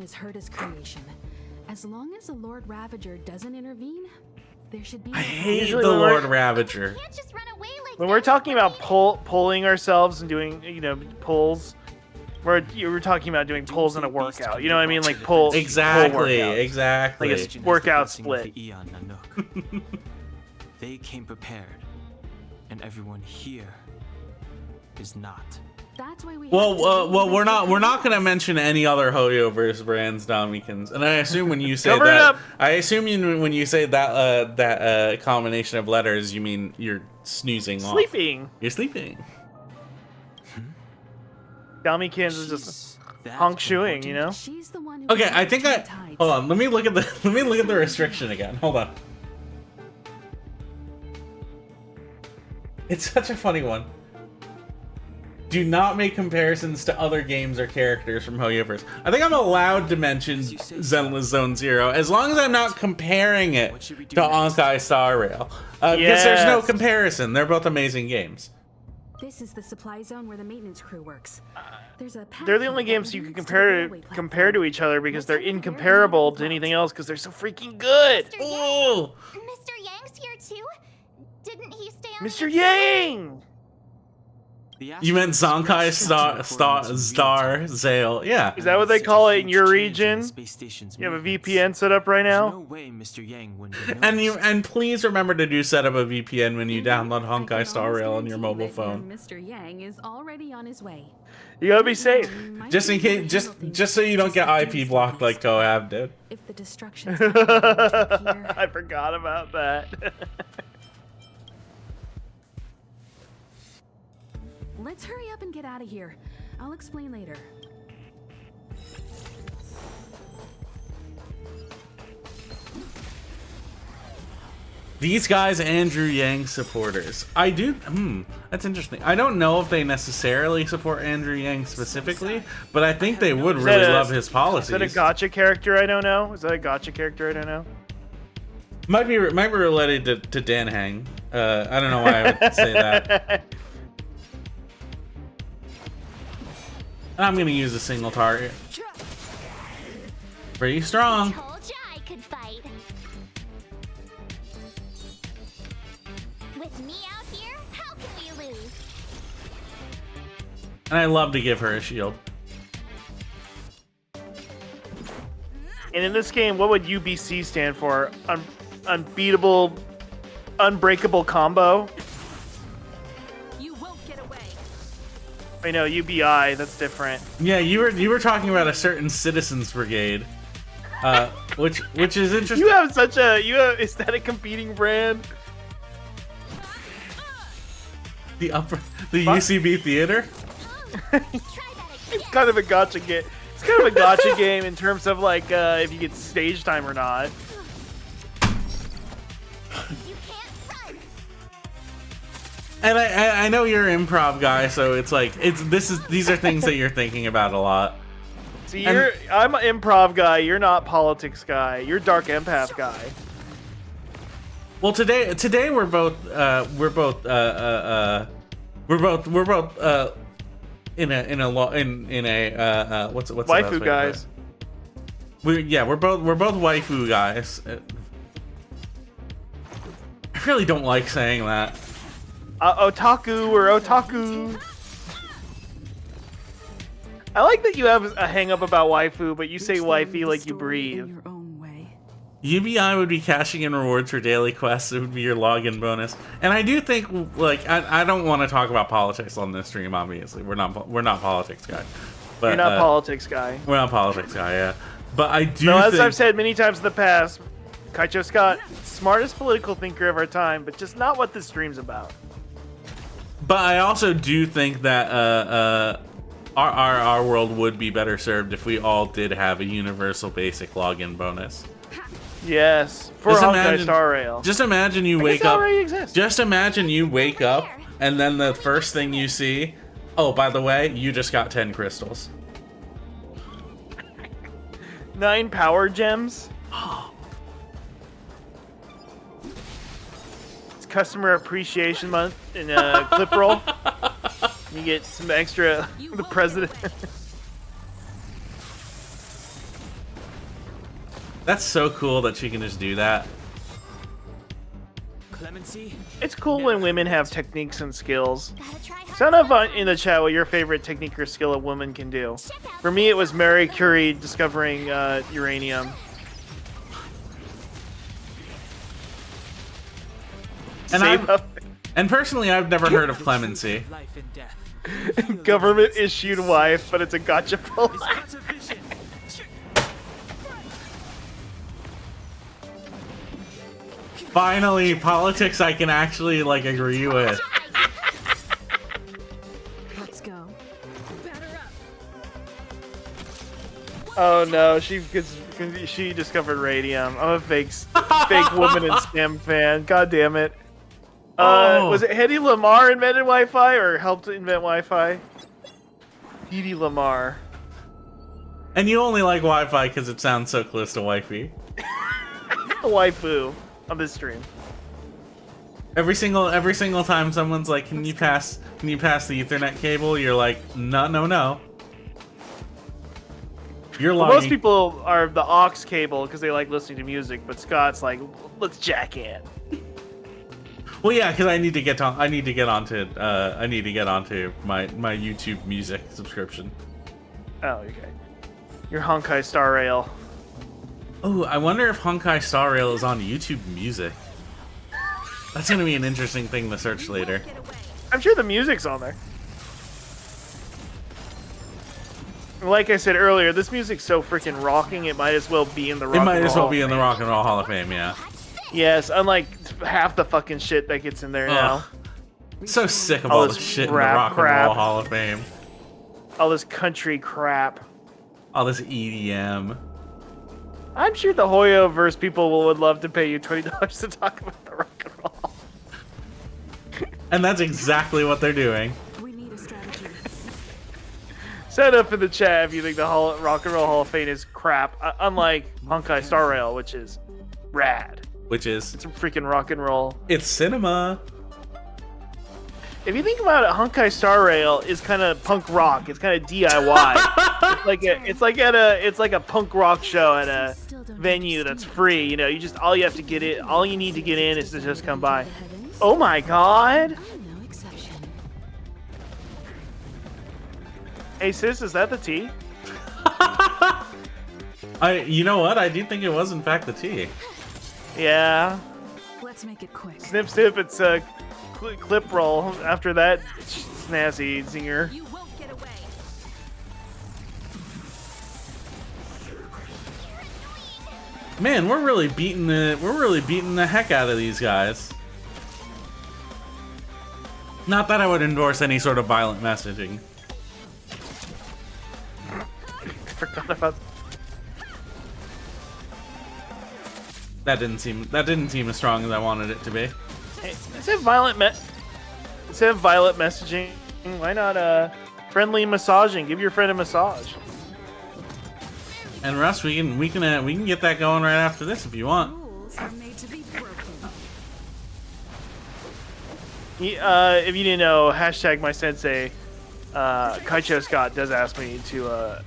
As long as the Lord Ravager doesn't intervene, there should be. I hate the Lord Ravager. When we're talking about pulling ourselves and doing, pulls, we're talking about doing pulls in a workout. You know what I mean? Like pull. Exactly. Pull exactly. Like a workout split. They came prepared, and everyone here is not. That's why we. Well, we're not gonna mention any other Hoyoverse brands, Domikins. And I assume when you say that, when you say that combination of letters, you mean you're snoozing off. Sleeping. You're sleeping. Domikins is just honk shooing, you know. She's the one who Okay, I think hold on. Let me look at the restriction again. Hold on. It's such a funny one. Do not make comparisons to other games or characters from Hoyoverse. I think I'm allowed to mention Zenless Zone Zero as long as I'm not comparing it to Honkai Star Rail. Because there's no comparison. They're both amazing games. This is the supply zone where the maintenance crew works. They're the only games you can compare to each other because they're incomparable to anything else because they're so freaking good. Mr. Yang's here too? Didn't he stay on Mr. Yang! You meant Zonkai Star Zale. Yeah. Is that what they call it in your region? You have a VPN set up right now? No way Mr. Yang would And please remember to do set up a VPN when you download Honkai Star Rail on your mobile phone. Mr. Yang is already on his way. You gotta be safe. Just in case, just so you don't get IP blocked like Cohab did. If the destruction. I forgot about that. Let's hurry up and get out of here. I'll explain later. These guys, Andrew Yang supporters. I do. That's interesting. I don't know if they necessarily support Andrew Yang specifically, but I think they would really love his policies. Is that a gotcha character I don't know? Is that a gotcha character I don't know? Might be related to Dan Hang. I don't know why I would say that. I'm gonna use a single target. Pretty strong. Told ya I could fight. With me out here, how can we lose? And I love to give her a shield. And in this game, what would UBC stand for? Unbeatable, unbreakable combo? You won't get away. I know UBI. That's different. Yeah, you were talking about a certain citizens brigade, which is interesting. You have such a is that a competing brand? The UCB theater. It's kind of a gotcha game. It's kind of a gotcha game in terms of like if you get stage time or not. And I know you're an improv guy, so it's like these are things that you're thinking about a lot. See, I'm an improv guy. You're not politics guy. You're dark empath guy. Well, today we're both in a what's waifu guys. We're both waifu guys. I really don't like saying that. Otaku or otaku. I like that you have a hang up about waifu, but you say wifey like you breathe. UBI would be cashing in rewards for daily quests. It would be your login bonus. And I do think, like, I don't want to talk about politics on this stream. Obviously, we're not politics guy. But, you're not politics guy. We're not politics guy, yeah. But I do. No, as think... I've said many times in the past, Kaicho Scott, smartest political thinker of our time, but just not what this stream's about. But I also do think that our world would be better served if we all did have a universal basic login bonus. Yes, for Honkai Star Rail. Just imagine you wake up. Just imagine you wake up, and then the first thing you see, oh, by the way, you just got 10 crystals. 9 power gems. It's Customer Appreciation Month in Clip Roll. You get some extra. The president. That's so cool that she can just do that. It's cool when women have techniques and skills. Sound off in the chat what your favorite technique or skill a woman can do. For me, it was Marie Curie discovering uranium. And personally, I've never heard of clemency. Government issued wife, but it's a gotcha pull. Finally, politics I can actually like agree with. Let's go. Oh no, she discovered radium. I'm a fake woman in STEM fan. God damn it. Was it Hedy Lamarr invented Wi-Fi or helped invent Wi-Fi? Hedy Lamarr. And you only like Wi-Fi because it sounds so close to wifey. Waifu on this stream. Every single time someone's like, "Can you pass the Ethernet cable?" You're like, "No." You're logging. Most people are the aux cable because they like listening to music, but Scott's like, "Let's jack in." Well, yeah, because I need to get onto my YouTube music subscription. Oh, okay. Your Honkai Star Rail. Oh, I wonder if Honkai Star Rail is on YouTube Music. That's gonna be an interesting thing to search later. I'm sure the music's on there. Like I said earlier, this music's so freaking rocking, it might as well be in the Rock and Roll Hall of Fame, yeah. Yes, unlike half the fucking shit that gets in there now. So sick of all this shit in the Rock and Roll Hall of Fame. All this country crap. All this EDM. I'm sure the Hoyoverse people would love to pay you $20 to talk about the Rock and Roll. And that's exactly what they're doing. We need a strategy. Set up in the chat if you think the Rock and Roll Hall of Fame is crap, unlike Honkai Star Rail, which is rad. It's freaking rock and roll. It's cinema. If you think about it, Honkai Star Rail is kind of punk rock. It's kind of DIY. it's like a punk rock show at a venue that's free. You know, all you need to get in is to just come by. Oh my god! Hey sis, is that the tea? You know what? I do think it was in fact the tea. Yeah. Let's make it quick. Snip, it's a clip roll. After that snazzy zinger. Man, we're really beating the heck out of these guys. Not that I would endorse any sort of violent messaging. I forgot about. That didn't seem as strong as I wanted it to be. Hey, instead of violent messaging, why not friendly massaging? Give your friend a massage. And Russ, we can get that going right after this if you want. Rules are made to be broken. If you didn't know, hashtag my sensei, Kaicho Scott does ask me to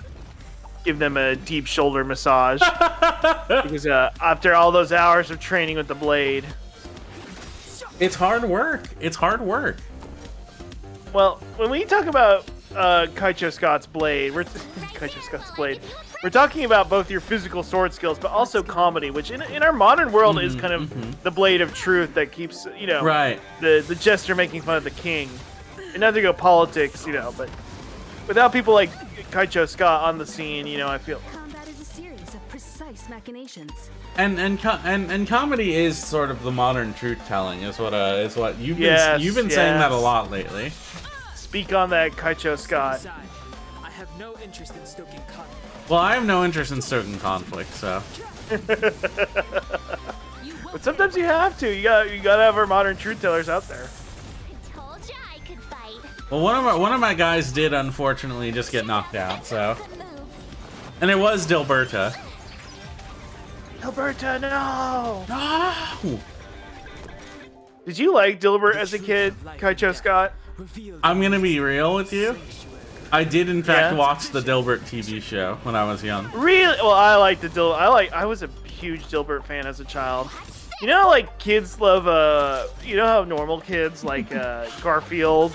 give them a deep shoulder massage because after all those hours of training with the blade, it's hard work. It's hard work. Well, when we talk about Kaicho Scott's blade, we're talking about both your physical sword skills, but also comedy, which in our modern world is kind of the blade of truth that keeps, right, the jester making fun of the king. And not to go politics, but without people like Kaicho Scott on the scene, I feel Combat is a series of precise machinations. And comedy is sort of the modern truth telling, is what you've been saying that a lot lately. Speak on that, Kaicho Scott. I have no interest in stoking conflict. Well, I have no interest in certain conflict, so. But sometimes you have to. You gotta have our modern truth tellers out there. I told you I could fight. Well, one of my guys did unfortunately just get knocked out, so. And it was Dilberta. Dilberta, no! No! Did you like Dilbert as a kid, Kaicho Scott? I'm gonna be real with you. I did in fact watch the Dilbert TV show when I was young. Really? Well, I like the I was a huge Dilbert fan as a child. You know, like kids love you know how normal kids like Garfield,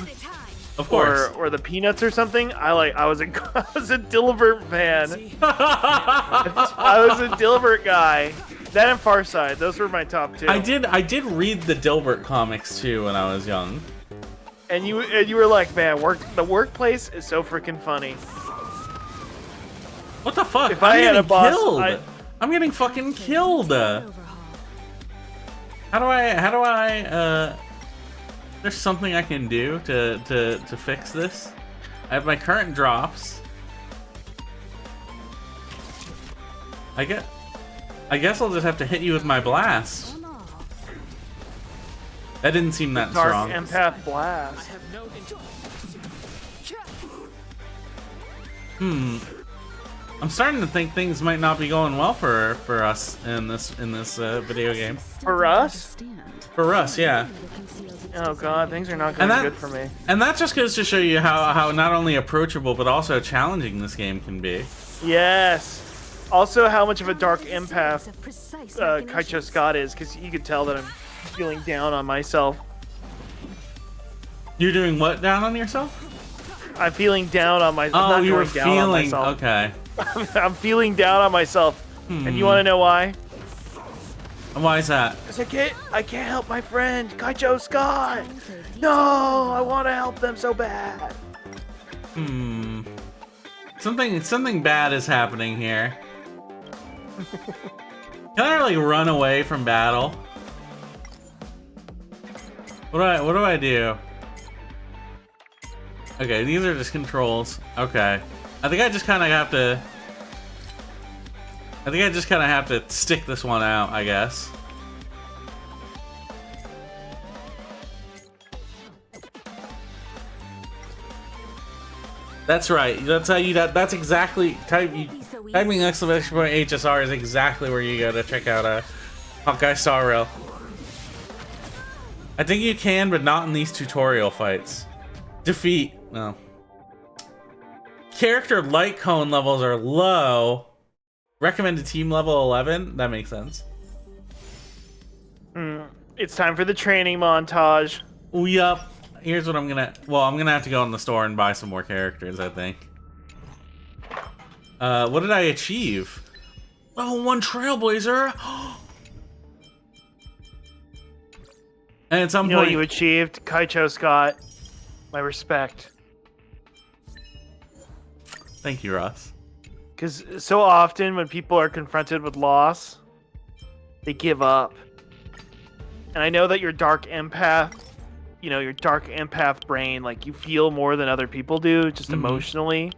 of course, or the Peanuts or something. I was a Dilbert fan. I was a Dilbert guy. That and Farside, those were my top two. I did read the Dilbert comics too when I was young. And you were like, man, the workplace is so freaking funny. What the fuck? If I had a boss, I'm getting fucking killed. How do I there's something I can do to fix this? I have my current drops. I guess I'll just have to hit you with my blast. That didn't seem that Dark strong. Empath Blast. I'm starting to think things might not be going well for us in this video game. For us? For us, yeah. Oh god, things are not going good for me. And that just goes to show you how not only approachable but also challenging this game can be. Yes. Also, how much of a dark empath Kaicho Scott is, because you could tell that I'm feeling down on myself. You're doing what down on yourself? I'm feeling down on myself. Oh, you were feeling okay. I'm feeling down on myself, and you want to know why? Why is that? Because I can't help my friend Kaicho Scott. No, I want to help them so bad. Something bad is happening here. Can I really run away from battle? What do I do? Okay, these are just controls. Okay. I think I just kind of have to stick this one out, I guess. That's right. That's how you. That's exactly typing exclamation point HSR is exactly where you go to check out Honkai Star Rail. I think you can, but not in these tutorial fights. Defeat. No. Character light cone levels are low. Recommended team level 11. That makes sense. It's time for the training montage. Oh, yup. Here's what I'm gonna have to go in the store and buy some more characters, I think. What did I achieve? Level 1 Trailblazer. And at some point, point you achieved, Kaicho Scott. My respect. Thank you, Ross. Because so often when people are confronted with loss, they give up. And I know that your dark empath, your dark empath brain, like you feel more than other people do, just emotionally.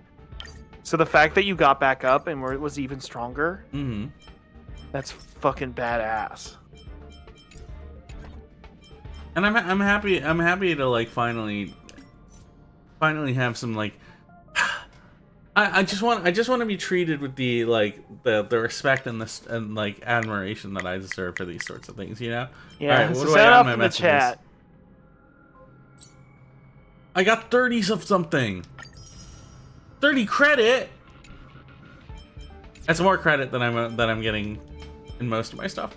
So the fact that you got back up and was even stronger, that's fucking badass. And I'm happy to like finally have some like I just want to be treated with the the respect and like admiration that I deserve for these sorts of things, Yeah. All right, what So do I sound got off in my in the messages? chat. I got 30s of something. 30 credit. That's more credit than I'm getting in most of my stuff.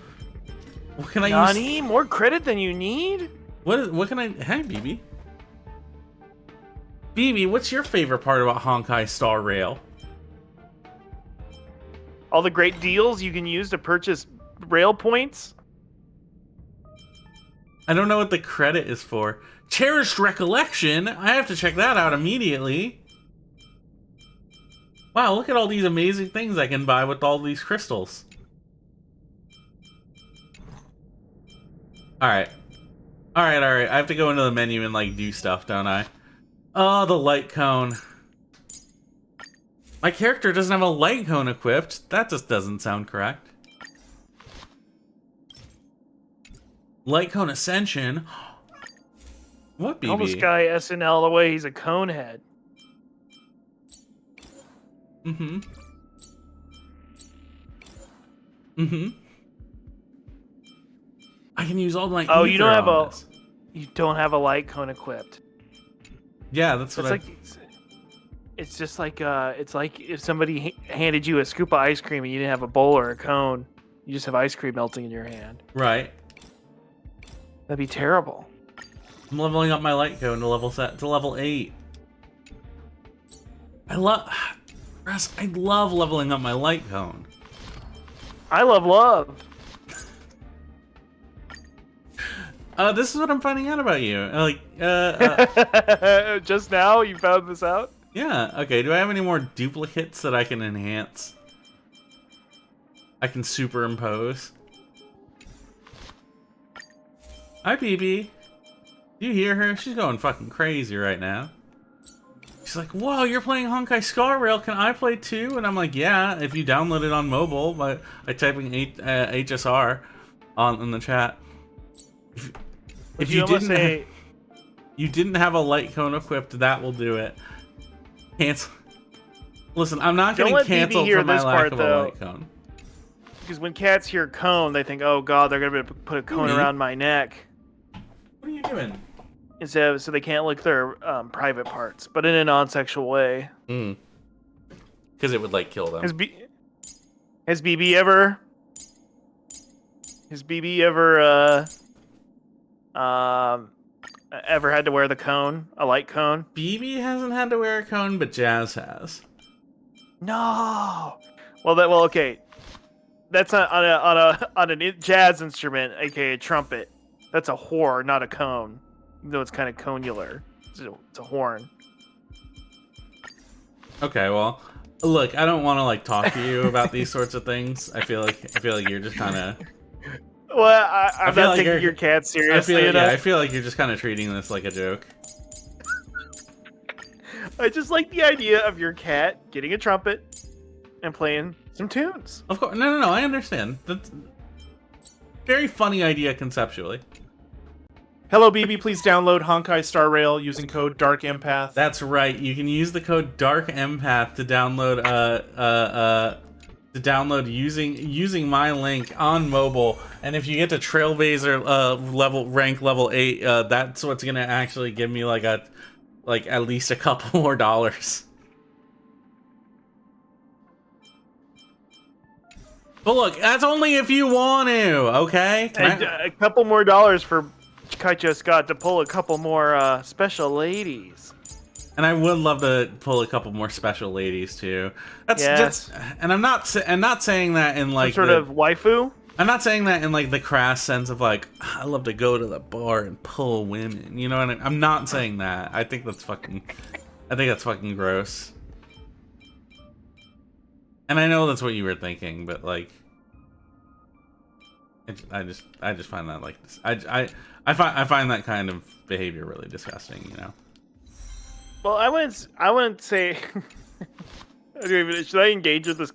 What can I use? Nani, more credit than you need? What can I? Hey, BB. BB, what's your favorite part about Honkai Star Rail? All the great deals you can use to purchase rail points. I don't know what the credit is for. Cherished Recollection? I have to check that out immediately. Wow, look at all these amazing things I can buy with all these crystals. Alright. Alright. I have to go into the menu and like do stuff, don't I? Oh, the light cone. My character doesn't have a light cone equipped. That just doesn't sound correct. Light cone ascension. What, BB? Call this guy SNL the way he's a cone head. I can use all my Oh, ether you don't have on a this. you don't have a light cone equipped. Yeah, that's what It's just like it's like if somebody handed you a scoop of ice cream and you didn't have a bowl or a cone. You just have ice cream melting in your hand. Right. That'd be terrible. I'm leveling up my light cone to level 8. I love leveling up my light cone. I love love. This is what I'm finding out about you. Just now you found this out? Yeah. Okay. Do I have any more duplicates that I can enhance? I can superimpose. Hi, BB. Do you hear her? She's going fucking crazy right now. She's like, "Whoa, you're playing Honkai Star Rail? Can I play too?" And I'm like, "Yeah, if you download it on mobile by typing HSR in the chat." If you didn't have a light cone equipped, that will do it. Cancel. Listen, I'm not getting canceled for my lack of a light cone. Because when cats hear cone, they think, "Oh God, they're gonna be able to put a cone around my neck." What are you doing? So they can't lick their private parts, but in a non-sexual way. Because it would like kill them. Has BB ever ever had to wear the cone, a light cone? BB hasn't had to wear a cone, but Jazz has. No. Well, okay. That's on a jazz instrument, aka trumpet. That's a whore, not a cone. Even though it's kind of conular. It's a horn. Okay, well, look, I don't want to like talk to you about these sorts of things. I feel like you're just kind of. Well, I'm not taking your cat seriously enough. I feel like you're just kind of treating this like a joke. I just like the idea of your cat getting a trumpet and playing some tunes. Of course, no, I understand. That's very funny idea conceptually. Hello, BB. Please download Honkai Star Rail using code Dark Empath. That's right. You can use the code Dark Empath to download using my link on mobile. And if you get to Trailblazer level 8, that's what's gonna actually give me like at least a couple more dollars. But look, that's only if you want to, okay? A couple more dollars for Kaija Scott to pull a couple more special ladies. And I would love to pull a couple more special ladies too. That's just, and I'm not saying that in like some sort of waifu. I'm not saying that in like the crass sense of like I love to go to the bar and pull women. You know what I'm not saying that. I think that's fucking gross. And I know that's what you were thinking, but like I just find that like I find that kind of behavior really disgusting. You know. Well, I wouldn't say. Should I engage with this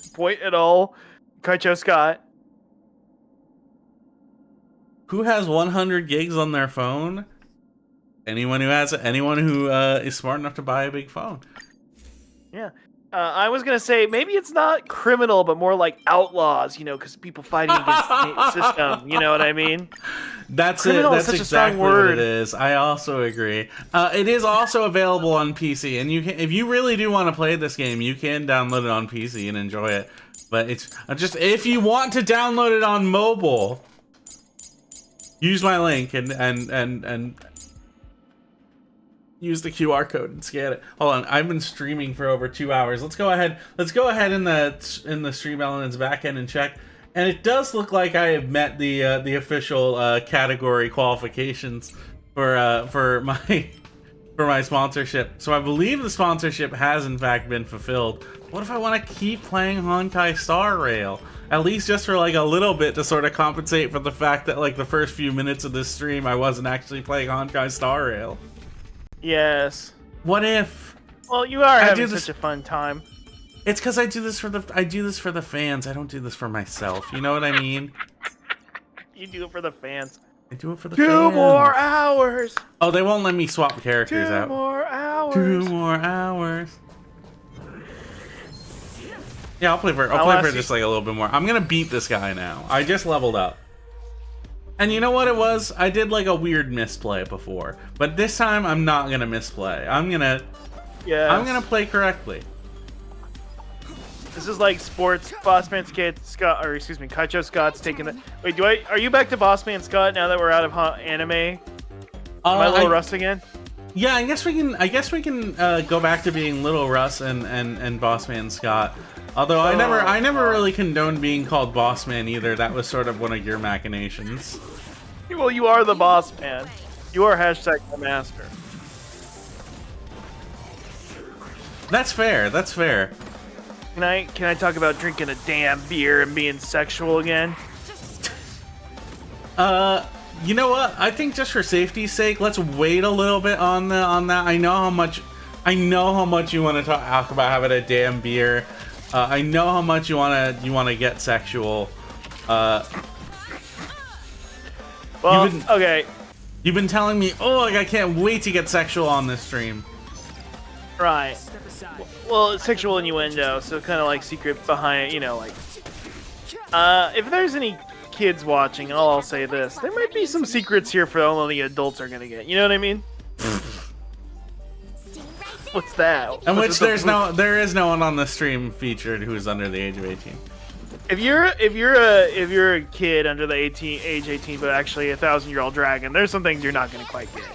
point at all, Kaicho Scott? Who has 100 gigs on their phone? Anyone who is smart enough to buy a big phone. Yeah. I was gonna say maybe it's not criminal, but more like outlaws, you know, because people fighting against the system. You know what I mean? That's criminal it. That's is such exactly a strong word. what it is. I also agree. It is also available on PC, and you can, if you really do want to play this game, you can download it on PC and enjoy it. But it's just if you want to download it on mobile, use my link and use the QR code and scan it. Hold on, I've been streaming for over 2 hours. Let's go ahead in the Stream Elements backend and check. And it does look like I have met the official category qualifications for my sponsorship. So I believe the sponsorship has in fact been fulfilled. What if I want to keep playing Honkai Star Rail? At least just for like a little bit to sort of compensate for the fact that like the first few minutes of this stream I wasn't actually playing Honkai Star Rail. Yes. What if? Well, you are having such a fun time. It's because I do this for the fans. I don't do this for myself. You know what I mean? You do it for the fans. I do it for the fans. 2 more hours. Oh, they won't let me swap characters out. 2 more hours. 2 more hours. Yeah, I'll play for just like a little bit more. I'm gonna beat this guy now. I just leveled up. And you know what it was? I did like a weird misplay before, but this time I'm not gonna misplay. I'm gonna play correctly. This is like sports. Bossman Scott, or excuse me, Kaicho Scott's taking the. Wait, are you back to Bossman Scott now that we're out of anime? Am I Little Russ again? Yeah, I guess we can go back to being Little Russ and Bossman Scott. Although I never really condoned being called Bossman either. That was sort of one of your machinations. Well, you are the boss man. You are hashtag the master. That's fair. That's fair. Can I talk about drinking a damn beer and being sexual again? You know what? I think just for safety's sake, let's wait a little bit on that. I know how much you want to talk about having a damn beer. I know how much you wanna get sexual. Well, okay. You've been telling me, oh, like I can't wait to get sexual on this stream. Right. Well, it's sexual innuendo, so kind of like secret behind, you know, like. If there's any kids watching, I'll say this: there might be some secrets here for only the adults are gonna get. You know what I mean? What's that? And which there is no one on the stream featured who's under the age of 18. If you're a kid under the age 18, but actually a 1,000-year-old dragon, there's some things you're not gonna quite get.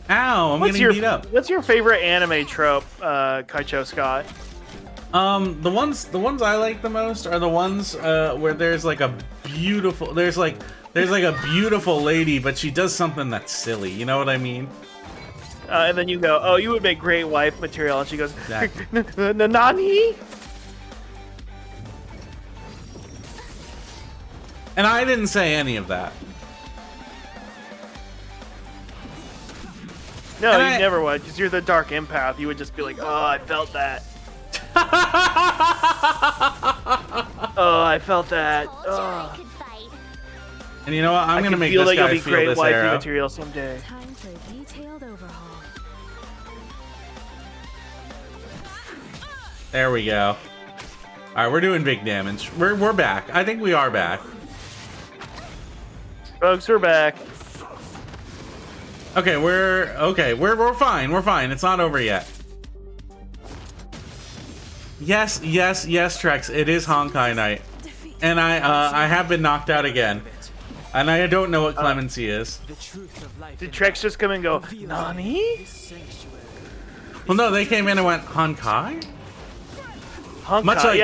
Ow! I'm getting beat up. What's your favorite anime trope, Kaicho Scott? The ones I like the most are the ones where there's like a beautiful lady, but she does something that's silly. You know what I mean? And then you go, "Oh, you would make great wife material," and she goes, Exactly. "Nani?" And I didn't say any of that. No, you never would, because you're the dark empath. You would just be like, "Oh, I felt that." Oh, I felt that. Oh. And you know what? I'm gonna make feel this like guy you'll be feel great this wifey arrow. material someday. Time for a detailed overhaul. There we go. All right, we're doing big damage. We're back. I think we are back. Folks, we're back. Okay, we're fine. We're fine. It's not over yet. Yes, Trex. It is Honkai Night, and I have been knocked out again, and I don't know what clemency is. Did Trex just come and go, "Nani?" Well, no, they came in and went Honkai. Honkai. Much like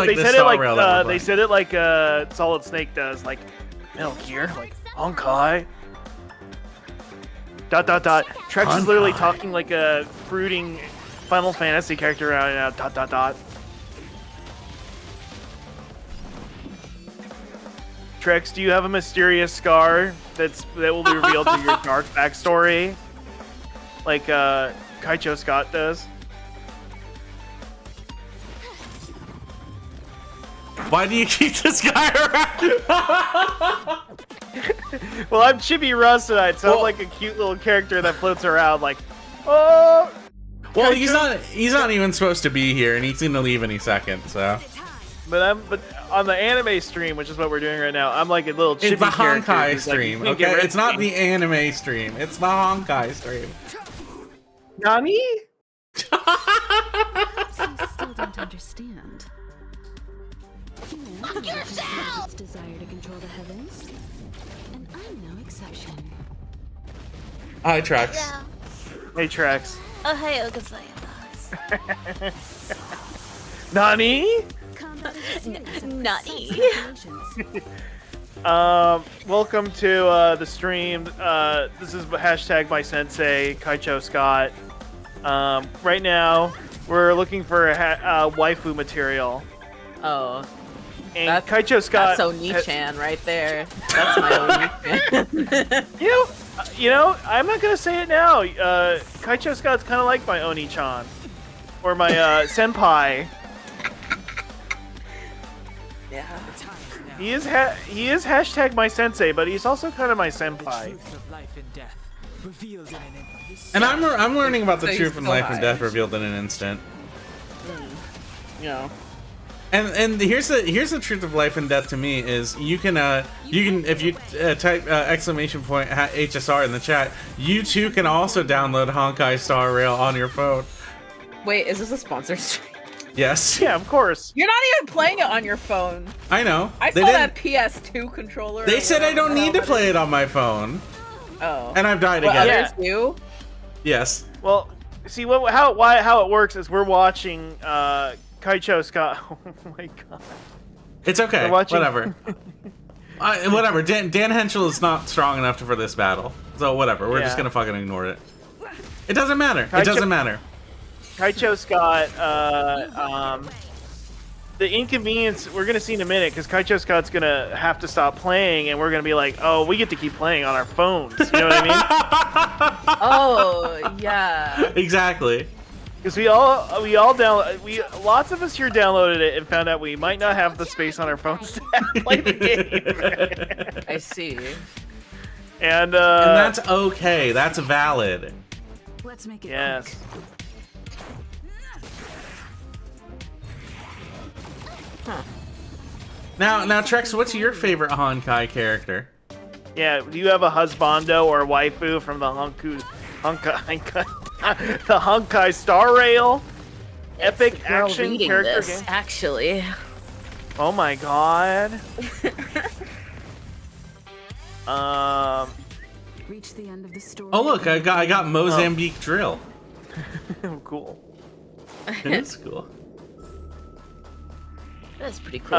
they the said it Star like Rail that we're they said it like Solid Snake does, like Metal Gear, like Honkai. ... Trex is literally talking like a brooding Final Fantasy character right now. ... Trex, do you have a mysterious scar that will be revealed through your dark backstory, like Kaicho Scott does? Why do you keep this guy around? Well, I'm Chibi Russ tonight, so I'm like a cute little character that floats around, like, oh. Well, he's not even supposed to be here, and he's gonna leave any second. So. But on the anime stream, which is what we're doing right now, I'm like a little chibi It's the character Honkai who's like, stream, "You can't okay? get rid It's of not me." the anime stream. It's the Honkai stream. Nani? I still don't understand. Human has its desire to control the heavens, and I'm no exception. Hi, Trex. Hey, Trex. Ohayou gozaimasu. Nani? Nutty. Welcome to the stream. This is hashtag my sensei, Kaicho Scott. Right now, we're looking for waifu material. Oh. And Kaicho Scott. That's Oni-chan right there. That's my Oni-chan. You know, I'm not gonna say it now. Kaicho Scott's kind of like my Oni-chan, or my senpai. Yeah. He is hashtag my sensei, but he's also kind of my senpai. And I'm learning about the So truth he's in so life high. and death revealed in an instant. Yeah. And here's the truth of life and death to me is you can if you type exclamation point HSR in the chat, you too can also download Honkai Star Rail on your phone. Wait, is this a sponsored stream? Yes. Yeah, of course. You're not even playing it on your phone. I know. I They saw didn't- that PS2 controller. They or said I whatever don't the need to hell play that it on my phone. is. Oh. And I've died But again. others do? Yes. Well, see how it works is we're watching Kaicho Scott. Oh my god. It's okay. We're watching- Whatever. Whatever. Dan Henschel is not strong enough for this battle. So whatever. We're just Yeah. gonna fucking ignore it. It doesn't matter. It Kaicho- doesn't matter. Kaicho Scott, the inconvenience we're gonna see in a minute, because Kaicho Scott's gonna have to stop playing, and we're gonna be like, oh, we get to keep playing on our phones. You know what I mean? Oh, yeah. Exactly. Because lots of us here downloaded it and found out we might not have the space on our phones to play the game. I see. And that's okay. That's valid. Let's make it yes. Now, Trex, what's your favorite Honkai character? Yeah, do you have a husbando or a waifu from the the Honkai Star Rail? Epic Girl action reading character this, game? actually. Oh my god. Reach the end of the story. Oh look, I got Mozambique Drill. Cool. It's cool. That's pretty cool.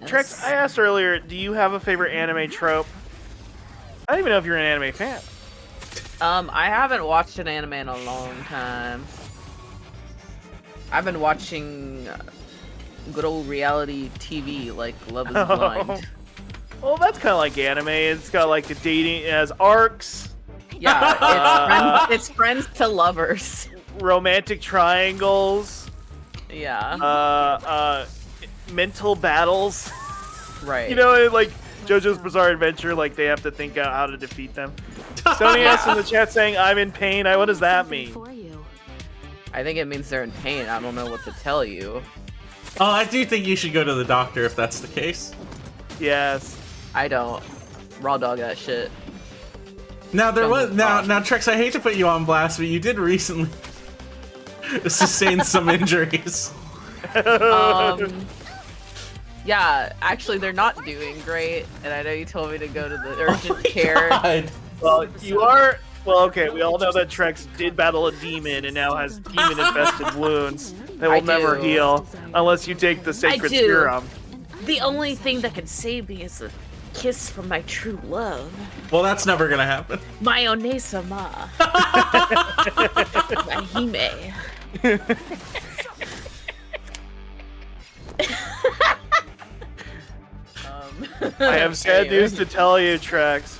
Trex, I asked earlier, do you have a favorite anime trope? I don't even know if you're an anime fan. I haven't watched an anime in a long time. I've been watching good old reality TV like Love is Blind. Well, that's kind of like anime. It's got like a dating, it has arcs. Yeah, it's friends to lovers. Romantic triangles. Yeah. Mental battles. Right. You know, like JoJo's Bizarre Adventure, like they have to think out how to defeat them. Sony S in the chat saying, I'm in pain. What does that mean? I think it means they're in pain. I don't know what to tell you. Oh, I do think you should go to the doctor if that's the case. Yes. I don't. Raw dog that shit. Now now Trex, I hate to put you on blast, but you did recently sustain some injuries. Yeah, actually they're not doing great, and I know you told me to go to the urgent care. God. Well, you are. Well, okay, we all know that Trex did battle a demon and now has demon-infested wounds that will never do. heal unless you take the Sacred do. Serum. The only thing that can save me is a kiss from my true love. Well, that's never gonna happen. My One-sama. My Hime. I have sad news to tell you, Trex.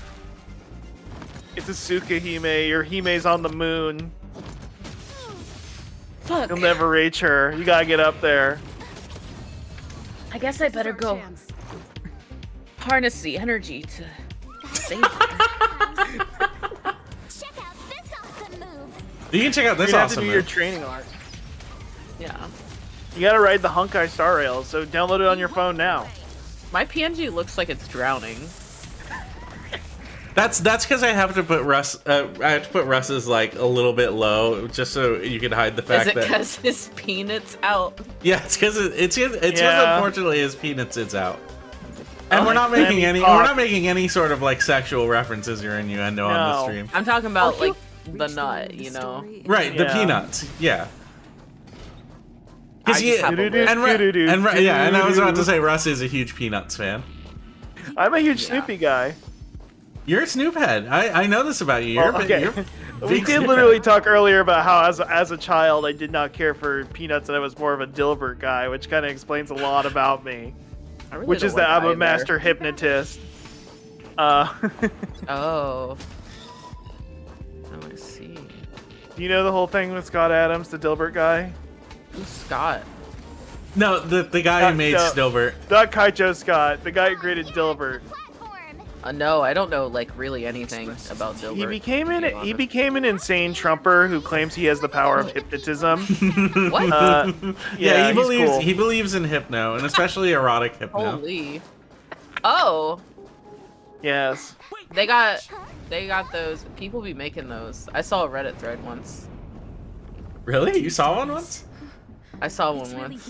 It's a Tsukahime. Your Hime's on the moon. Fuck. You'll never reach her. You gotta get up there. I guess I better go harness the energy to save her. You can check out this You'd have to awesome do your move. training arc. Yeah. You gotta ride the Honkai Star Rail, so download it on your phone now. My PNG looks like it's drowning. That's because I have to put Russ. I have to put Russ's like a little bit low, just so you can hide the fact Is it that. because his peanut's out? Yeah, it's because it's because Yeah. unfortunately his peanuts is out. And we're not let making me any. talk. We're not making any sort of like sexual references or innuendo on the No. stream. I'm talking about like the nut, you know. Right, the Yeah. peanuts. Yeah. I Because just have a list. and I was about to say Russ is a huge Peanuts fan. I'm a huge Snoopy guy. You're a Snoop head. I know this about you. You're, Well, a big- okay. you're a We big did Snoop literally head. talk earlier about how as a child I did not care for peanuts and I was more of a Dilbert guy, which kind of explains a lot about me. I really Which don't is that like I'm a either. master hypnotist. Oh. Oh, I see. You know the whole thing with Scott Adams, the Dilbert guy? Who's Scott? No, the guy who made no. Stilbert. Not Kaicho Scott, the guy who created Dilbert. No, I don't know like really anything about Dilbert. He became to be he honest. became an insane Trumper who claims he has the power of hypnotism. What? Yeah, he he's believes cool. he believes in hypno, and especially erotic hypno. Holy. Oh, Yes. they got those. People be making those. I saw a Reddit thread once. Really? You saw one once? I saw one once.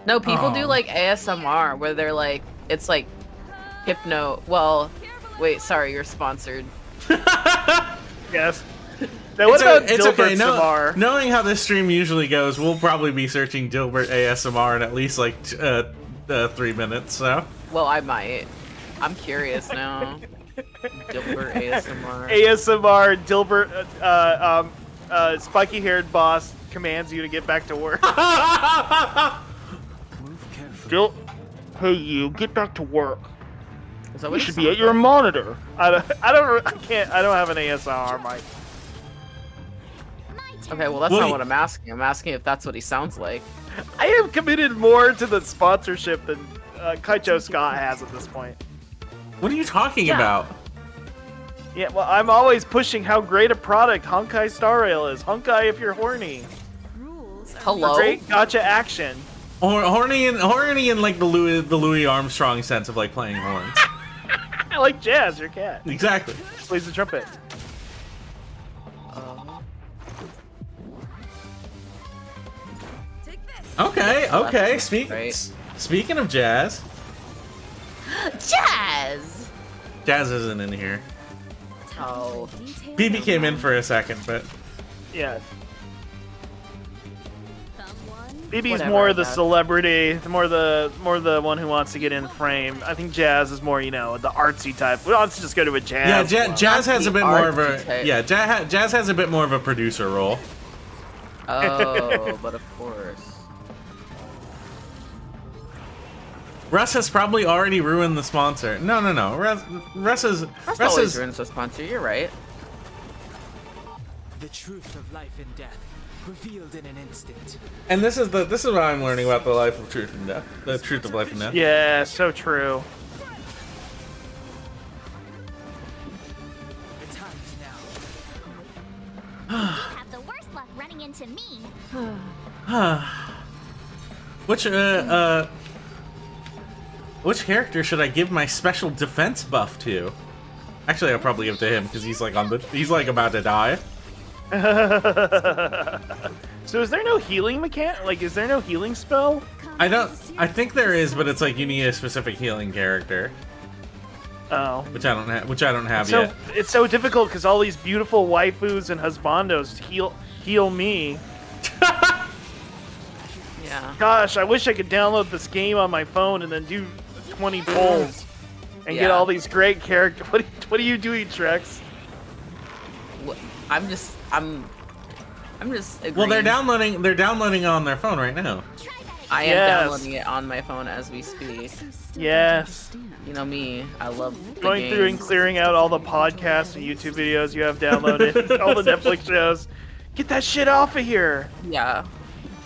No, people do Oh. like ASMR where they're like, it's like hypno. Well, wait, sorry, you're sponsored. Yes. Now what about It's Dilbert okay. Samar? Knowing how this stream usually goes, we'll probably be searching Dilbert ASMR in at least like 3 minutes. So. Well, I might. I'm curious now. Dilbert ASMR. ASMR Dilbert spiky-haired boss commands you to get back to work. Hey you, get back to work. Is that You what it should be sounds at your like? monitor. I don't have an ASMR mic. Okay, well that's Well, not y- what I'm asking. I'm asking if that's what he sounds like. I have committed more to the sponsorship than Kaicho Scott has at this point. What are you talking Yeah. about? Yeah, well, I'm always pushing how great a product Honkai Star Rail is. Honkai if you're horny. Hello? Great gotcha action. Horny and like the Louis Armstrong sense of like playing horns. I like Jazz, your cat. Exactly. Plays the trumpet. Okay. Right. Speaking of Jazz, Jazz! Jazz isn't in here. Oh. BB came in for a second, but Yeah. BB's Whatever, more I the guess. celebrity, more the one who wants to get in frame. I think Jazz is more, the artsy type. We let's just go to a Jazz. yeah, one. Jazz has a bit more of artsy a type. Jazz has a bit more of a producer role. Oh, but of course. Russ has probably already ruined the sponsor. No. Russ That's always ruins the sponsor, you're right. The truth of life and death, revealed in an instant. And this is what I'm learning about the life of truth and death. The truth of life and death. Yeah, so true. The time's now. Have the worst luck running into me. Which character should I give my special defense buff to? Actually, I'll probably give it to him because he's like about to die. So is there no healing mechanic? Like, is there no healing spell? I think there is, but it's like you need a specific healing character, Oh. which I don't have So yet. it's so difficult because all these beautiful waifus and husbandos heal me. Yeah. Gosh, I wish I could download this game on my phone and then do 20 pulls and get Yeah. all these great characters. What are you doing, Trex? I'm just agreeing. Well, they're downloading on their phone right now. I am Yes. downloading it on my phone as we speak. Yes. You know me, I love the Going through and games. clearing out all the podcasts and YouTube videos you have downloaded, all the Netflix shows. Get that shit off of here. Yeah.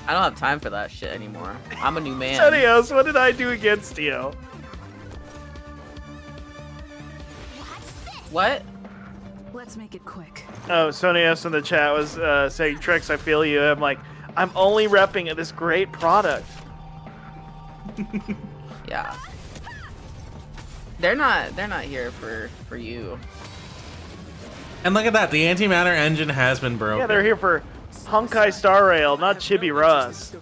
I don't have time for that shit anymore. I'm a new man. Sonios, what did I do against you? What? Let's make it quick. Oh, Sonios in the chat was saying, Trex, I feel you. I'm like, I'm only repping this great product. Yeah. They're not here for you. And look at that, the antimatter engine has been broken. Yeah, they're here for Honkai Star Rail, not Chibi Russ.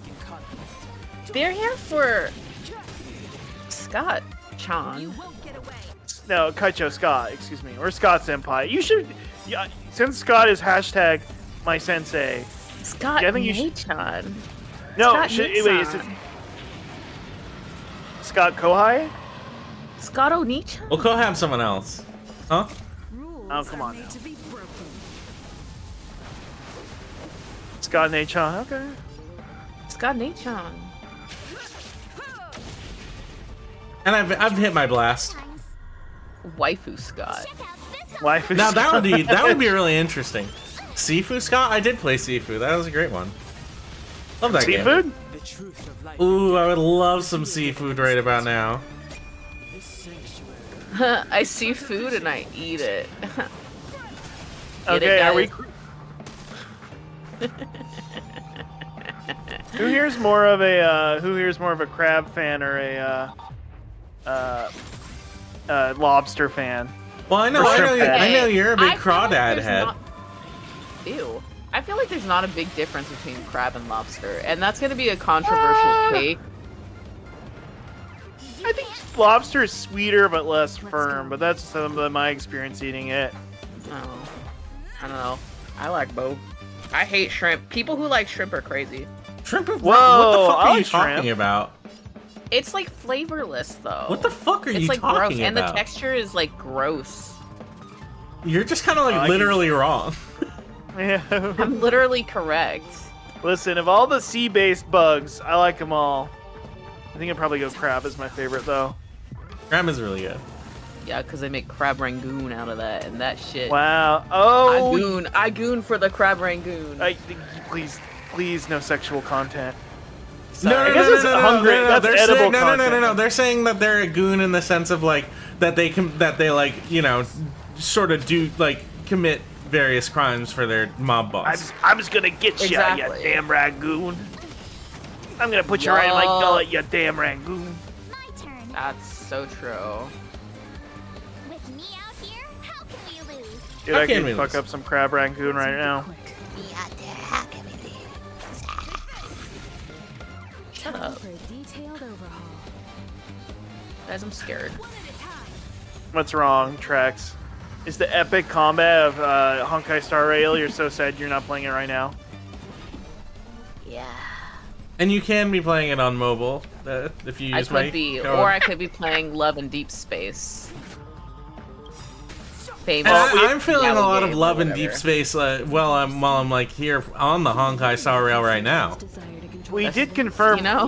They're here for Scott Chan. No, Kaicho Scott, excuse me, or Scott Senpai. You should, yeah, since Scott is hashtag my sensei. Scott I think you should. Chan. No, Scott wait, is it Nichan. Scott Kohai? Scott Onichan? We'll go have someone else. Huh? Oh, come on now. Scott Nachon, okay. Scott Nichan. And I've hit my blast. Waifu Scott. Waifu Now Scott. that would be really interesting. Sifu Scott? I did play Sifu. That was a great one. Love that Seafood? game. Ooh, I would love some seafood right about now. I see food and I eat it. Okay, are we? Who here's more of a crab fan or a lobster fan? Well, I know you're a big crawdad head. Ew. I feel like there's not a big difference between crab and lobster, and that's gonna be a controversial take. I think lobster is sweeter but less firm, but that's some of my experience eating it. No. I don't know. I like both. I hate shrimp. People who like shrimp are crazy. Shrimp? Whoa, what the fuck I are you like shrimp. talking about? It's like flavorless though. What the fuck are it's you like talking gross, about? and the texture is like gross. You're just kind of like literally wrong. Yeah. I'm literally correct. Listen, of all the sea-based bugs, I like them all. I think I'd probably go crab as my favorite though. Crab is really good. Yeah, because they make crab rangoon out of that, and that shit. Wow. Oh. I goon for the crab rangoon. Please, no sexual content. No, I guess it's hungry. That's They're edible saying, content. no. They're saying that they're a goon in the sense of like that they like, you know, sort of do like commit various crimes for their mob boss. I'm just gonna get you, Exactly. you damn rangoon. I'm gonna put you right in my gullet, you damn rangoon. My turn. That's so true. With me out here, how can we lose? Dude, How I can can we fuck lose? up some crab rangoon right now. Me out there, how can we lose? Shut up. For a detailed overhaul. Guys, I'm scared. What's wrong, Trex? Is the epic combat of Honkai Star Rail? You're so sad you're not playing it right now. Yeah. And you can be playing it on mobile if you I use my could be, code. or I could be playing Love in Deep Space. And Famous. I'm feeling a lot of game or love in whatever. Deep Space while I'm like here on the Honkai Star Rail right now. We did confirm. You know?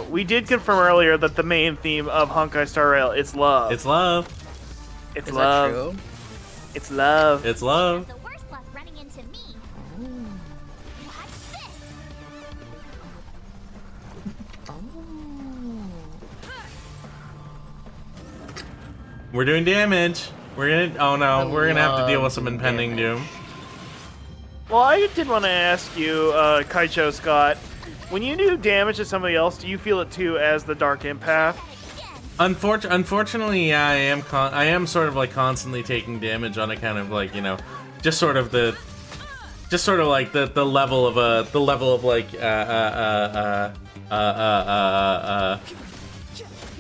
We did confirm earlier that the main theme of Honkai Star Rail is love. It's love. It's Is love. that true? It's love. It's love. The worst luck running into me. Watch this. We're doing damage. We're gonna. Oh no, we're gonna have to deal with some love impending doom. Well, I did want to ask you, Kaicho Scott, when you do damage to somebody else, do you feel it too as the Dark Empath? Unfortunately, yeah, I am sort of like constantly taking damage on account of like, you know, just sort of like the level of like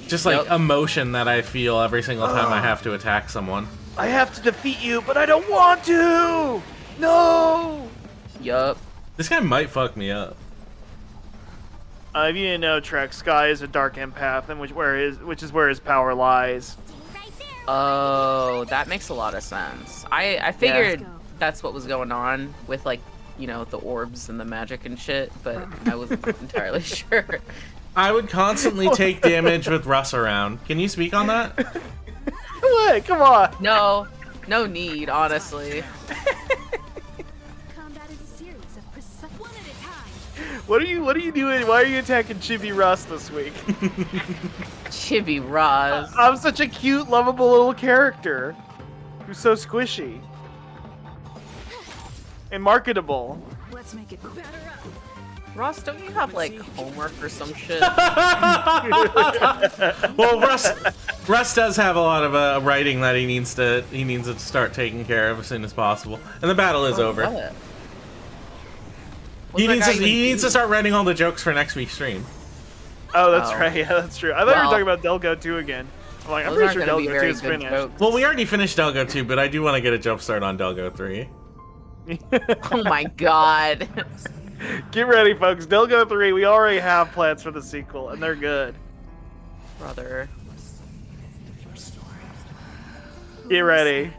just like emotion that I feel every single time I have to attack someone. I have to defeat you, but I don't want to. No. Yup. This guy might fuck me up. If you didn't know, Trek, Sky is a Dark Empath, and which is where his power lies. Oh, that makes a lot of sense. I figured that's what was going on with, like, you know, the orbs and the magic and shit, but I wasn't entirely sure. I would constantly take damage with Russ around. Can you speak on that? What? Come on. No need, honestly. Combat is a series of precise one at a time. What are you doing? Why are you attacking Chibi Russ this week? Chibi Roz. I'm such a cute, lovable little character who's so squishy and marketable. Let's make it better up. Ross, don't you have like homework or some shit? Well, Russ does have a lot of writing that he needs to start taking care of as soon as possible, and the battle is over. He needs to start writing all the jokes for next week's stream. Oh, that's right. Yeah, that's true. I thought you were talking about Delgo 2 again. I'm like, I'm pretty sure Delgo 2 is finished. Jokes. Well, we already finished Delgo 2, but I do want to get a jump start on Delgo 3. Oh my god. Get ready, folks. Delgo 3, we already have plans for the sequel, and they're good. Brother. Get ready.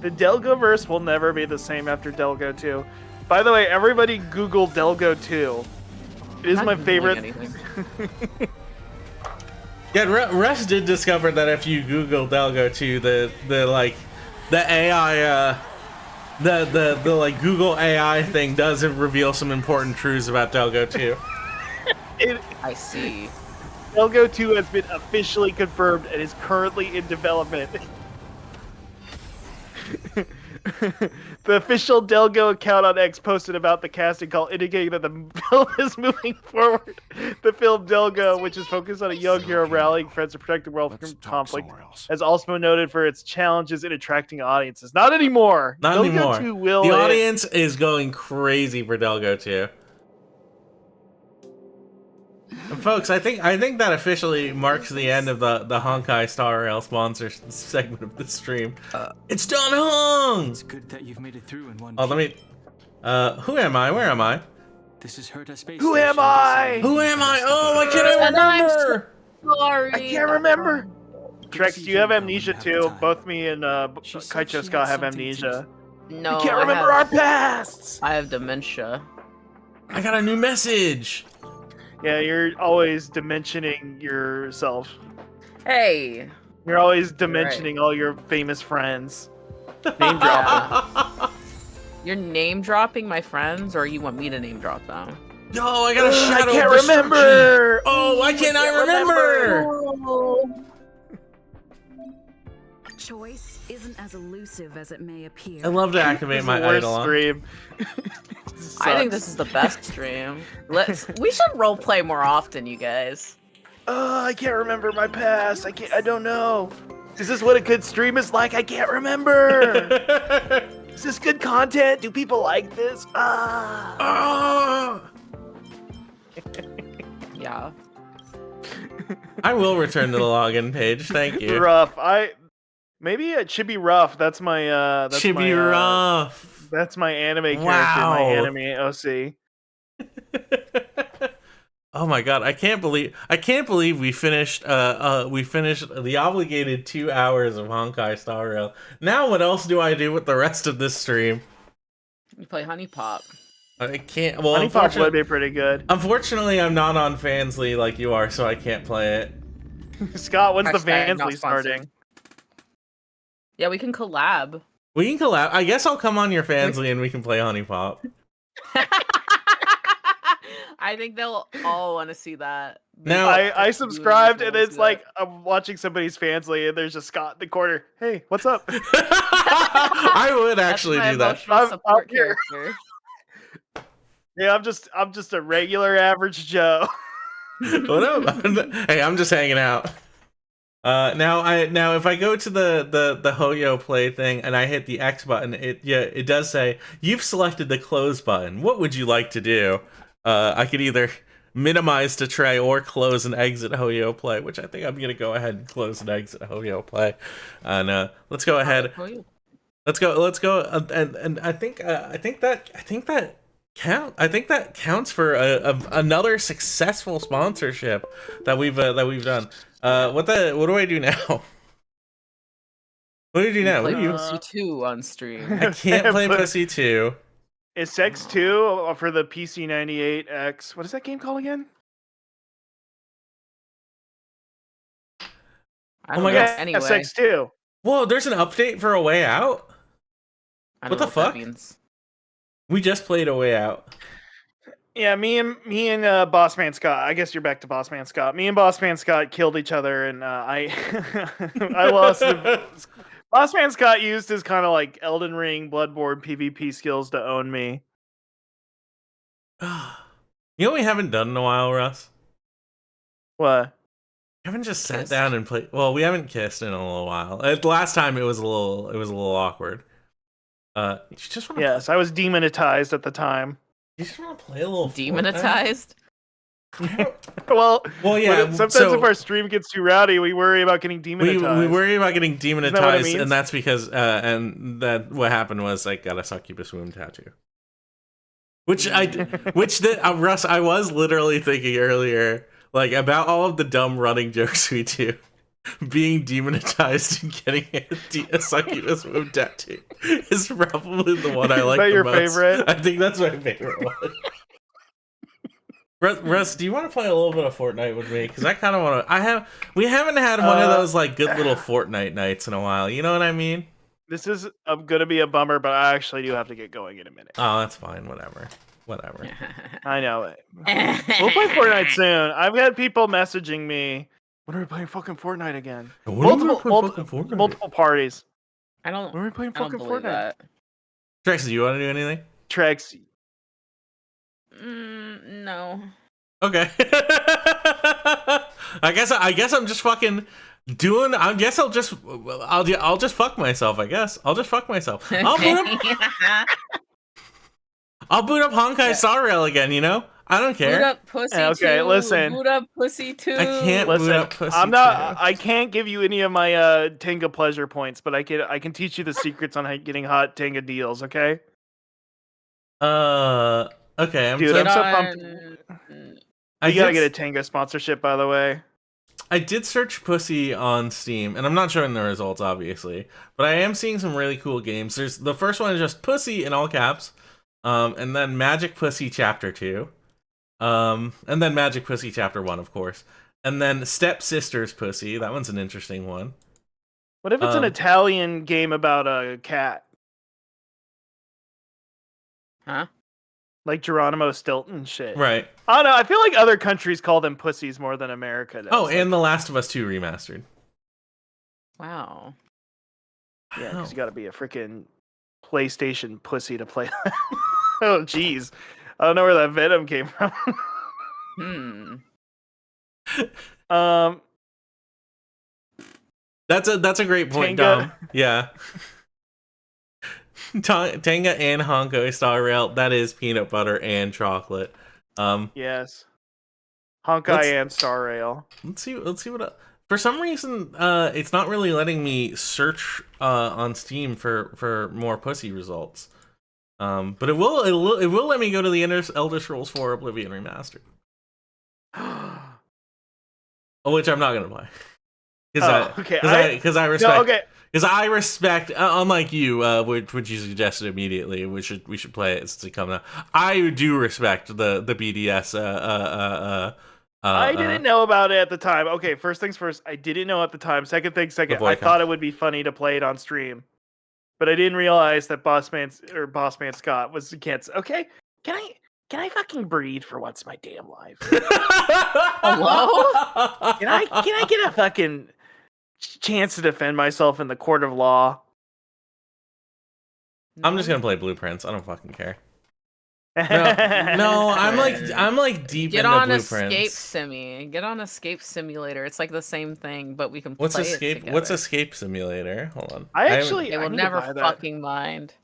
The Delgoverse will never be the same after Delgo 2. By the way, everybody Google Delgo 2. It is my favorite. Yeah, Russ did discover that if you Google Delgo 2, the AI, the like Google AI thing does reveal some important truths about Delgo 2. I see. Delgo 2 has been officially confirmed and is currently in development. The official Delgo account on X posted about the casting call, indicating that the film is moving forward. The film Delgo, which is focused on a young hero rallying friends to protect the world from conflict, has also been noted for its challenges in attracting audiences. Not anymore. Not Delgo anymore. 2 will the audience is going crazy for Delgo 2. And folks, I think that officially marks the end of the Honkai Star Rail sponsor segment of the stream. It's done, Hong! It's good that you've made it through in one. Oh, let me. Who am I? Where am I? This is Herta Space Who Station. am I? Who am I? Oh, I can't remember. Sorry. I can't remember. Trex, do you have amnesia too? Both me and Kaicho Scott have amnesia. No, We can't remember our pasts. I have dementia. I got a new message. Yeah, you're always dimensioning yourself. Hey. You're always You're right. dimensioning all your famous friends. Name dropping. You're name dropping my friends, or you want me to name drop them? No, I got a shadow. I can't of destruction. remember. Oh, why can't I remember? Choice isn't as elusive as it may appear. I love to activate my idol. Stream. I think this is the best stream. We should roleplay more often, you guys. I can't remember my past. I don't know. Is this what a good stream is like? I can't remember. Is this good content? Do people like this? Yeah. I will return to the login page. Thank you. Rough. Maybe it should be rough. That's my rough. That's my anime character, Wow. my anime OC. Oh my god, I can't believe we finished the obligated 2 hours of Honkai Star Rail. Now what else do I do with the rest of this stream? You play Honey Pop. I can't. Well, Honey Pop would be pretty good. Unfortunately, I'm not on Fansly like you are, so I can't play it. Scott, when's the Hashtag not Vansley sponsored. starting? Yeah, we can collab. We can collab. I guess I'll come on your Fansly and we can play Honey Pop. I think they'll all want to see that. Now I subscribed and it's like I'm watching somebody's Fansly and there's just Scott in the corner. Hey, what's up? I would actually do that. I'm here. Yeah, I'm just a regular average Joe. What up? Hey, I'm just hanging out. Now if I go to the Hoyo play thing and I hit the X button, it does say you've selected the close button. What would you like to do? I could either minimize to tray or close and exit Hoyo play, which I think I'm gonna go ahead and close and exit Hoyo play. And let's go ahead. Let's go. And I think that counts for another successful sponsorship that we've done. What do I do now? What do you do now? Play What do you? Pussy 2 on stream. I can't play Pussy 2. It's X2 for the PC98X. What is that game called again? I Oh don't my know. God. Anyway, sex too. Whoa, there's an update for A Way Out? I What don't know the fuck? that means. We just played A Way Out. Yeah, me and Boss Man Scott. I guess you're back to Boss Man Scott. Me and Boss Man Scott killed each other, and I I lost. Boss Man Scott used his kind of like Elden Ring, Bloodborne PvP skills to own me. You know what we haven't done in a while, Russ? What? We haven't just sat Kissed. down and played. Well, we haven't kissed in a little while. The last time it was a little awkward. You just want to Yes, I was demonetized at the time. You just want to play a little Fortnite? Demonetized? well, yeah. Sometimes if our stream gets too rowdy, we worry about getting demonetized. We worry about getting demonetized, means? and that's because and that what happened was I got a succubus womb tattoo. Russ, I was literally thinking earlier, like about all of the dumb running jokes we do. Being demonetized and getting a succubus womb tattoo is probably the one I like that the your most. favorite? I think that's my favorite one. Russ, do you want to play a little bit of Fortnite with me? Because I kind of want to. We haven't had one of those like good little Fortnite nights in a while. You know what I mean? This is gonna be a bummer, but I actually do have to get going in a minute. Oh, that's fine. Whatever. I know it. We'll play Fortnite soon. I've had people messaging me. When are we playing fucking Fortnite again? Multiple parties. I don't. When are we playing I don't fucking believe Fortnite? that. Trex, do you want to do anything? Trex. No. Okay. I guess I'm just fucking doing. I guess I'll just fuck myself. I guess I'll just fuck myself. I'll boot up Honkai Star Rail again. You know, I don't care. Boot up pussy okay, too. listen. Boot up pussy too. I can't boot up pussy. I can't give you any of my Tenga pleasure points, but I can teach you the secrets on getting hot Tenga deals. Okay. Okay. I'm so pumped. You gotta get a Tenga sponsorship, by the way. I did search pussy on Steam, and I'm not showing the results, obviously, but I am seeing some really cool games. There's the first one is just pussy in all caps, and then Magic Pussy Chapter 2, and then Magic Pussy Chapter 1, of course, and then Stepsister's Pussy. That one's an interesting one. What if it's an Italian game about a cat? Huh? Like Geronimo Stilton shit. Right. I don't know. I feel like other countries call them pussies more than America does. Oh, and The Last of Us 2 remastered. Wow. Yeah, because you gotta be a freaking PlayStation pussy to play that. Oh, jeez. I don't know where that Venom came from. That's a great point, Tenga. Dom. Yeah. Tenga and Honkai Star Rail, that is peanut butter and chocolate. Yes. Honkai and Star Rail. Let's see what for some reason it's not really letting me search on Steam for more pussy results. But it will let me go to the Elder Scrolls 4 Oblivion Remastered. Which I'm not going to play. Because I respect. No, okay. Because I respect, unlike you, which you suggested immediately, we should play it since it comes out. I do respect the BDS. I didn't know about it at the time. Okay, first things first. I didn't know at the time. Second, I thought it would be funny to play it on stream, but I didn't realize that Boss Man Scott was against. Okay, can I fucking breathe for once in my damn life? Hello? Can I get a fucking chance to defend myself in the court of law? I'm just gonna play Blueprints. I don't fucking care. No, I'm like deep Get into on Blueprints. Get on Escape Simulator. It's like the same thing, but we can What's play Escape? it together. What's Escape Simulator? Hold on. They will never fucking mind.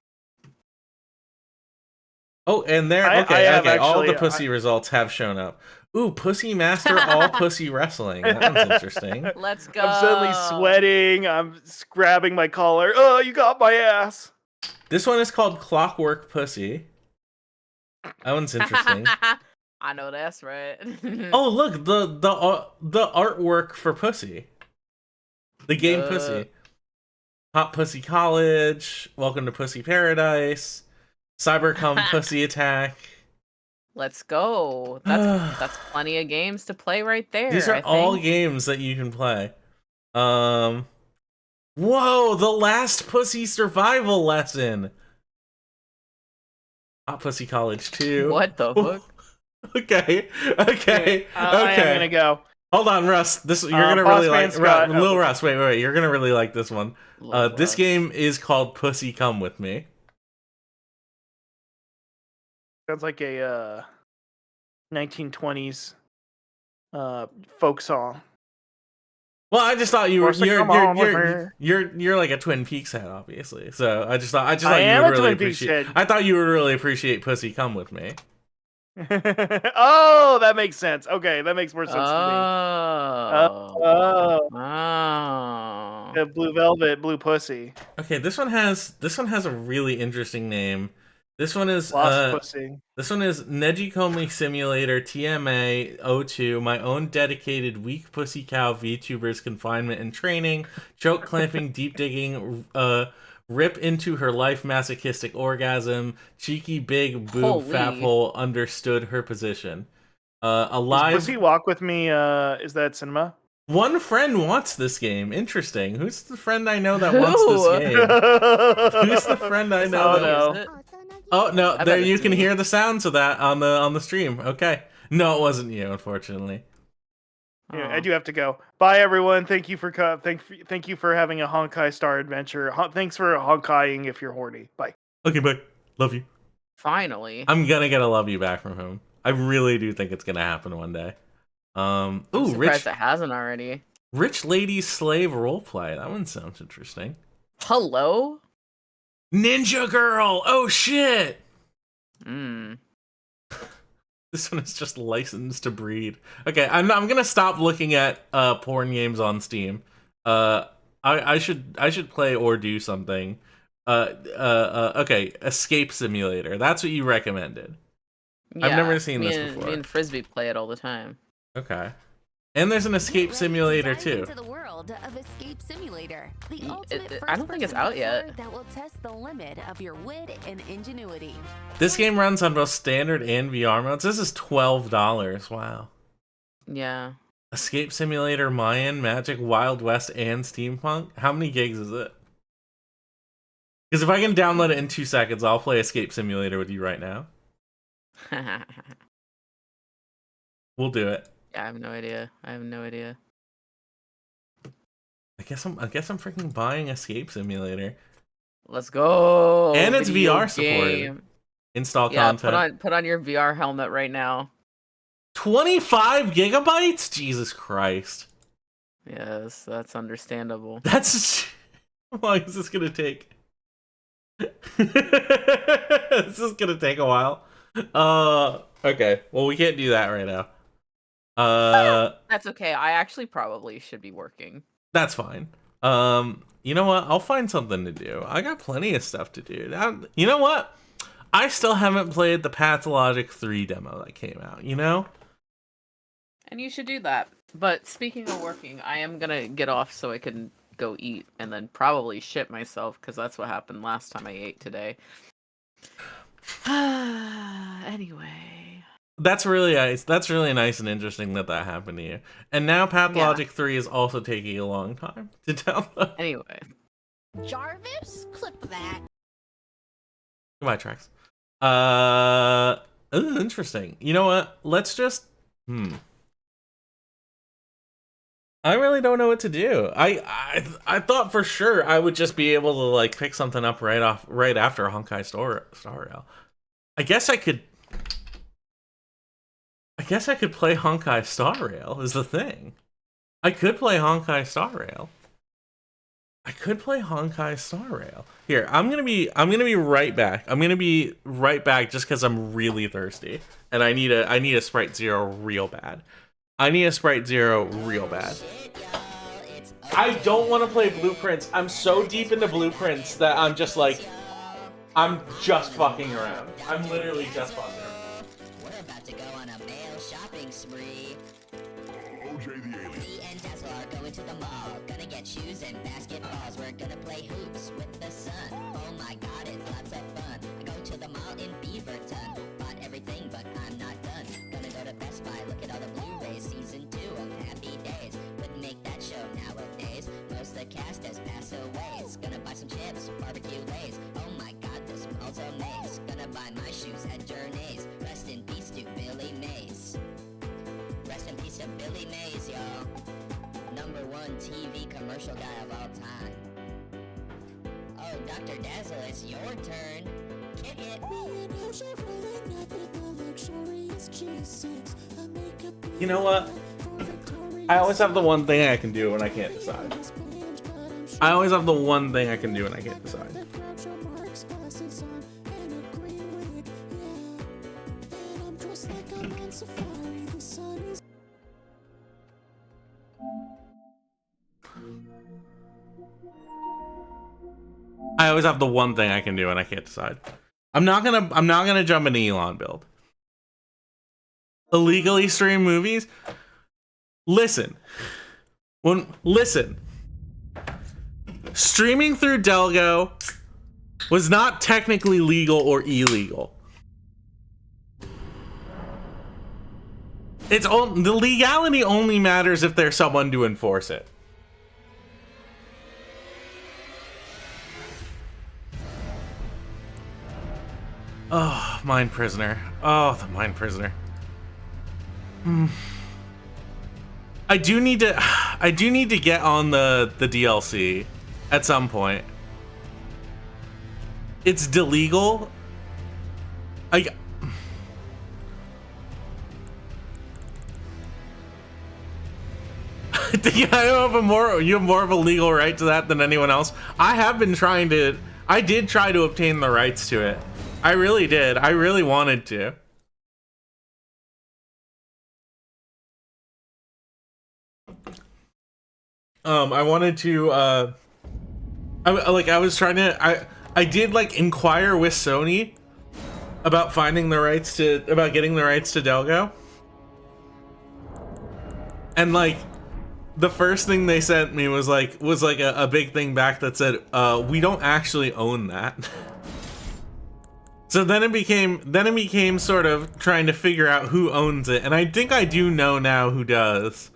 Oh, and there. Okay. All the pussy results have shown up. Ooh, Pussy Master All Pussy Wrestling. That one's interesting. Let's go. I'm suddenly sweating. I'm grabbing my collar. Oh, you got my ass. This one is called Clockwork Pussy. That one's interesting. I know that's right. Oh, look, the artwork for Pussy. The game Pussy. Hot Pussy College. Welcome to Pussy Paradise. Cybercom Pussy Attack. Let's go. That's plenty of games to play right there. These are all games that you can play. Whoa, the last pussy survival lesson. Hot Pussy College 2. What the fuck? Okay. I am gonna go. Hold on, Russ. This you're gonna Boss really Man like. Scott. Lil Russ, wait. You're gonna really like this one. This Russ. game is called Pussy Come With Me. Sounds like a 1920s folk song. Well, I just thought you were Pussy, come on with you're like a Twin Peaks head, obviously. So I just thought I you am would a really Twin Peaks appreciate. head. I thought you would really appreciate Pussy Come With Me. Oh, that makes sense. Okay, that makes more sense to me. Oh. The Blue Velvet, Blue Pussy. Okay, this one has a really interesting name. This one is Lost Pussy. This one is Nejikomi Simulator TMA 02, my own dedicated weak pussy cow VTuber's confinement and training, choke clamping, deep digging, rip into her life masochistic orgasm, cheeky big boob Holy. fap hole understood her position. Does Alive. Pussy Walk With Me, is that cinema? One friend wants this game. Interesting. Who's the friend I know that wants this game? Who's the friend I know that no. Oh no, I there bet you it's can me. hear the sounds of that on the stream. Okay. No, it wasn't you, unfortunately. Yeah, I do have to go. Bye, everyone. Thank you for thank you for having a Honkai Star adventure. Thanks for Honkaiing if you're horny. Bye. Okay, bye. Love you. Finally. I'm gonna get a love you back from him. I really do think it's gonna happen one day. I'm Ooh, surprised it hasn't already. Rich Lady Slave roleplay. That one sounds interesting. Hello? Ninja Girl. Oh shit. This one is just licensed to breed. Okay, I'm gonna stop looking at porn games on Steam. I should play or do something. Okay, Escape Simulator. That's what you recommended. I've never seen this before. Me and Frisbee play it all the time. Okay. And there's an Escape Simulator too. Into the world of Escape Simulator, the I don't think it's out yet. that will test the limit of your wit and ingenuity. This game runs on both standard and VR modes. This is $12. Wow. Yeah. Escape Simulator, Mayan, Magic, Wild West, and Steampunk. How many gigs is it? Because if I can download it in 2 seconds, I'll play Escape Simulator with you right now. We'll do it. I have no idea. I guess I'm freaking buying Escape Simulator. Let's go. And it's Video VR supported. game. Install content. Put on your VR helmet right now. 25 gigabytes? Jesus Christ. Yes, that's understandable. That's how long is this gonna take? This is gonna take a while. Okay. Well, we can't do that right now. That's okay. I actually probably should be working. That's fine. You know what? I'll find something to do. I got plenty of stuff to do. You know what? I still haven't played the Pathologic 3 demo that came out, you know? And you should do that. But speaking of working, I am gonna get off so I can go eat and then probably shit myself because that's what happened last time I ate today. Anyway. That's really nice. That's really nice and interesting that happened to you. And now Pathologic 3 is also taking a long time to download. Anyway. Jarvis, clip that. Goodbye, Trax. Interesting. You know what? Let's just I really don't know what to do. I thought for sure I would just be able to like pick something up right after Honkai Star Rail. I guess I could play Honkai Star Rail is the thing. I could play Honkai Star Rail. Here, I'm gonna be right back. I'm gonna be right back just because I'm really thirsty and I need a Sprite Zero real bad. I don't want to play Blueprints. I'm so deep into Blueprints that I'm just fucking around. I'm literally just fucking around. We're about to go on a male shopping spree. OJ the Alien. Me and Tesla are going to the mall. Gonna get shoes and basketballs. We're gonna play hoops with the sun. Oh my god, it's lots of fun. I go to the mall in Beaverton. Bought everything, but I'm not done. Gonna go to Best Buy, look at all the Blu-rays. Season 2 of Happy Days. Couldn't make that show nowadays. to Billy Mays, y'all. #1 TV commercial guy of all time. Oh, Dr. Dazzle, it's your turn. Kick it. You know what? I always have the one thing I can do when I can't decide. I always have the one thing I can do when I can't decide. I always have the one thing I can do and I can't decide. I'm not gonna jump an Elon build. Illegally stream movies? Listen. Listen. Streaming through Delgo was not technically legal or illegal. The legality only matters if there's someone to enforce it. Oh, Mind Prisoner. Oh, the Mind Prisoner. I do need to get on the DLC at some point. It's illegal. You have more of a legal right to that than anyone else. I did try to obtain the rights to it. I really did. I really wanted to. I wanted to I did like inquire with Sony about getting the rights to Delgo. And like the first thing they sent me was like a big thing back that said, we don't actually own that. So then it became sort of trying to figure out who owns it, and I think I do know now who does.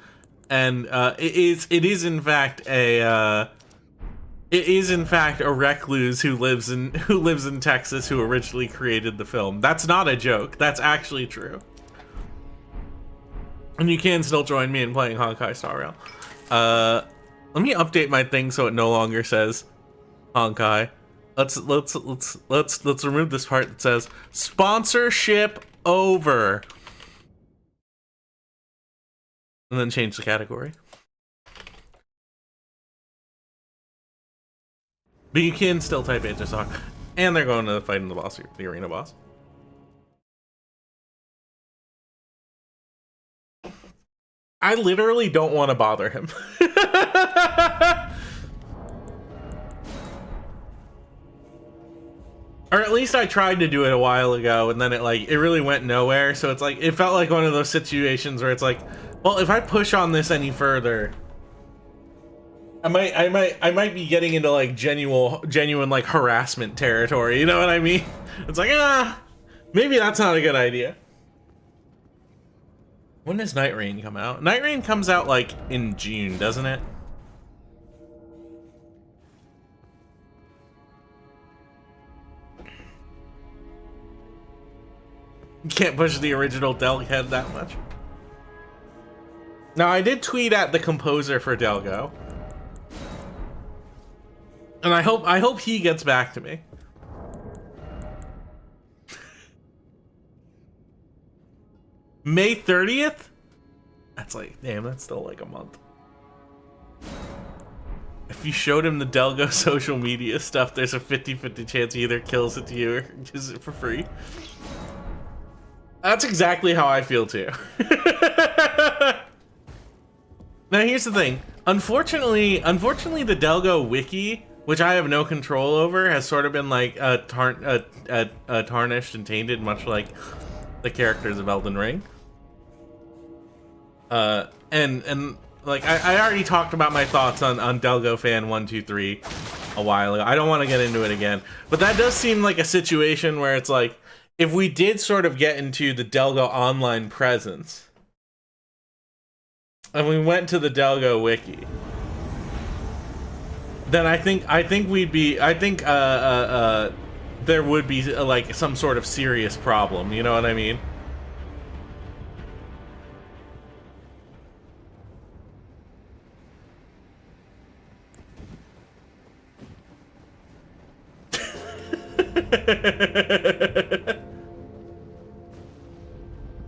And it is in fact a recluse who lives in Texas who originally created the film. That's not a joke. That's actually true. And you can still join me in playing Honkai Star Rail. Let me update my thing so it no longer says Honkai. Let's remove this part that says sponsorship over. And then change the category. But you can still type HSR. And they're going to fight in the arena boss. I literally don't want to bother him. Or at least I tried to do it a while ago, and then it really went nowhere. So it's like, it felt like one of those situations where it's like, well, if I push on this any further, I might be getting into like genuine like harassment territory. You know what I mean? It's like, maybe that's not a good idea. When does Night Rain come out? Night Rain comes out like in June, doesn't it? You can't push the original Delhead that much. Now, I did tweet at the composer for Delgo. And I hope he gets back to me. May 30th? That's like, damn, that's still like a month. If you showed him the Delgo social media stuff, there's a 50-50 chance he either kills it to you or gives it for free. That's exactly how I feel too. Now here's the thing. Unfortunately, the Delgo wiki, which I have no control over, has sort of been like tarnished and tainted, much like the characters of Elden Ring. And like I already talked about my thoughts on Delgo Fan 123 a while ago. I don't want to get into it again, but that does seem like a situation where it's like, if we did sort of get into the Delgo online presence, and we went to the Delgo wiki, then I think there would be like some sort of serious problem. You know what I mean?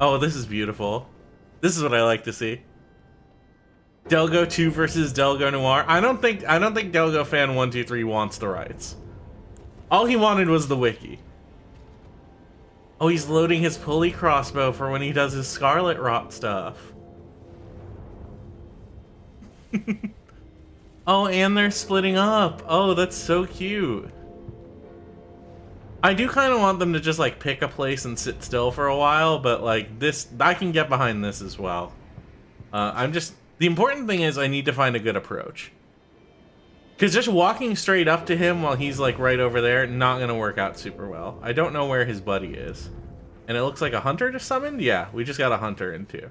Oh, this is beautiful. This is what I like to see. Delgo 2 versus Delgo Noir. I don't think Delgo fan 123 wants the rights. All he wanted was the wiki. Oh, he's loading his pulley crossbow for when he does his Scarlet Rot stuff. Oh, and they're splitting up. Oh, that's so cute. I do kind of want them to just like pick a place and sit still for a while, but like this, I can get behind this as well. The important thing is I need to find a good approach. Because just walking straight up to him while he's like right over there, not gonna work out super well. I don't know where his buddy is. And it looks like a hunter just summoned? Yeah, we just got a hunter in too.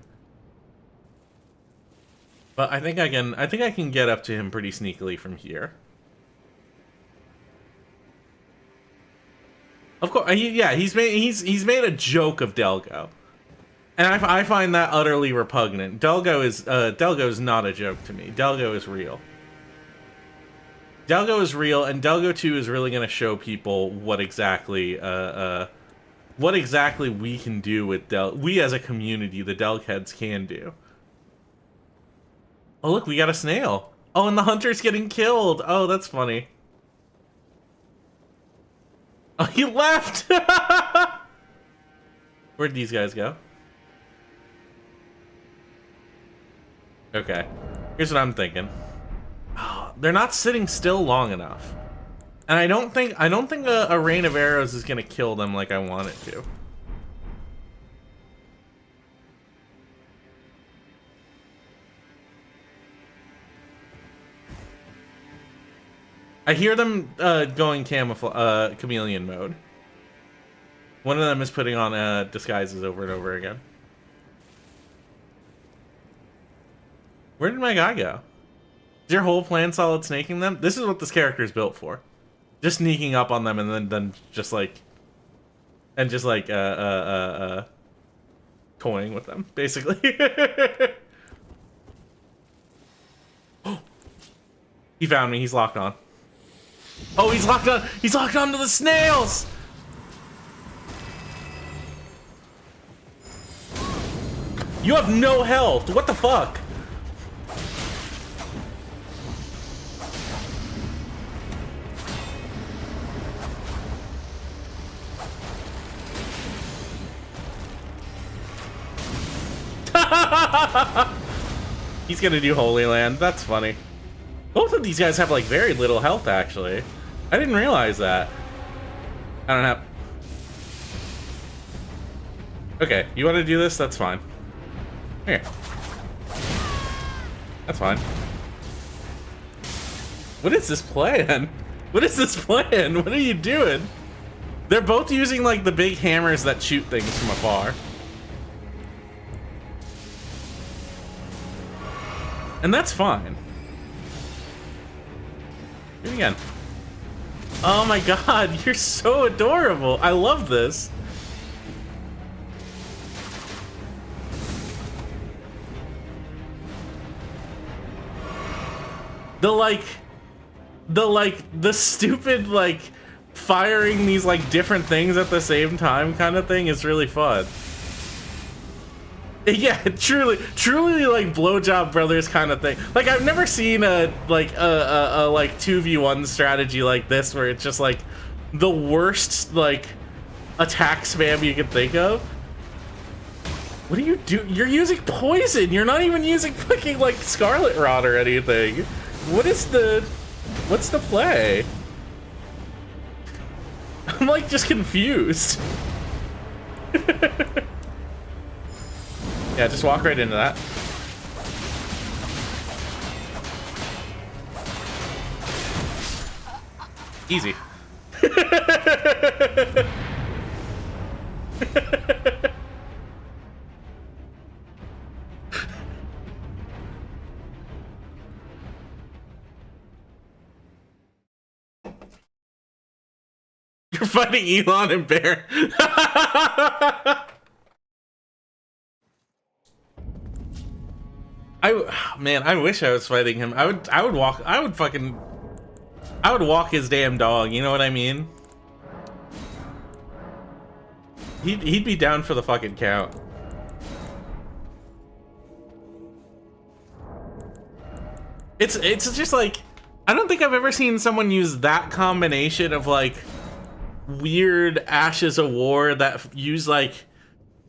But I think I can get up to him pretty sneakily from here. Of course, yeah, he's made a joke of Delgo. And I find that utterly repugnant. Delgo is not a joke to me. Delgo is real. Delgo is real, and Delgo 2 is really going to show people what exactly we can do with we as a community, the Delgheads can do. Oh look, we got a snail. Oh, and the hunter's getting killed. Oh, that's funny. Oh, he left! Where'd these guys go? Okay, here's what I'm thinking. Oh, they're not sitting still long enough. And I don't think a rain of arrows is gonna kill them like I want it to. I hear them going chameleon mode. One of them is putting on disguises over and over again. Where did my guy go? Is your whole plan solid snaking them? This is what this character is built for. Just sneaking up on them and then just like toying with them, basically. He found me, he's locked on. Oh, he's locked on! He's locked onto the snails! You have no health! What the fuck? He's gonna do Holy Land. That's funny. Both of these guys have like very little health, actually. I didn't realize that. I don't have... Okay, you want to do this? That's fine. Here. That's fine. What is this plan? What is this plan? What are you doing? They're both using like the big hammers that shoot things from afar. And that's fine. Do it again. Oh my god, you're so adorable. I love this. The stupid, like, firing these, like, different things at the same time kind of thing is really fun. Yeah, truly, like, Blowjob Brothers kind of thing. Like, I've never seen a 2v1 strategy like this where it's just, like, the worst, like, attack spam you can think of. What do you do? You're using poison! You're not even using fucking, like, Scarlet Rot or anything. What's the play? I'm, like, just confused. Yeah, just walk right into that. Easy. You're fighting Elon and Bear. Man, I wish I was fighting him. I would walk his damn dog, you know what I mean? He'd be down for the fucking count. It's just like, I don't think I've ever seen someone use that combination of like weird Ashes of War that use like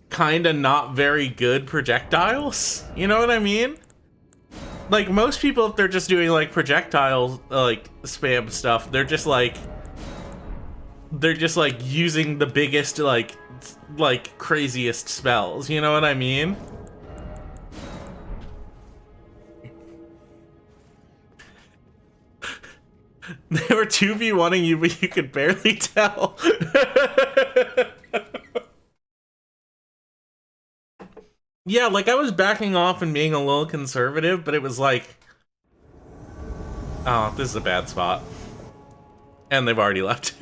kind of not very good projectiles. You know what I mean? Like most people, if they're just doing like projectile like spam stuff, they're just like using the biggest like craziest spells. You know what I mean? They were 2v1ing you, but you could barely tell. Yeah, like I was backing off and being a little conservative, but it was like, oh, this is a bad spot. And they've already left.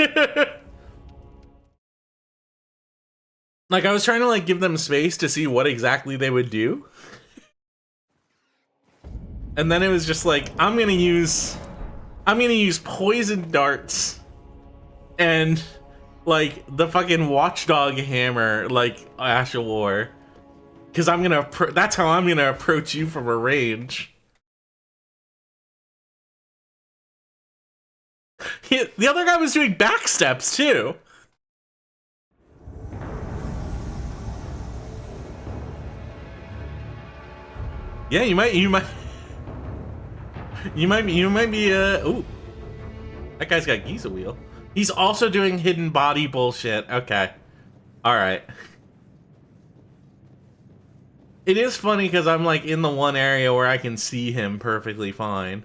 Like I was trying to like give them space to see what exactly they would do. And then it was just like, I'm gonna use poison darts and like the fucking watchdog hammer, like Ash of War, because that's how I'm gonna approach you from a range. The other guy was doing back steps too. Yeah, you might be, ooh. That guy's got Giza Wheel. He's also doing hidden body bullshit. Okay. Alright. It is funny because I'm like in the one area where I can see him perfectly fine.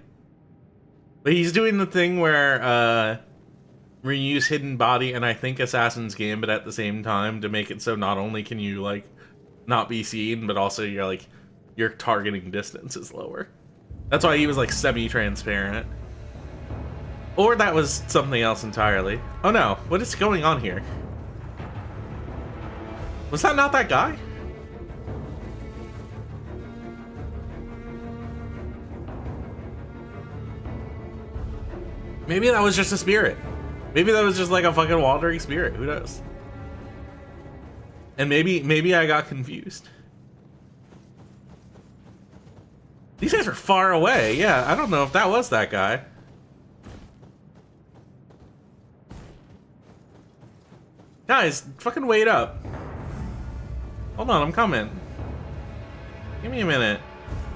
But he's doing the thing where you use hidden body and I think Assassin's Gambit at the same time to make it so not only can you like not be seen, but also your targeting distance is lower. That's why he was like semi-transparent. Or that was something else entirely. Oh no, what is going on here? Was that not that guy? Maybe that was just a spirit. Maybe that was just like a fucking wandering spirit. Who knows? And maybe I got confused. These guys are far away. Yeah, I don't know if that was that guy. Guys, fucking wait up. Hold on, I'm coming. Give me a minute.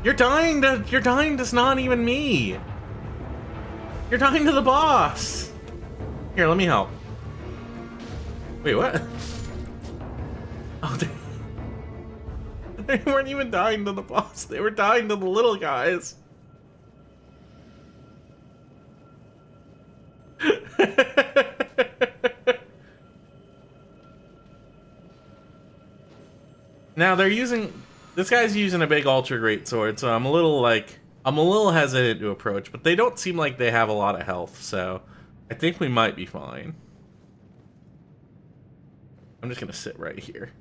You're dying to not even me. You're dying to the boss. Here, let me help. Wait, what? Oh, they weren't even dying to the boss. They were dying to the little guys. Now they're using, this guy's using a big ultra great sword, so I'm a little hesitant to approach, but they don't seem like they have a lot of health, so I think we might be fine. I'm just gonna sit right here,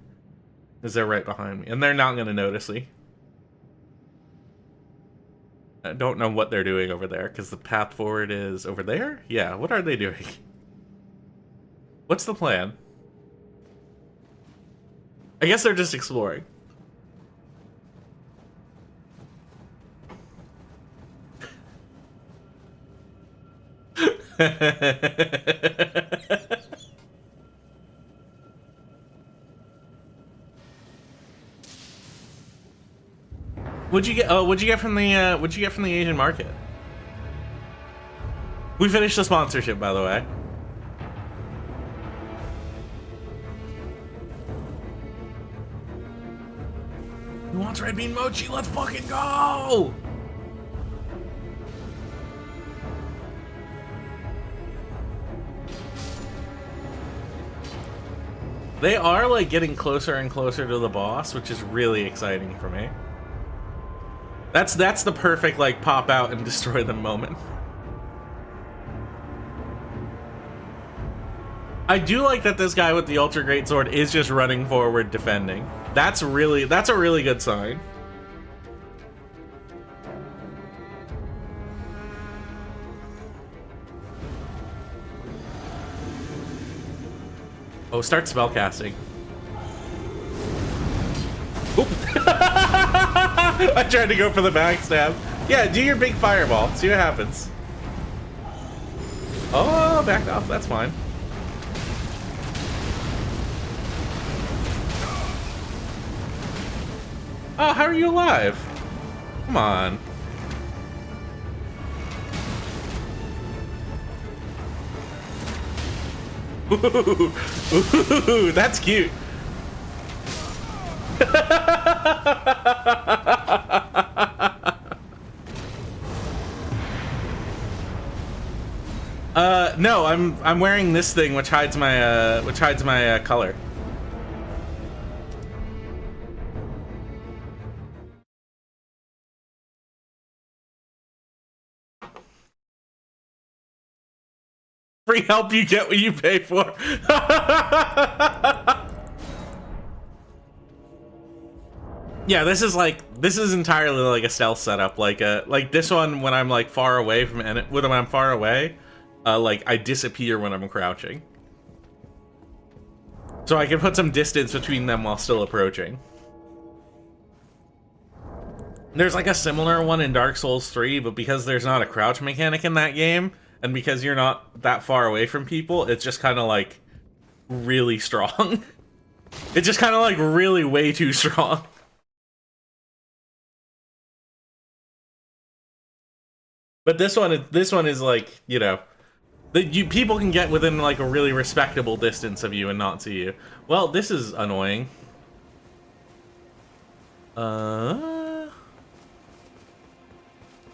because they're right behind me, and they're not gonna notice me. I don't know what they're doing over there, because the path forward is over there? Yeah, what are they doing? What's the plan? I guess they're just exploring. What'd you get? Oh, what'd you get from the Asian market? We finished the sponsorship, by the way. Who wants red bean mochi? Let's fucking go! They are like getting closer and closer to the boss, which is really exciting for me. That's the perfect like pop out and destroy them moment. I do like that this guy with the ultra great sword is just running forward defending. That's a really good sign. Oh, start spellcasting. I tried to go for the backstab. Yeah, do your big fireball. See what happens. Oh, backed off. That's fine. Oh, how are you alive? Come on. Ooh, that's cute. No, I'm wearing this thing which hides my color. Free help, you get what you pay for. Yeah, this is entirely like a stealth setup. Like this one when I'm like far away from when I'm far away, like I disappear when I'm crouching. So I can put some distance between them while still approaching. There's like a similar one in Dark Souls 3, but because there's not a crouch mechanic in that game, and because you're not that far away from people, it's just kind of like really strong. It's just kind of like really way too strong. But this one is like, you know, people can get within like a really respectable distance of you and not see you. Well, this is annoying. I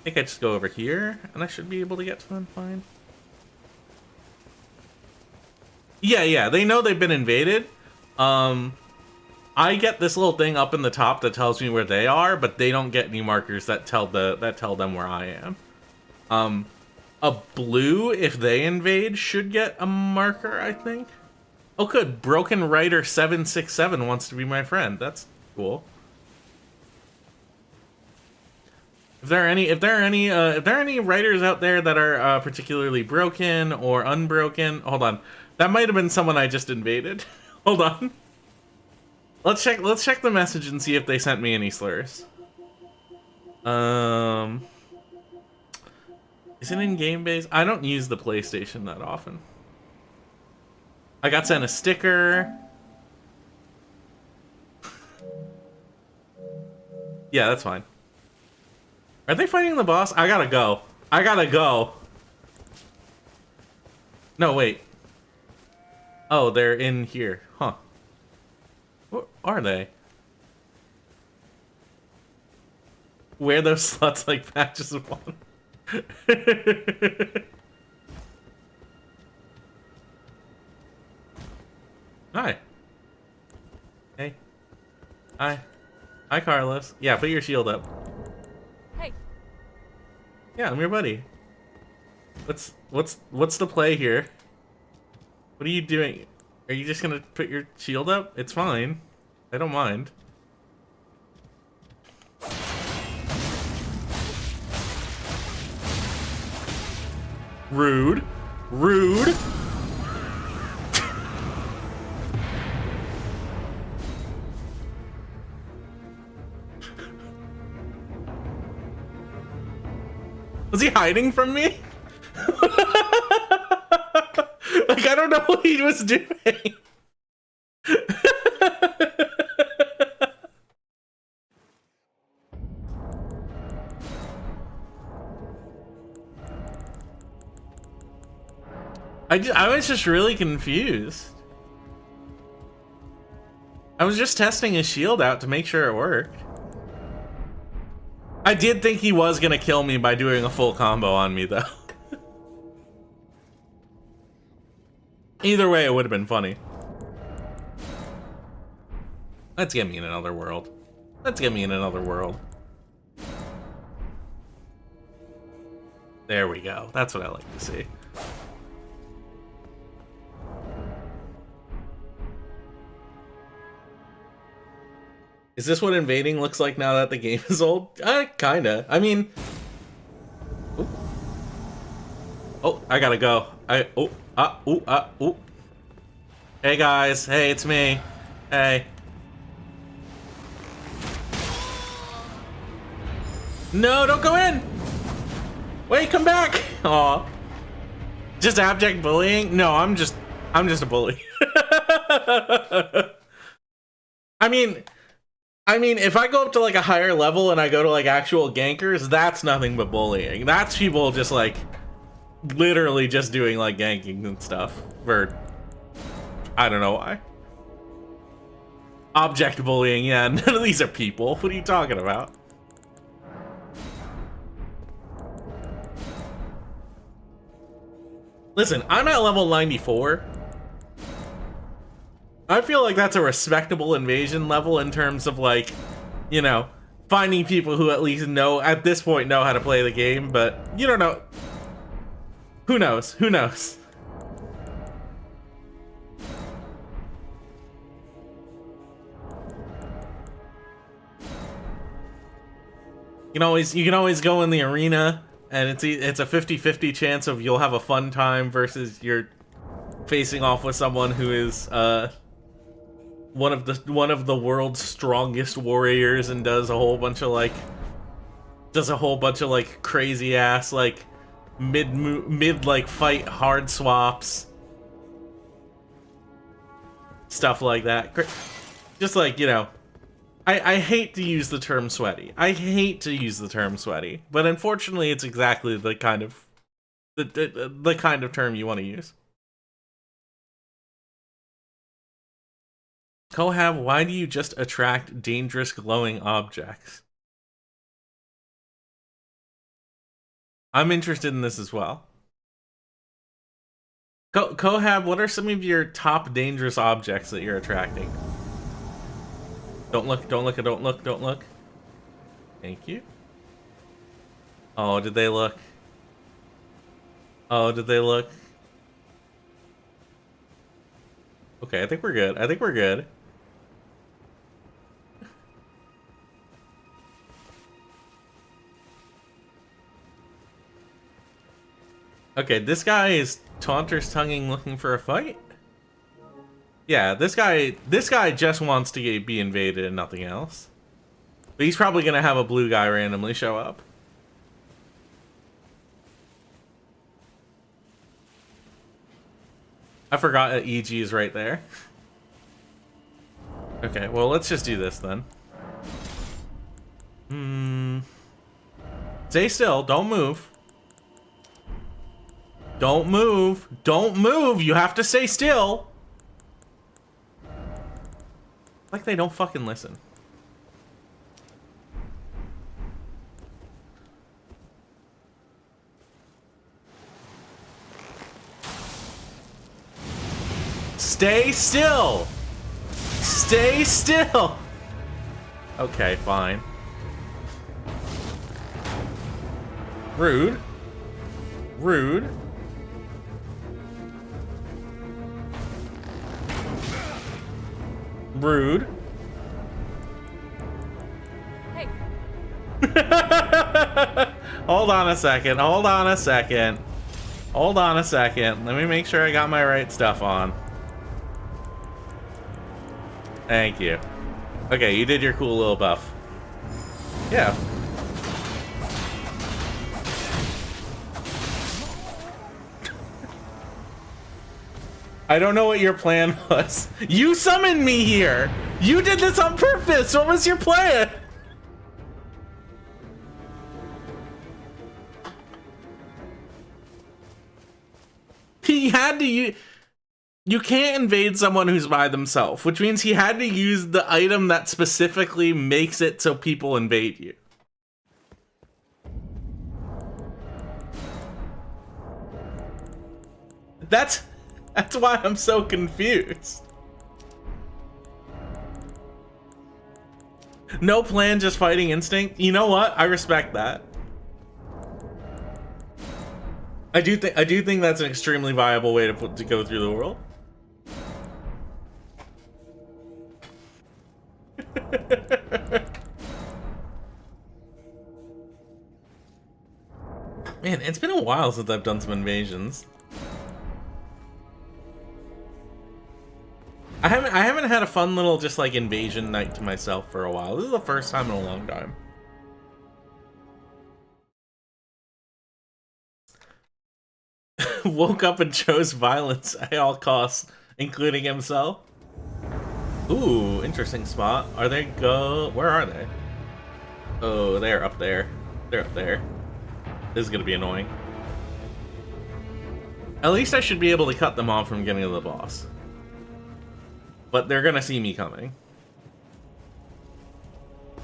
think I just go over here and I should be able to get to them fine. Yeah, they know they've been invaded. I get this little thing up in the top that tells me where they are, but they don't get any markers that tell them where I am. A blue, if they invade, should get a marker, I think. Oh, good. Broken Writer 767 wants to be my friend. That's cool. If there are any writers out there that are particularly broken or unbroken, hold on. That might have been someone I just invaded. Hold on. Let's check the message and see if they sent me any slurs. Is it in game base? I don't use the PlayStation that often. I got sent a sticker. Yeah, that's fine. Are they fighting the boss? I gotta go. I gotta go. No, wait. Oh, they're in here. Huh. What are they? Wear those sluts like patches of one. Hi. Hey. Hi. Hi, Carlos. Yeah, put your shield up. Hey. Yeah, I'm your buddy. What's the play here? What are you doing? Are you just gonna put your shield up? It's fine. I don't mind. Rude. Rude. Was he hiding from me? Like, I don't know what he was doing. I was just really confused. I was just testing his shield out to make sure it worked. I did think he was gonna kill me by doing a full combo on me, though. Either way, it would have been funny. Let's get me in another world. Let's get me in another world. There we go. That's what I like to see. Is this what invading looks like now that the game is old? Kinda. I mean... Ooh. Oh, I gotta go. Hey guys. Hey, it's me. Hey. No, don't go in! Wait, come back! Aw. Just abject bullying? No, I'm just a bully. I mean, if I go up to like a higher level and I go to like actual gankers, that's nothing but bullying. That's people just like literally just doing like ganking and stuff for I don't know why. Object bullying, yeah, none of these are people. What are you talking about? Listen, I'm at level 94. I feel like that's a respectable invasion level in terms of like, you know, finding people who at least know, at this point, know how to play the game, but you don't know. Who knows? Who knows? You can always go in the arena, and it's a 50-50 chance of you'll have a fun time versus you're facing off with someone who is one of the world's strongest warriors and does a whole bunch of like crazy ass like mid like fight hard swaps, stuff like that. Just like, you know, I hate to use the term sweaty. I hate to use the term sweaty, but unfortunately it's exactly the kind of the kind of term you want to use. Kohab, why do you just attract dangerous glowing objects? I'm interested in this as well. Kohab, what are some of your top dangerous objects that you're attracting? Don't look, don't look, don't look, don't look. Thank you. Oh, did they look? Oh, did they look? Okay, I think we're good. I think we're good. Okay, this guy is Taunter's tonguing looking for a fight? Yeah, this guy just wants to be invaded and nothing else. But he's probably gonna have a blue guy randomly show up. I forgot that EG is right there. Okay, well, let's just do this then. Stay still, don't move. Don't move. Don't move. You have to stay still. Like they don't fucking listen. Stay still. Stay still. Okay, fine. Rude. Rude. Rude. Hey. Hold on a second. Hold on a second. Hold on a second. Let me make sure I got my right stuff on. Thank you. Okay, you did your cool little buff. Yeah. I don't know what your plan was. You summoned me here! You did this on purpose! What was your plan? He had to use... You can't invade someone who's by themselves, which means he had to use the item that specifically makes it so people invade you. That's why I'm so confused. No plan, just fighting instinct. You know what? I respect that. I do think that's an extremely viable way to go through the world. Man, it's been a while since I've done some invasions. I haven't had a fun little just like invasion night to myself for a while. This is the first time in a long time. woke up and chose violence at all costs, including himself. Ooh, interesting spot. Are they where are they? Oh, they're up there. They're up there. This is gonna be annoying. At least I should be able to cut them off from getting to the boss. But they're gonna see me coming.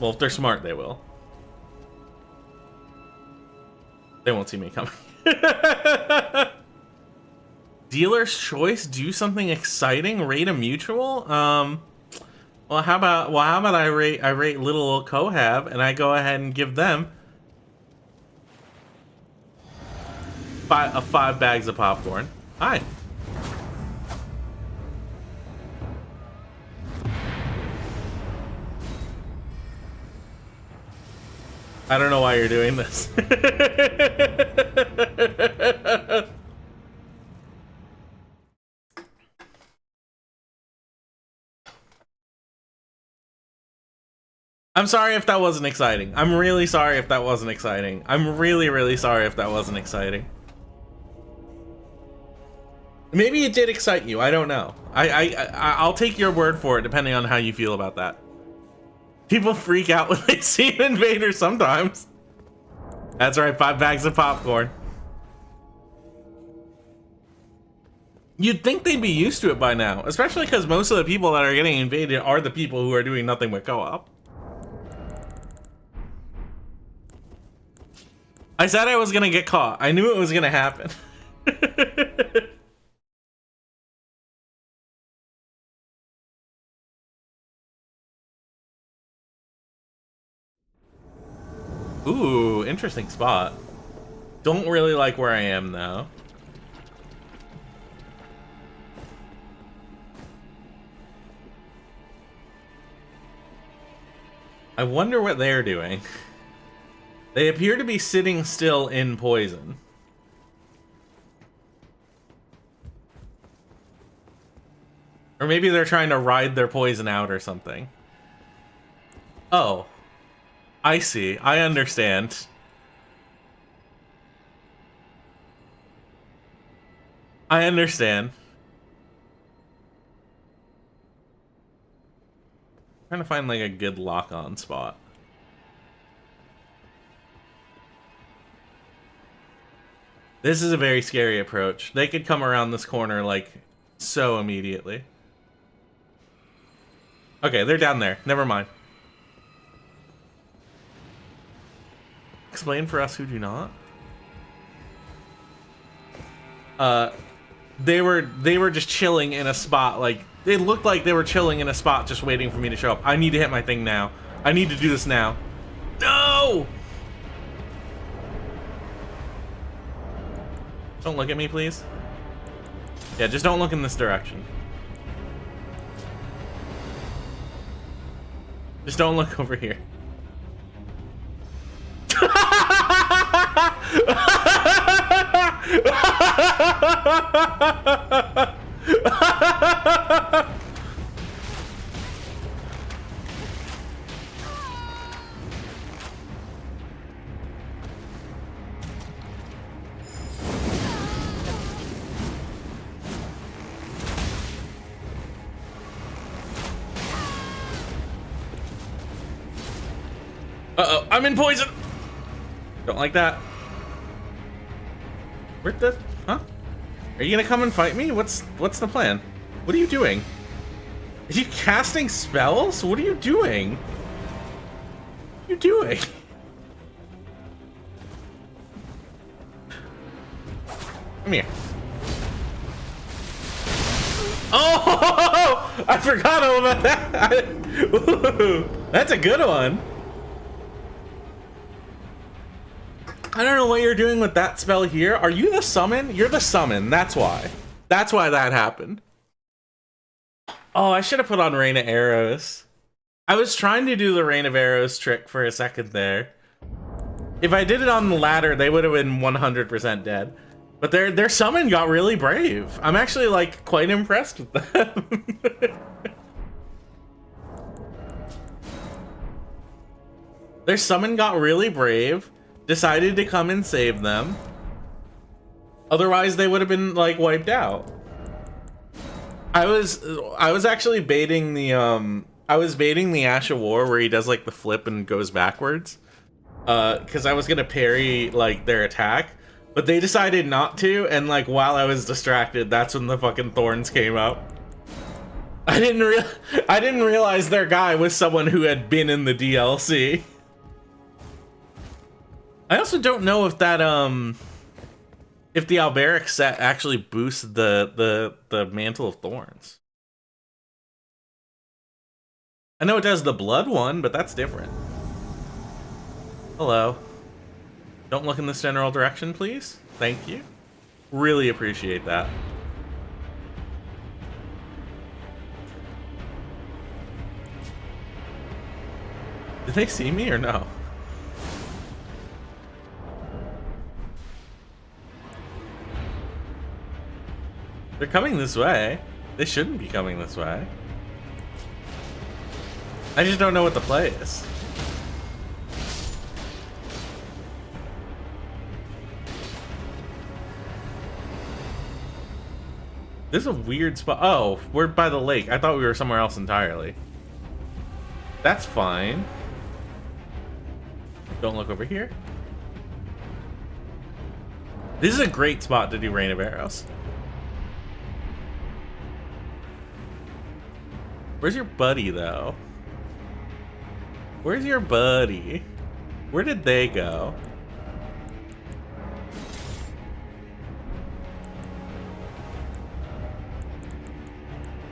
Well, if they're smart, they will. They won't see me coming. Dealer's choice, do something exciting, rate a mutual? Well, how about I rate little Kohab and I go ahead and give them 5 bags of popcorn. Hi. I don't know why you're doing this. I'm sorry if that wasn't exciting. I'm really sorry if that wasn't exciting. I'm really, really sorry if that wasn't exciting. Maybe it did excite you. I don't know. I'll take your word for it, depending on how you feel about that. People freak out when they see an invader sometimes. That's right, 5 bags of popcorn. You'd think they'd be used to it by now, especially because most of the people that are getting invaded are the people who are doing nothing but co-op. I said I was gonna get caught. I knew it was gonna happen. Ooh, interesting spot. Don't really like where I am though. I wonder what they're doing. They appear to be sitting still in poison. Or maybe they're trying to ride their poison out or something. Oh. I see. I understand. I understand. I'm trying to find like a good lock-on spot. This is a very scary approach. They could come around this corner like so immediately. Okay, they're down there. Never mind. Explain for us who do not. They were just chilling in a spot, like it looked like they were chilling in a spot just waiting for me to show up. I need to hit my thing now. I need to do this now. No! Don't look at me, please. Yeah, just don't look in this direction. Just don't look over here. Uh-oh, I'm in poison! Don't like that. Where'd the... Huh? Are you gonna come and fight me? What's the plan? What are you doing? Are you casting spells? What are you doing? What are you doing? Come here. Oh! I forgot all about that! Ooh, that's a good one. I don't know what you're doing with that spell here. Are you the summon? You're the summon. That's why. That's why that happened. Oh, I should have put on Rain of Arrows. I was trying to do the Rain of Arrows trick for a second there. If I did it on the ladder, they would have been 100% dead. But their summon got really brave. I'm actually like quite impressed with them. Their summon got really brave. Decided to come and save them. Otherwise, they would have been like wiped out. I was actually baiting the Ash of War where he does like the flip and goes backwards. Because I was gonna parry like their attack, but they decided not to, and like while I was distracted, that's when the fucking thorns came up. I didn't realize their guy was someone who had been in the DLC. I also don't know if that if the Alberic set actually boosts the Mantle of Thorns. I know it does the blood one, but that's different. Hello. Don't look in this general direction, please. Thank you. Really appreciate that. Did they see me or no? They're coming this way. They shouldn't be coming this way. I just don't know what the play is. This is a weird spot. Oh, we're by the lake. I thought we were somewhere else entirely. That's fine. Don't look over here. This is a great spot to do Rain of Arrows. Where's your buddy, though? Where's your buddy? Where did they go?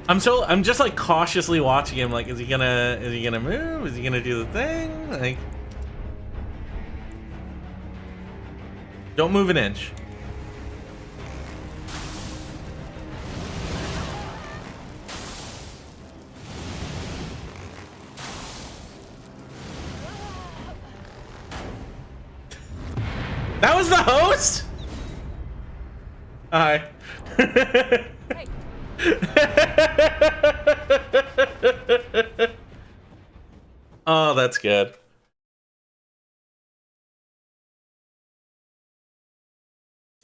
I'm just like cautiously watching him, like, is he gonna move? Is he gonna do the thing? Like, don't move an inch. That was the host? Hi. Oh, that's good.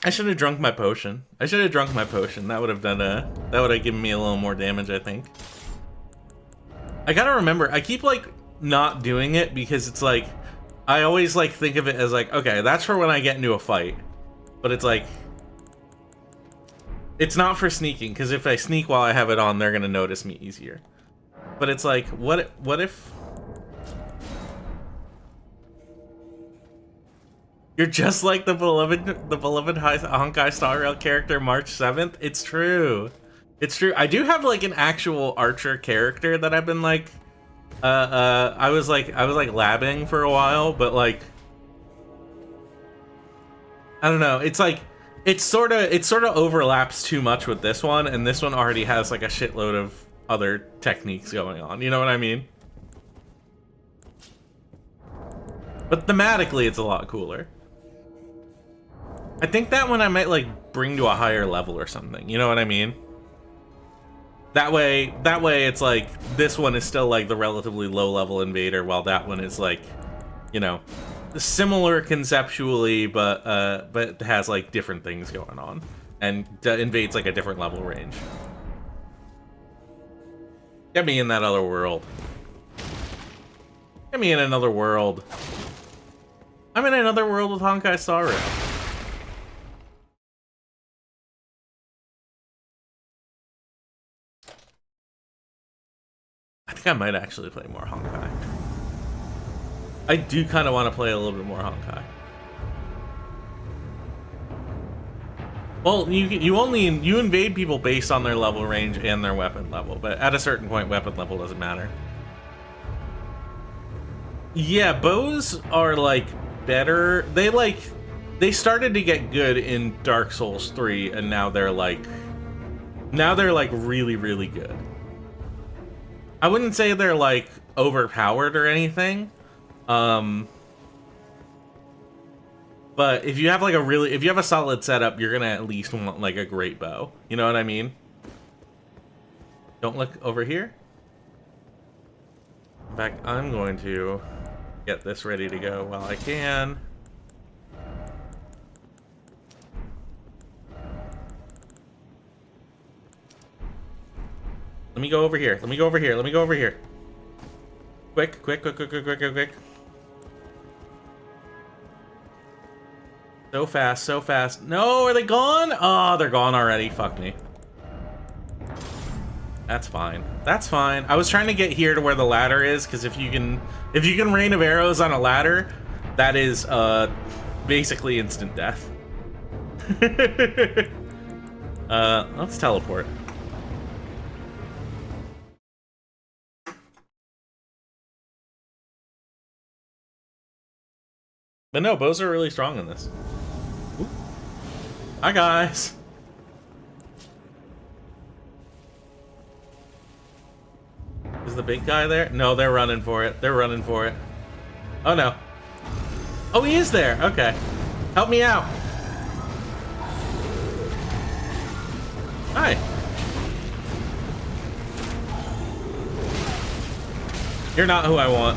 I should have drunk my potion. That would have done that would have given me a little more damage, I think. I gotta remember, I keep like not doing it because it's like I always like think of it as like, okay, that's for when I get into a fight. But it's like, it's not for sneaking, because if I sneak while I have it on, they're gonna notice me easier. But it's like, what if you're just like the beloved Honkai Star Rail character March 7th? It's true. It's true. I do have like an actual Archer character that I've been like I was like labbing for a while, but like I don't know. It's like it sort of overlaps too much with this one, and this one already has like a shitload of other techniques going on. You know what I mean? But thematically, it's a lot cooler. I think that one I might like bring to a higher level or something. You know what I mean? That way it's like this one is still like the relatively low level invader, while that one is like, you know, similar conceptually, but has like different things going on and invades like a different level range. Get me in that other world. Get me in another world. I'm in another world with Honkai Star Rail. I think I might actually play more Honkai. I do kind of want to play a little bit more Honkai. Well, you invade people based on their level range and their weapon level, but at a certain point, weapon level doesn't matter. Yeah, bows are like better. They started to get good in Dark Souls 3, and now they're like really, really good. I wouldn't say they're like overpowered or anything. But if you have like if you have a solid setup, you're gonna at least want like a great bow. You know what I mean? Don't look over here. In fact, I'm going to get this ready to go while I can. Let me go over here. Let me go over here. Let me go over here. Quick, quick, quick, quick, quick, quick, quick, quick. So fast, so fast. No, are they gone? Oh, they're gone already. Fuck me. That's fine. That's fine. I was trying to get here to where the ladder is, because if you can rain of arrows on a ladder, that is basically instant death. Let's teleport. But no, bows are really strong in this. Ooh. Hi guys. Is the big guy there? No, they're running for it. They're running for it. Oh no. Oh, he is there. Okay. Help me out. Hi. You're not who I want.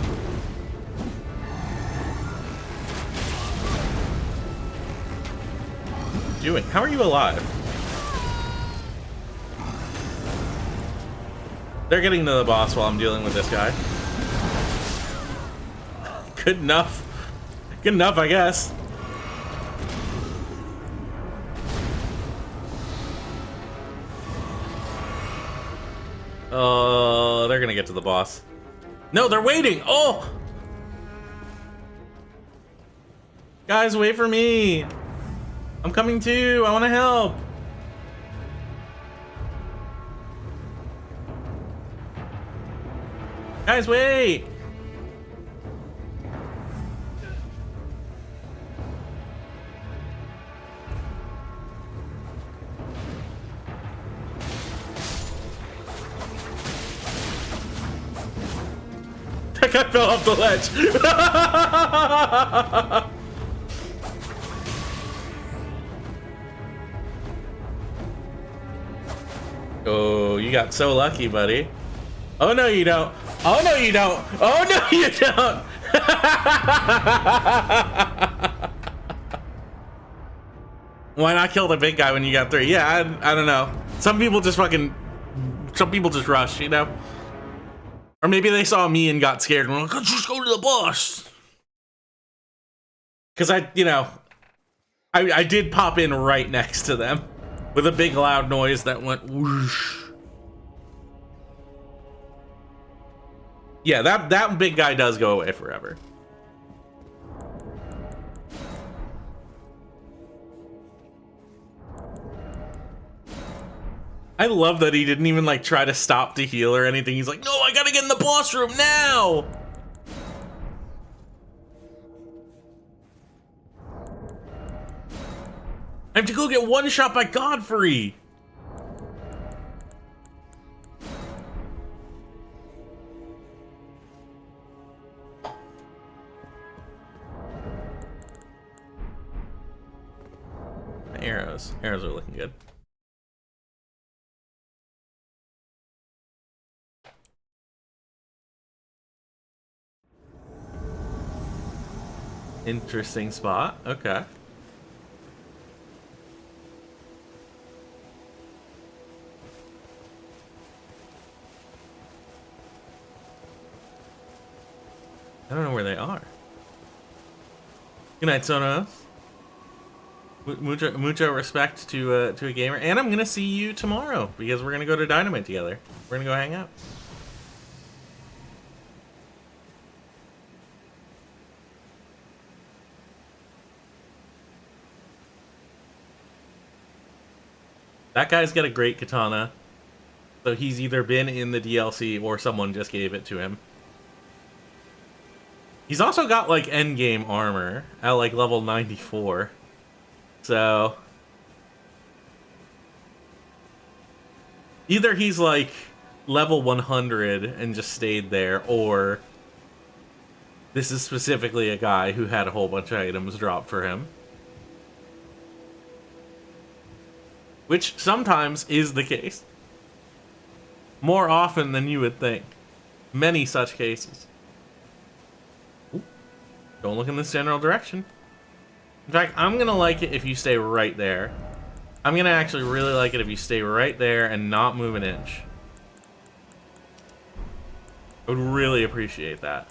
What are you doing? How are you alive? They're getting to the boss while I'm dealing with this guy. Good enough. Good enough, I guess. Oh, they're gonna get to the boss. No, they're waiting. Oh! Guys, wait for me. I'm coming too. I want to help. Guys, wait. That guy fell off the ledge. Oh, you got so lucky, buddy. Oh, no, you don't. Oh, no, you don't. Oh, no, you don't. Why not kill the big guy when you got 3? Yeah, I don't know. Some people just rush, you know? Or maybe they saw me and got scared and were like, let's just go to the boss. Because I did pop in right next to them with a big loud noise that went whoosh. Yeah, that big guy does go away forever. I love that he didn't even like try to stop to heal or anything. He's like, no, I gotta get in the boss room now. I have to go get one shot by Godfrey. Arrows are looking good. Interesting spot. Okay. I don't know where they are. Good night, Sonos. Mucho respect to a gamer, and I'm gonna see you tomorrow because we're gonna go to Dynamite together. We're gonna go hang out. That guy's got a great katana, so he's either been in the DLC or someone just gave it to him. He's also got like endgame armor at like level 94. So either he's like level 100 and just stayed there, or this is specifically a guy who had a whole bunch of items dropped for him. Which sometimes is the case. More often than you would think. Many such cases. Ooh. Don't look in this general direction. In fact, I'm gonna like it if you stay right there. I'm gonna actually really like it if you stay right there and not move an inch. I would really appreciate that.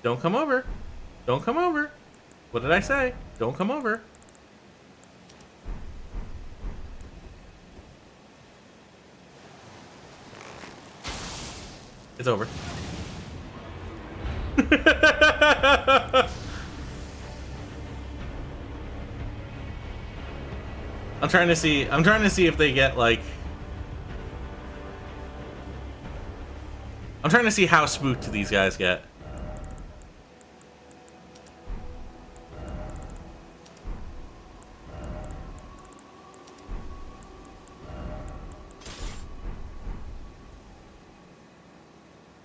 Don't come over. Don't come over. What did I say? Don't come over. It's over. I'm trying to see if they get like I'm trying to see how spooked these guys get.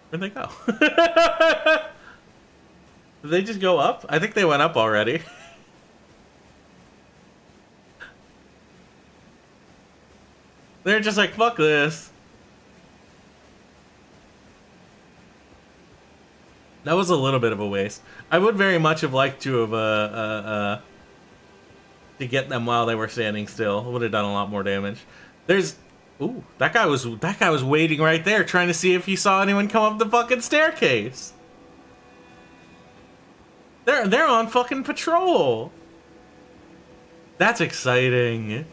Where'd they go? Did they just go up? I think they went up already. They're just like, fuck this. That was a little bit of a waste. I would very much have liked to have to get them while they were standing still. Would have done a lot more damage. There's ooh, that guy was waiting right there trying to see if he saw anyone come up the fucking staircase. They're on fucking patrol. That's exciting.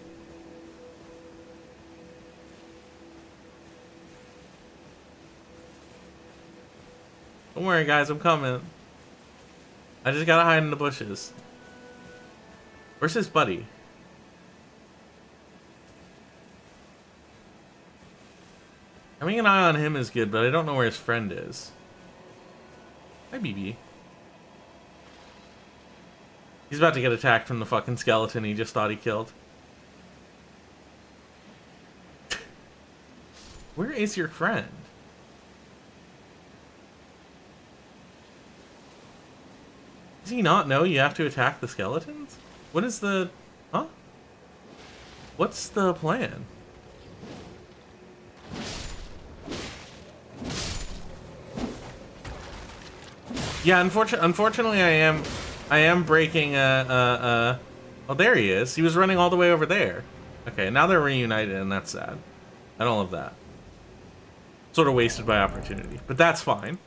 Don't worry, guys, I'm coming. I just gotta hide in the bushes. Where's his buddy? Having an eye on him is good, but I don't know where his friend is. Hi, BB. He's about to get attacked from the fucking skeleton he just thought he killed. Where is your friend? Does he not know you have to attack the skeletons? What is the... Huh? What's the plan? Yeah, unfortunately I am breaking oh, there he is. He was running all the way over there. Okay, now they're reunited and that's sad. I don't love that. Sort of wasted by opportunity, but that's fine.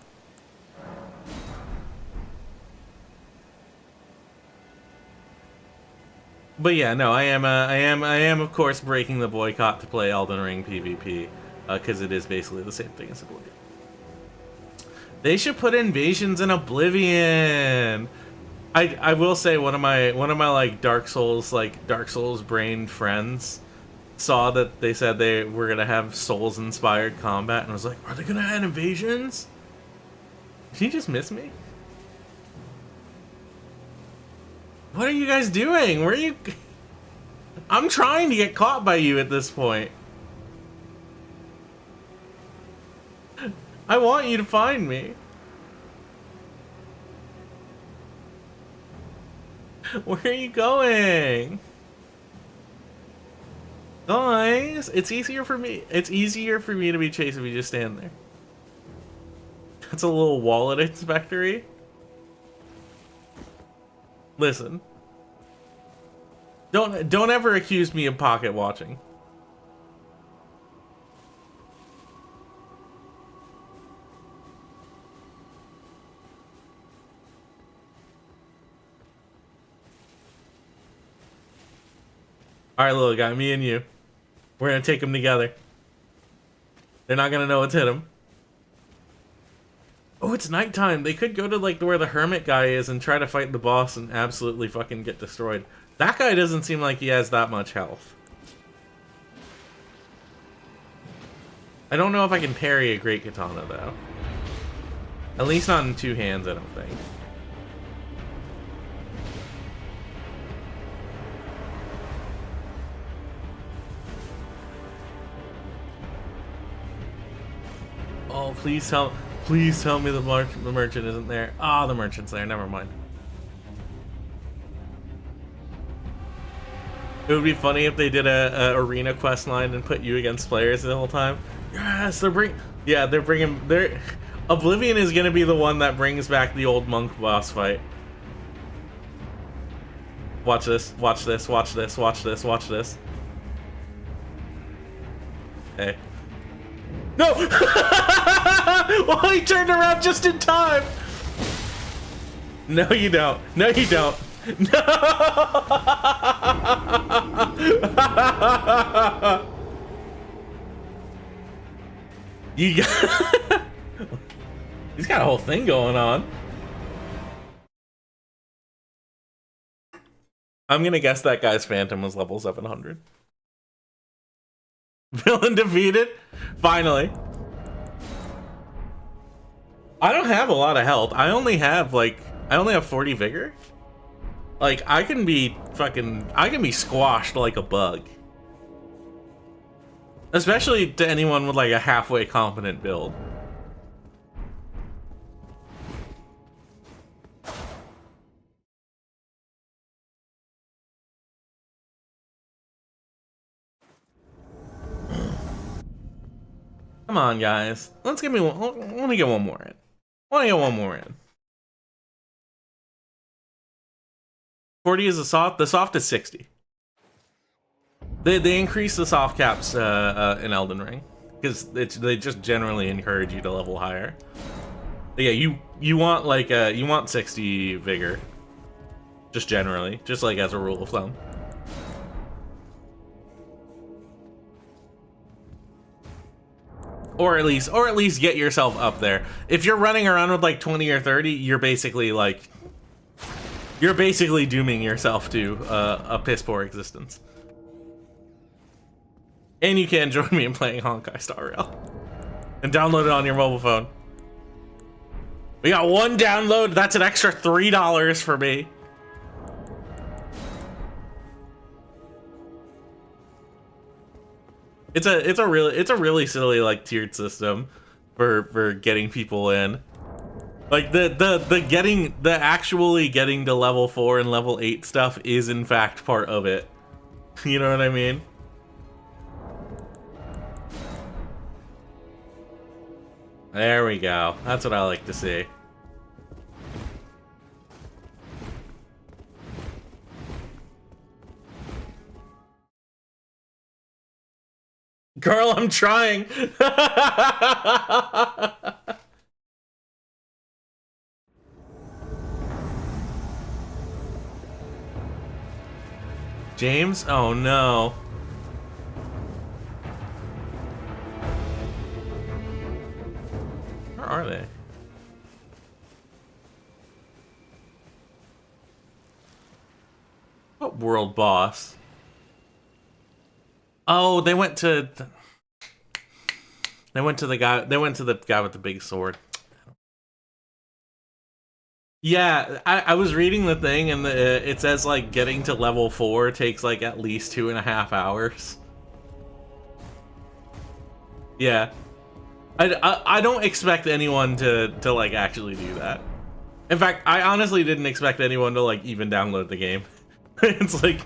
But yeah, no, I am of course breaking the boycott to play Elden Ring PvP, because it is basically the same thing as Oblivion. They should put invasions in Oblivion. I will say one of my like Dark Souls brained friends saw that they said they were gonna have Souls inspired combat and was like, are they gonna add invasions? Did he just miss me? What are you guys doing? Where are you? I'm trying to get caught by you at this point. I want you to find me. Where are you going? Guys, it's easier for me. It's easier for me to be chased if you just stand there. That's a little wallet inspectory. Listen. Don't ever accuse me of pocket watching. Alright, little guy, me and you. We're gonna take them together. They're not gonna know what's hit them. Oh, it's nighttime. They could go to like where the hermit guy is and try to fight the boss and absolutely fucking get destroyed. That guy doesn't seem like he has that much health. I don't know if I can parry a great katana though. At least not in two hands, I don't think. Oh, please tell me the merchant isn't there. Ah, the merchant's there. Never mind. It would be funny if they did a arena quest line and put you against players the whole time. Yes, they're bringing. Oblivion is gonna be the one that brings back the old monk boss fight. Watch this. Watch this. Watch this. Watch this. Watch this. Hey. No! Well, he turned around just in time. No, you don't. No, you don't. No. You got. He's got a whole thing going on. I'm gonna guess that guy's phantom was level 700. Villain defeated? Finally. I don't have a lot of health. I only have 40 vigor. Like, I can be squashed like a bug. Especially to anyone with like a halfway competent build. Come on, guys. Let's give me one. I want to get one more in. I want to get one more in. 40 is the soft. The soft is 60. They increase the soft caps in Elden Ring because they just generally encourage you to level higher. But yeah, you want like you want 60 vigor, just generally, just like as a rule of thumb. Or at least get yourself up there. If you're running around with like 20 or 30, you're basically dooming yourself to a piss poor existence. And you can join me in playing Honkai Star Rail and download it on your mobile phone. We got one download. That's an extra $3 for me. It's a really silly like tiered system for getting people in. Like the actually getting to level 4 and level 8 stuff is in fact part of it. You know what I mean? There we go. That's what I like to see. Girl, I'm trying. James? Oh no. Where are they? What world boss? Oh, they went to the guy with the big sword. Yeah, I was reading the thing and it says like getting to level 4 takes like at least 2.5 hours. Yeah. I don't expect anyone to like actually do that. In fact, I honestly didn't expect anyone to like even download the game. It's like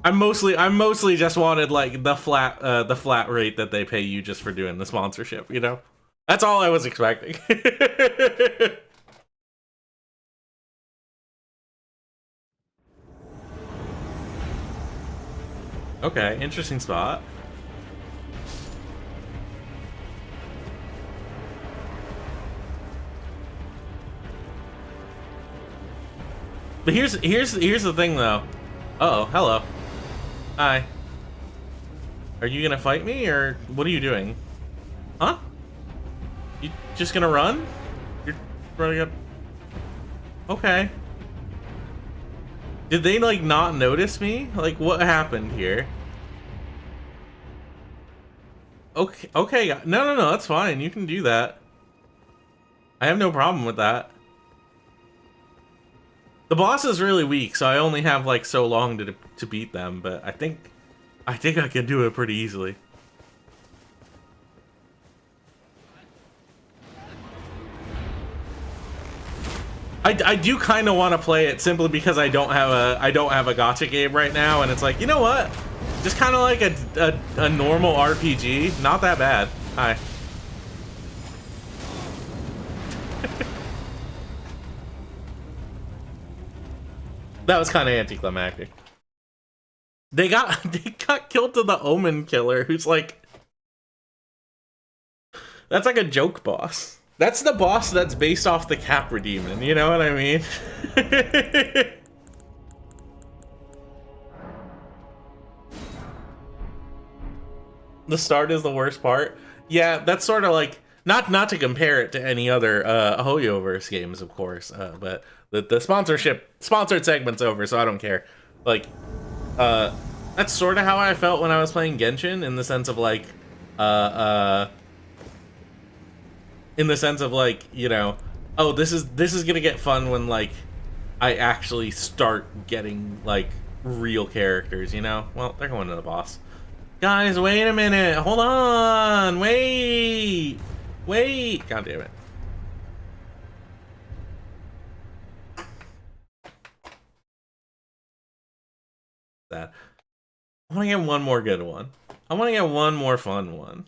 I mostly just wanted like the flat rate that they pay you just for doing the sponsorship, you know? That's all I was expecting. Okay, interesting spot. But here's the thing though. Uh-oh, hello. Hi. Are you gonna fight me or what are you doing? Huh? You just gonna run? You're running up. Okay. Did they like not notice me? Like what happened here? Okay, no, that's fine. You can do that. I have no problem with that. The boss is really weak, so I only have like so long to beat them, but I think I can do it pretty easily. I do kind of want to play it simply because I don't have a gacha game right now, and it's like, you know what? Just kind of like a normal RPG, not that bad. Hi. That was kind of anticlimactic. They got killed to the Omen killer, who's like That's like a joke boss. That's the boss that's based off the Capra Demon, you know what I mean? The start is the worst part. Yeah, that's sort of like, not to compare it to any other Hoyoverse games, of course, but the sponsored segment's over, so I don't care. Like, that's sort of how I felt when I was playing Genshin, in the sense of like, you know, oh, this is gonna get fun when like I actually start getting like real characters, you know? Well, they're going to the boss. Guys, wait a minute. Hold on. Wait. God damn it. That. I want to get one more good one. I want to get one more fun one.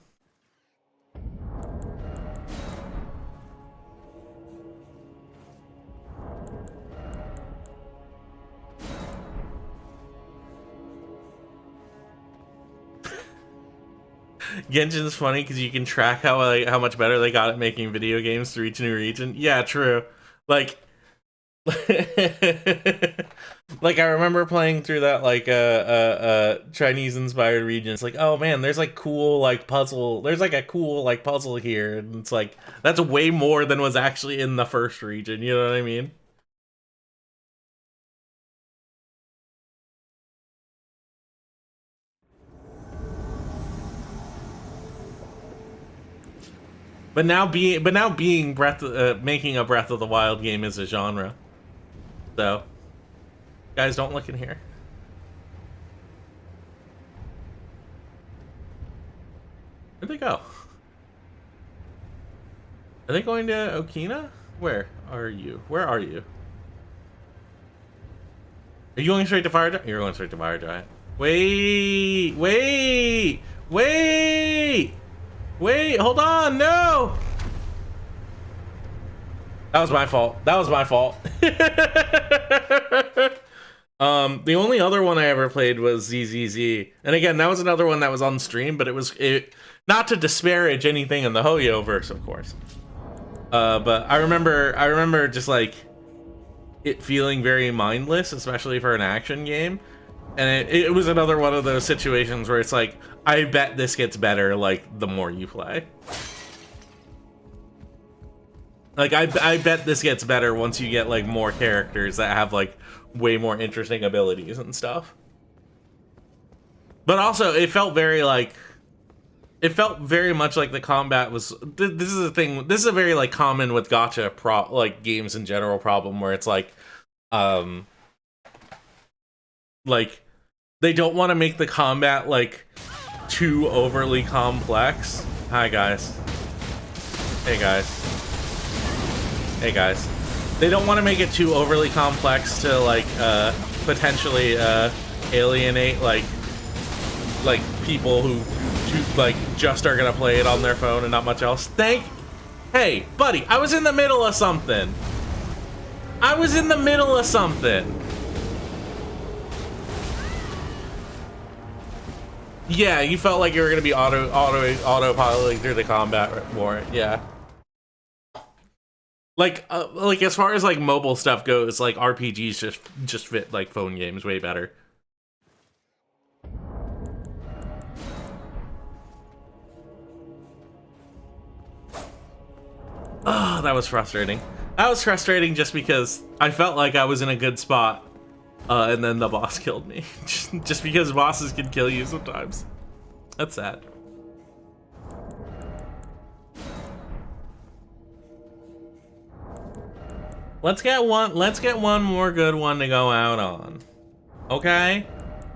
Genshin's funny because you can track how much better they got at making video games through each new region. Yeah, true. Like, like I remember playing through that like Chinese inspired region. It's like, oh man, there's like cool like puzzle. There's like a cool like puzzle here, and it's like that's way more than was actually in the first region. You know what I mean? But now being making a Breath of the Wild game is a genre. So, guys, don't look in here. Where'd they go? Are they going to Okina? Where are you? Where are you? Are you going straight to Fire Giant? You're going straight to Fire Giant. Wait! Hold on! No! That was my fault. The only other one I ever played was ZZZ. And again, that was another one that was on stream, but it was not to disparage anything in the Hoyoverse, of course. But I remember just like it feeling very mindless, especially for an action game. And it was another one of those situations where it's like, I bet this gets better, like, the more you play. Like, I bet this gets better once you get, like, more characters that have, like, way more interesting abilities and stuff. But also, it felt very, like... It felt very much like the combat was... This is a thing... This is a very, like, common with gacha, like, games in general problem, where it's, like... Like, they don't want to make the combat, like, too overly complex. Hi, guys. Hey, guys. Hey, guys. They don't want to make it too overly complex to, like, potentially, alienate, like people who, like, just are gonna play it on their phone and not much else. Hey, buddy, I was in the middle of something. Yeah, you felt like you were gonna be autopiloting through the combat more. Yeah. Like as far as like mobile stuff goes, like RPGs just fit like phone games way better. Oh, that was frustrating. That was frustrating just because I felt like I was in a good spot. And then the boss killed me. Just because bosses can kill you sometimes. That's sad. Let's get one more good one to go out on. Okay?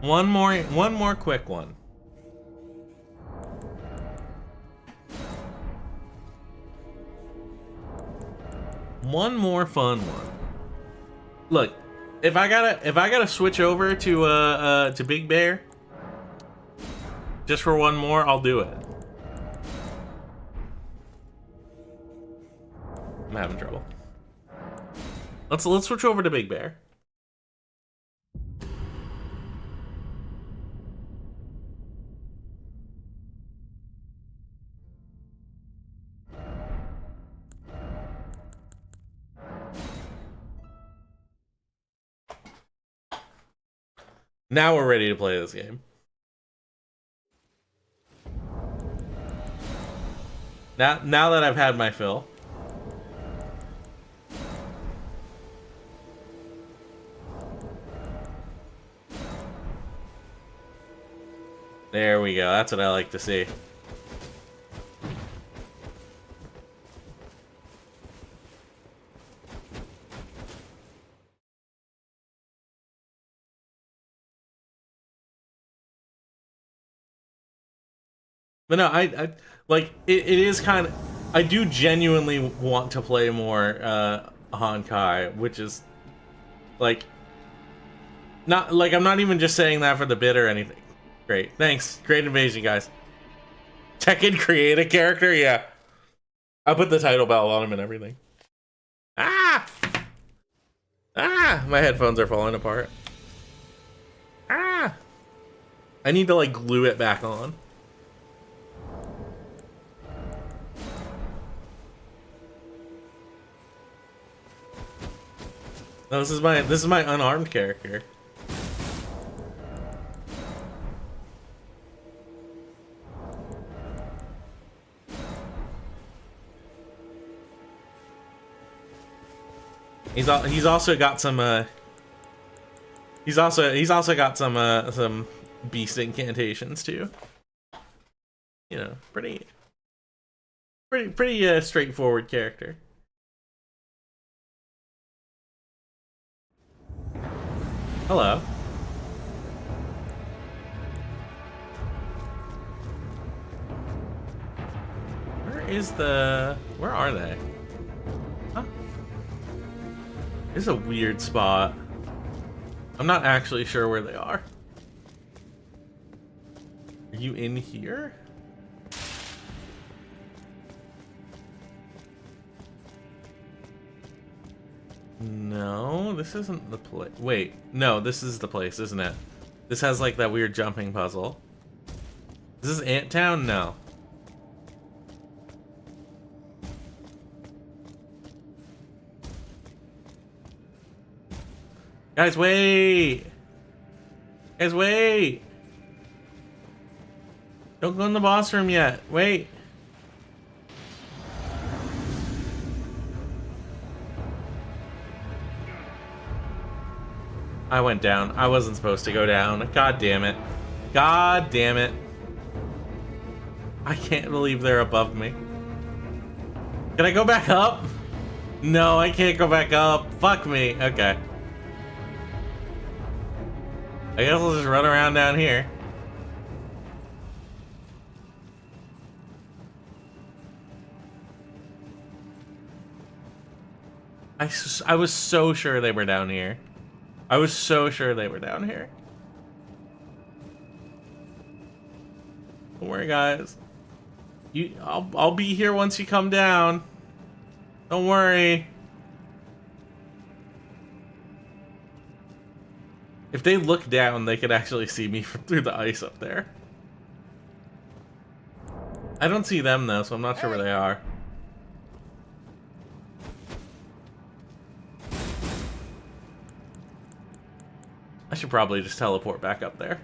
One more quick one. One more fun one. Look, if I gotta switch over to Big Bear just for one more, I'll do it. I'm having trouble. Let's switch over to Big Bear. Now we're ready to play this game. Now that I've had my fill. There we go. That's what I like to see. But no, I like it is kind of, I do genuinely want to play more Honkai, which is like not like, I'm not even just saying that for the bit or anything. Great. Thanks. Great invasion, guys. Tekken create a character? Yeah. I put the title bell on him and everything. Ah! Ah! My headphones are falling apart. Ah! I need to like glue it back on. No, this is my unarmed character. He's also got some he's also got some beast incantations too. You know, pretty straightforward character. Hello. Where are they? Huh? This is a weird spot. I'm not actually sure where they are. Are you in here? No, this isn't the place. Wait, no, this is the place, isn't it? This has like that weird jumping puzzle. Is this Ant Town? No. Guys, wait! Guys, wait! Don't go in the boss room yet. Wait. I went down. I wasn't supposed to go down. God damn it. God damn it. I can't believe they're above me. Can I go back up? No, I can't go back up. Fuck me. Okay. I guess I'll just run around down here. I was so sure they were down here. I was so sure they were down here. Don't worry, guys. I'll be here once you come down. Don't worry. If they look down, they could actually see me through the ice up there. I don't see them though, so I'm not sure where they are. I should probably just teleport back up there.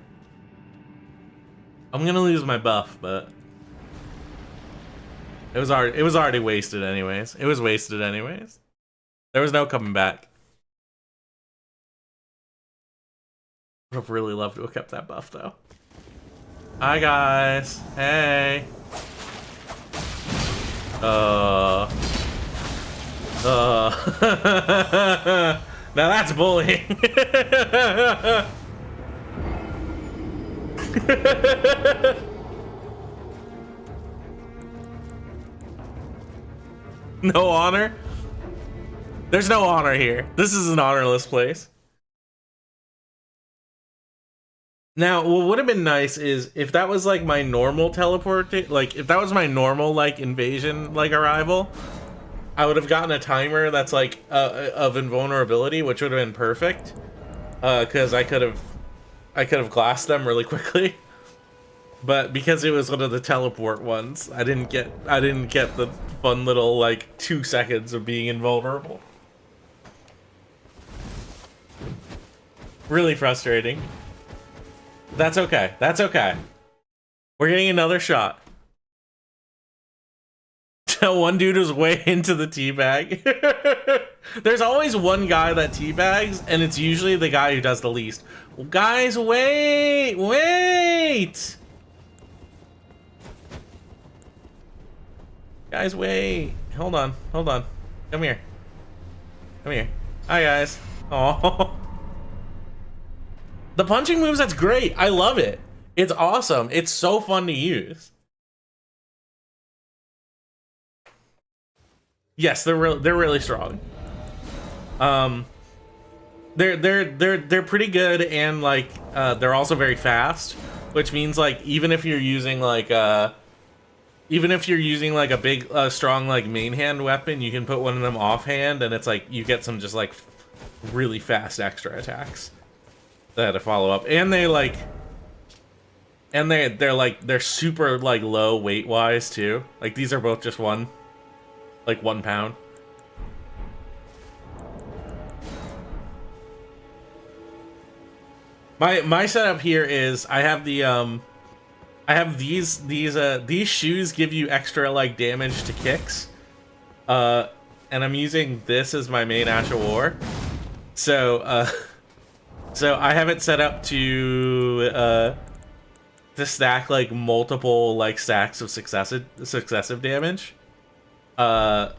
I'm gonna lose my buff, but it was already wasted anyways. It was wasted anyways. There was no coming back. Would have really loved to have kept that buff though. Hi guys. Hey. Now that's bullying. No honor? There's no honor here. This is an honorless place. Now, what would have been nice is if that was like my normal teleport, like if that was my normal like invasion like arrival, I would have gotten a timer that's like of invulnerability, which would have been perfect, because I could have glassed them really quickly. But because it was one of the teleport ones, I didn't get the fun little like 2 seconds of being invulnerable. Really frustrating. That's okay. That's okay. We're getting another shot. One dude was way into the teabag. There's always one guy that teabags, and it's usually the guy who does the least. Well, guys, wait! Wait! Guys, wait. Hold on. Hold on. Come here. Come here. Hi, guys. Oh. The punching moves, that's great. I love it. It's awesome. It's so fun to use. Yes, they're really strong. They're pretty good, and like they're also very fast, which means like even if you're using like a big strong like main hand weapon, you can put one of them offhand, and it's like you get some just like really fast extra attacks that to follow up, and they're super like low weight wise too. Like these are both just 1 pound. My setup here is I have these shoes give you extra like damage to kicks, and I'm using this as my main Ash of War. So so I have it set up to stack like multiple like stacks of successive damage. So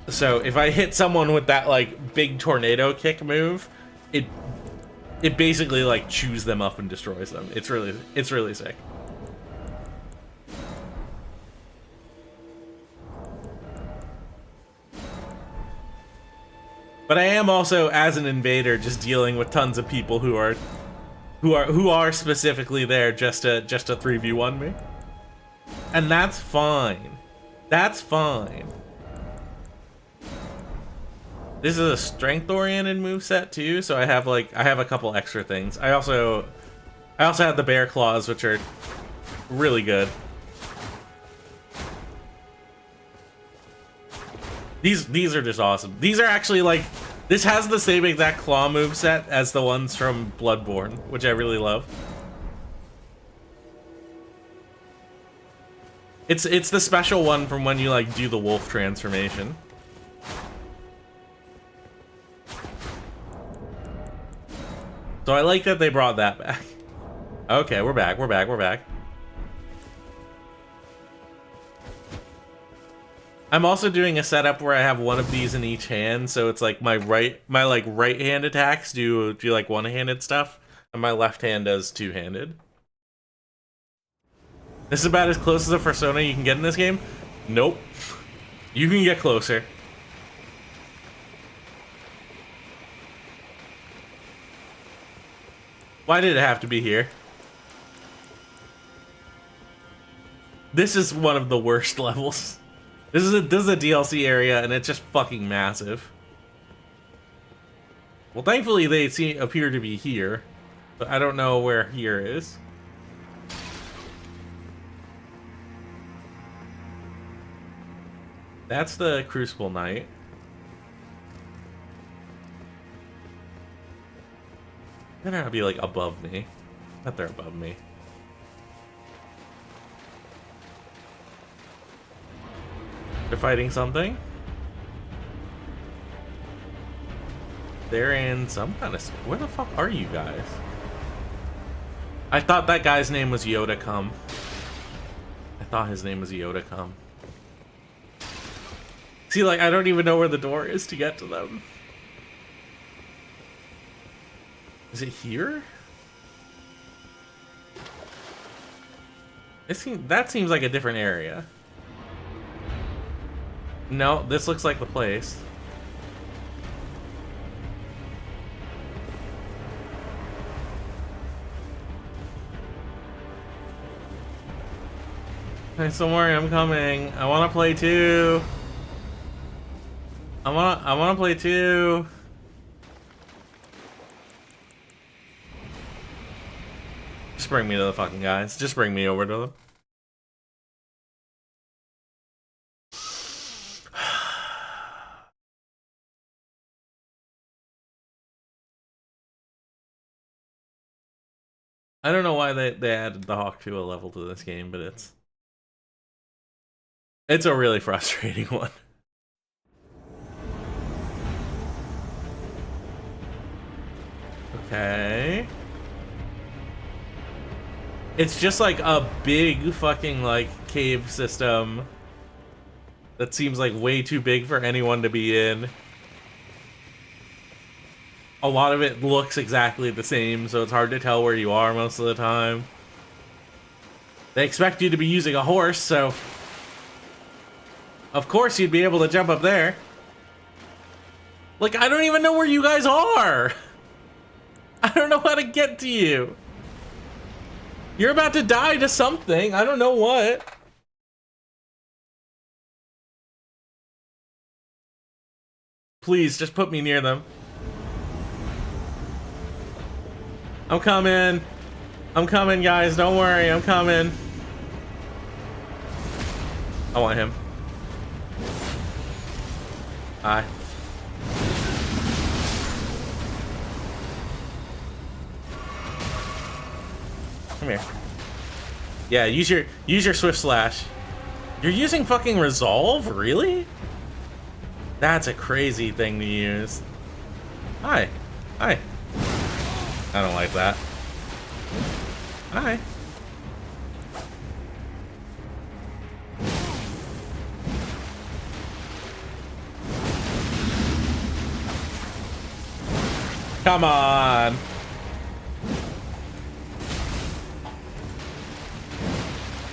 if I hit someone with that like big tornado kick move, it basically like chews them up and destroys them. It's really sick. But I am also, as an invader, just dealing with tons of people who are specifically there just to 3v1 me. And that's fine. That's fine. This is a strength-oriented moveset too, so I have a couple extra things. I also have the bear claws, which are really good. These are just awesome. These are actually like, this has the same exact claw moveset as the ones from Bloodborne, which I really love. It's the special one from when you like do the wolf transformation. So I like that they brought that back. Okay, we're back. I'm also doing a setup where I have one of these in each hand, so it's like my right hand attacks do like one-handed stuff, and my left hand does two-handed. This is about as close as a persona you can get in this game? Nope. You can get closer. Why did it have to be here? This is one of the worst levels. This is a DLC area, and it's just fucking massive. Well, thankfully they appear to be here, but I don't know where here is. That's the Crucible Knight. They're gonna be like above me. Not they're above me. They're fighting something. They're in some kind of... Where the fuck are you guys? I thought that guy's name was Yoda Come. I thought his name was Yoda Come. See, like, I don't even know where the door is to get to them. Is it here? That seems like a different area. No, this looks like the place. Hey, don't worry, I'm coming. I want to play too. I want to play too. Just bring me to the fucking guys. Just bring me over to them. I don't know why they added the Hawk Tuah level to this game, but it's a really frustrating one. Okay. It's just like a big fucking like cave system that seems like way too big for anyone to be in. A lot of it looks exactly the same, so it's hard to tell where you are most of the time. They expect you to be using a horse, so of course you'd be able to jump up there. Like, I don't even know where you guys are. I don't know how to get to you. You're about to die to something. I don't know what. Please, just put me near them. I'm coming. I'm coming, guys. Don't worry. I'm coming. I want him. Hi. Come here. Yeah, use your swift slash. You're using fucking resolve? Really? That's a crazy thing to use. Hi. Hi. I don't like that. Hi. Come on.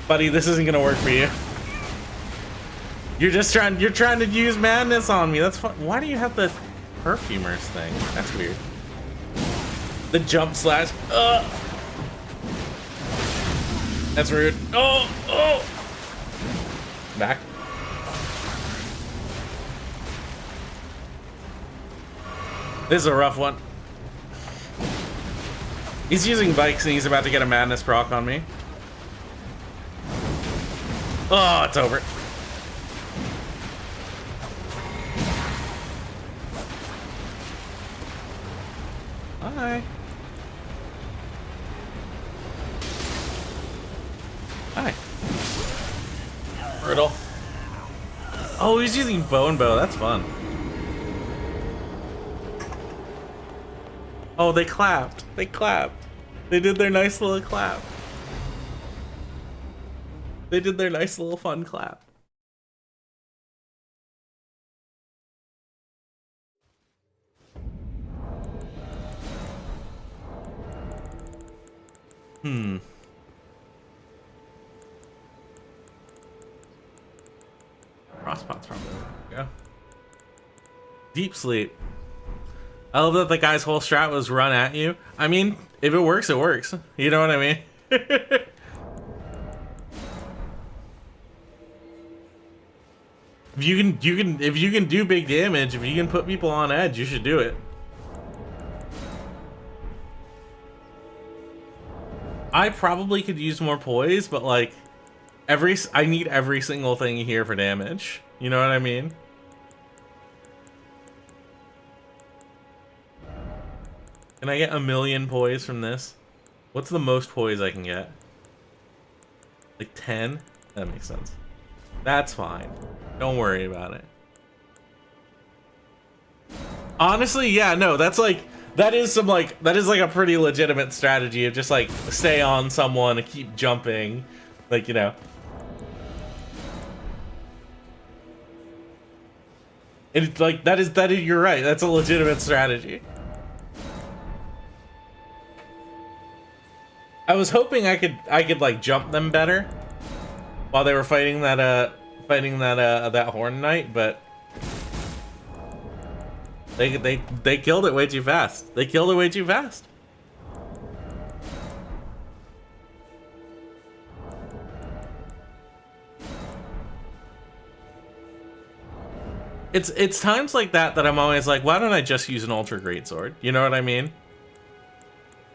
Buddy, this isn't gonna work for you. You're trying to use madness on me. That's fun. Why do you have the perfumers thing? That's weird. The jump slash. That's rude. Oh. Back. This is a rough one. He's using bikes and he's about to get a madness proc on me. Oh, it's over. Hi. Hi. Riddle. Oh, he's using bone bow. That's fun. Oh, they clapped. They clapped. They did their nice little clap. They did their nice little fun clap. Frostpot's probably there. Go. Deep sleep. I love that the guy's whole strat was run at you. I mean, if it works, it works. You know what I mean? If you can do big damage, if you can put people on edge, you should do it. I probably could use more poise, but like I need every single thing here for damage. You know what I mean? Can I get 1,000,000 poise from this? What's the most poise I can get? Like 10? That makes sense. That's fine. Don't worry about it. Honestly, yeah, no, that is like a pretty legitimate strategy of just like stay on someone and keep jumping. Like, you know. It's like that is you're right. That's a legitimate strategy. I was hoping I could like jump them better while they were fighting that Horn Knight, but they killed it way too fast. They killed it way too fast. It's times like that I'm always like, why don't I just use an Ultra Greatsword? You know what I mean?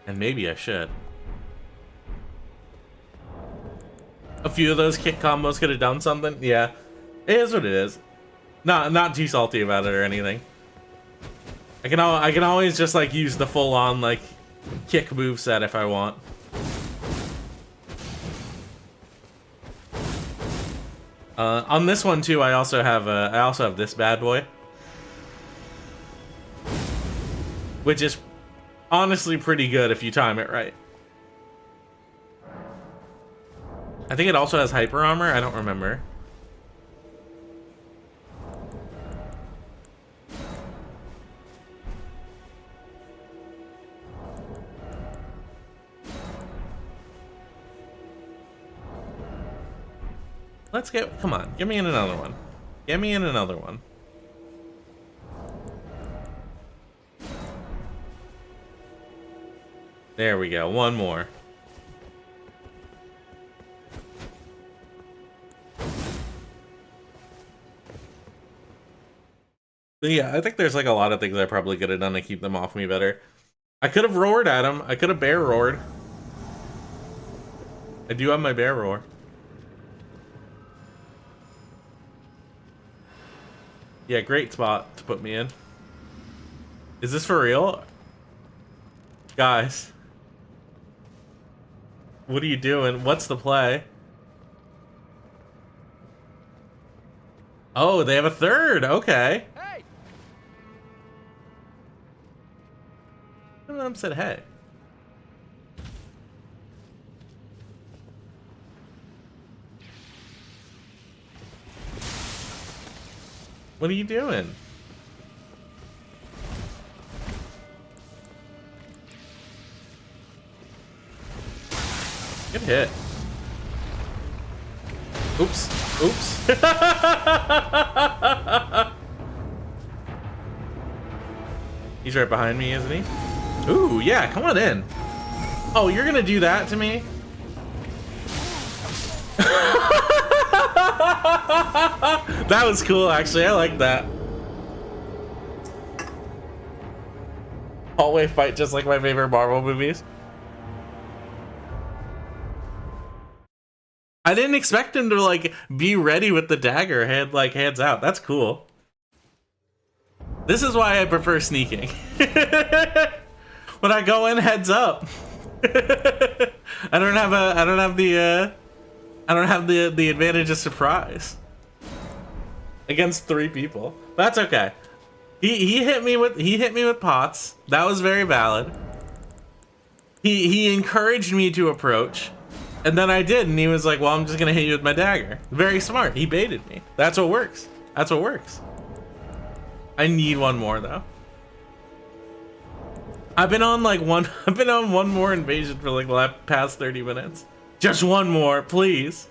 And maybe I should. A few of those kick combos could have done something. Yeah, it is what it is. Not too salty about it or anything. I can always just like use the full on like kick move set if I want. On this one too, I also have this bad boy, which is honestly pretty good if you time it right. I think it also has hyper armor. I don't remember. Let's get, come on, get me in another one. Get me in another one. There we go, one more. But yeah, I think there's like a lot of things I probably could have done to keep them off me better. I could have roared at him. I could have bear roared. I do have my bear roar. Yeah, great spot to put me in. Is this for real? Guys. What are you doing? What's the play? Oh, they have a third. Okay. Hey! None of them said hey. What are you doing? Good hit. Oops. Oops. He's right behind me, isn't he? Ooh, yeah, come on in. Oh, you're gonna do that to me? That was cool, actually. I like that. Hallway fight, just like my favorite Marvel movies. I didn't expect him to like be ready with the dagger hands out. That's cool. This is why I prefer sneaking. When I go in heads up. I don't have the advantage of surprise against 3 people. That's okay. He hit me with pots. That was very valid. He encouraged me to approach, and then I did, and he was like, "Well, I'm just gonna hit you with my dagger." Very smart. He baited me. That's what works. That's what works. I need one more though. I've been on one more invasion for like the past 30 minutes. Just one more, please.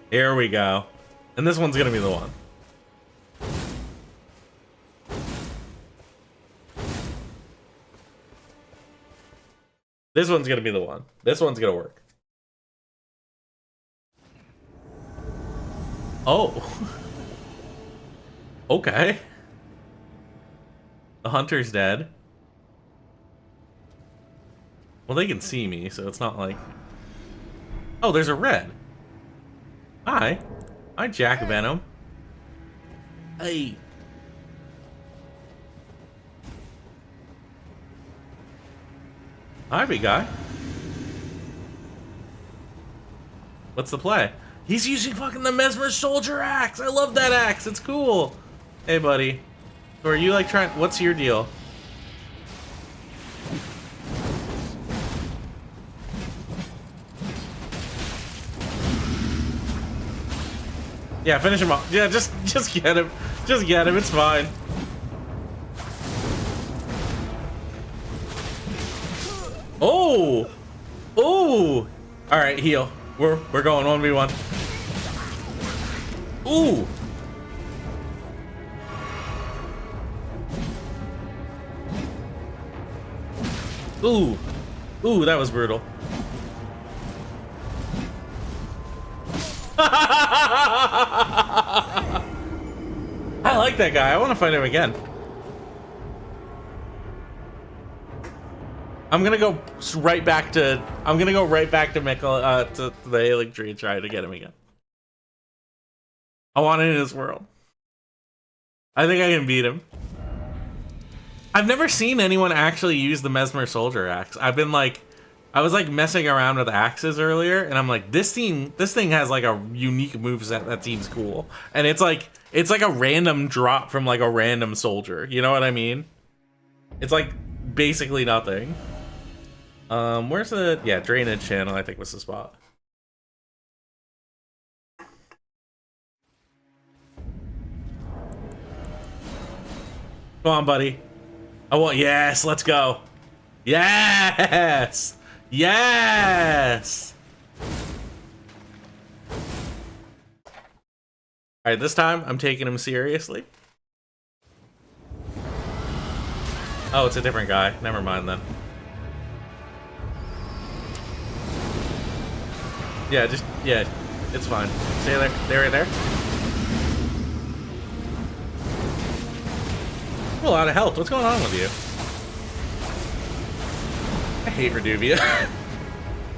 Here we go. And this one's gonna be the one. This one's gonna be the one. This one's gonna work. Oh. Okay. The hunter's dead. Well, they can see me, so it's not like... Oh, there's a red. Hi. Hi, Jack Venom. Hey. Hi, big guy. What's the play? He's using fucking the Mesmer Soldier axe. I love that axe. It's cool. Hey, buddy. So are you like trying... What's your deal? Yeah, finish him off. Yeah, just get him. Just get him. It's fine. Oh! Oh! All right, heal. We're going 1v1. Ooh! Ooh! Ooh, that was brutal. I like that guy. I want to fight him again. I'm gonna go right back to Mikkel, to the Hailing Tree and try to get him again. I want it in his world. I think I can beat him. I've never seen anyone actually use the Mesmer Soldier axe. I've been like I was like messing around with axes earlier, and I'm like, this thing has like a unique moveset that seems cool, and it's like a random drop from like a random soldier. You know what I mean? It's like basically nothing. Where's the drainage channel? I think was the spot. Come on, buddy. Yes, let's go. Yes! Yes! Alright, this time I'm taking him seriously. Oh, it's a different guy. Never mind then. Yeah, it's fine. Stay there. Stay right there. A lot of health. What's going on with you? I hate Reduvia.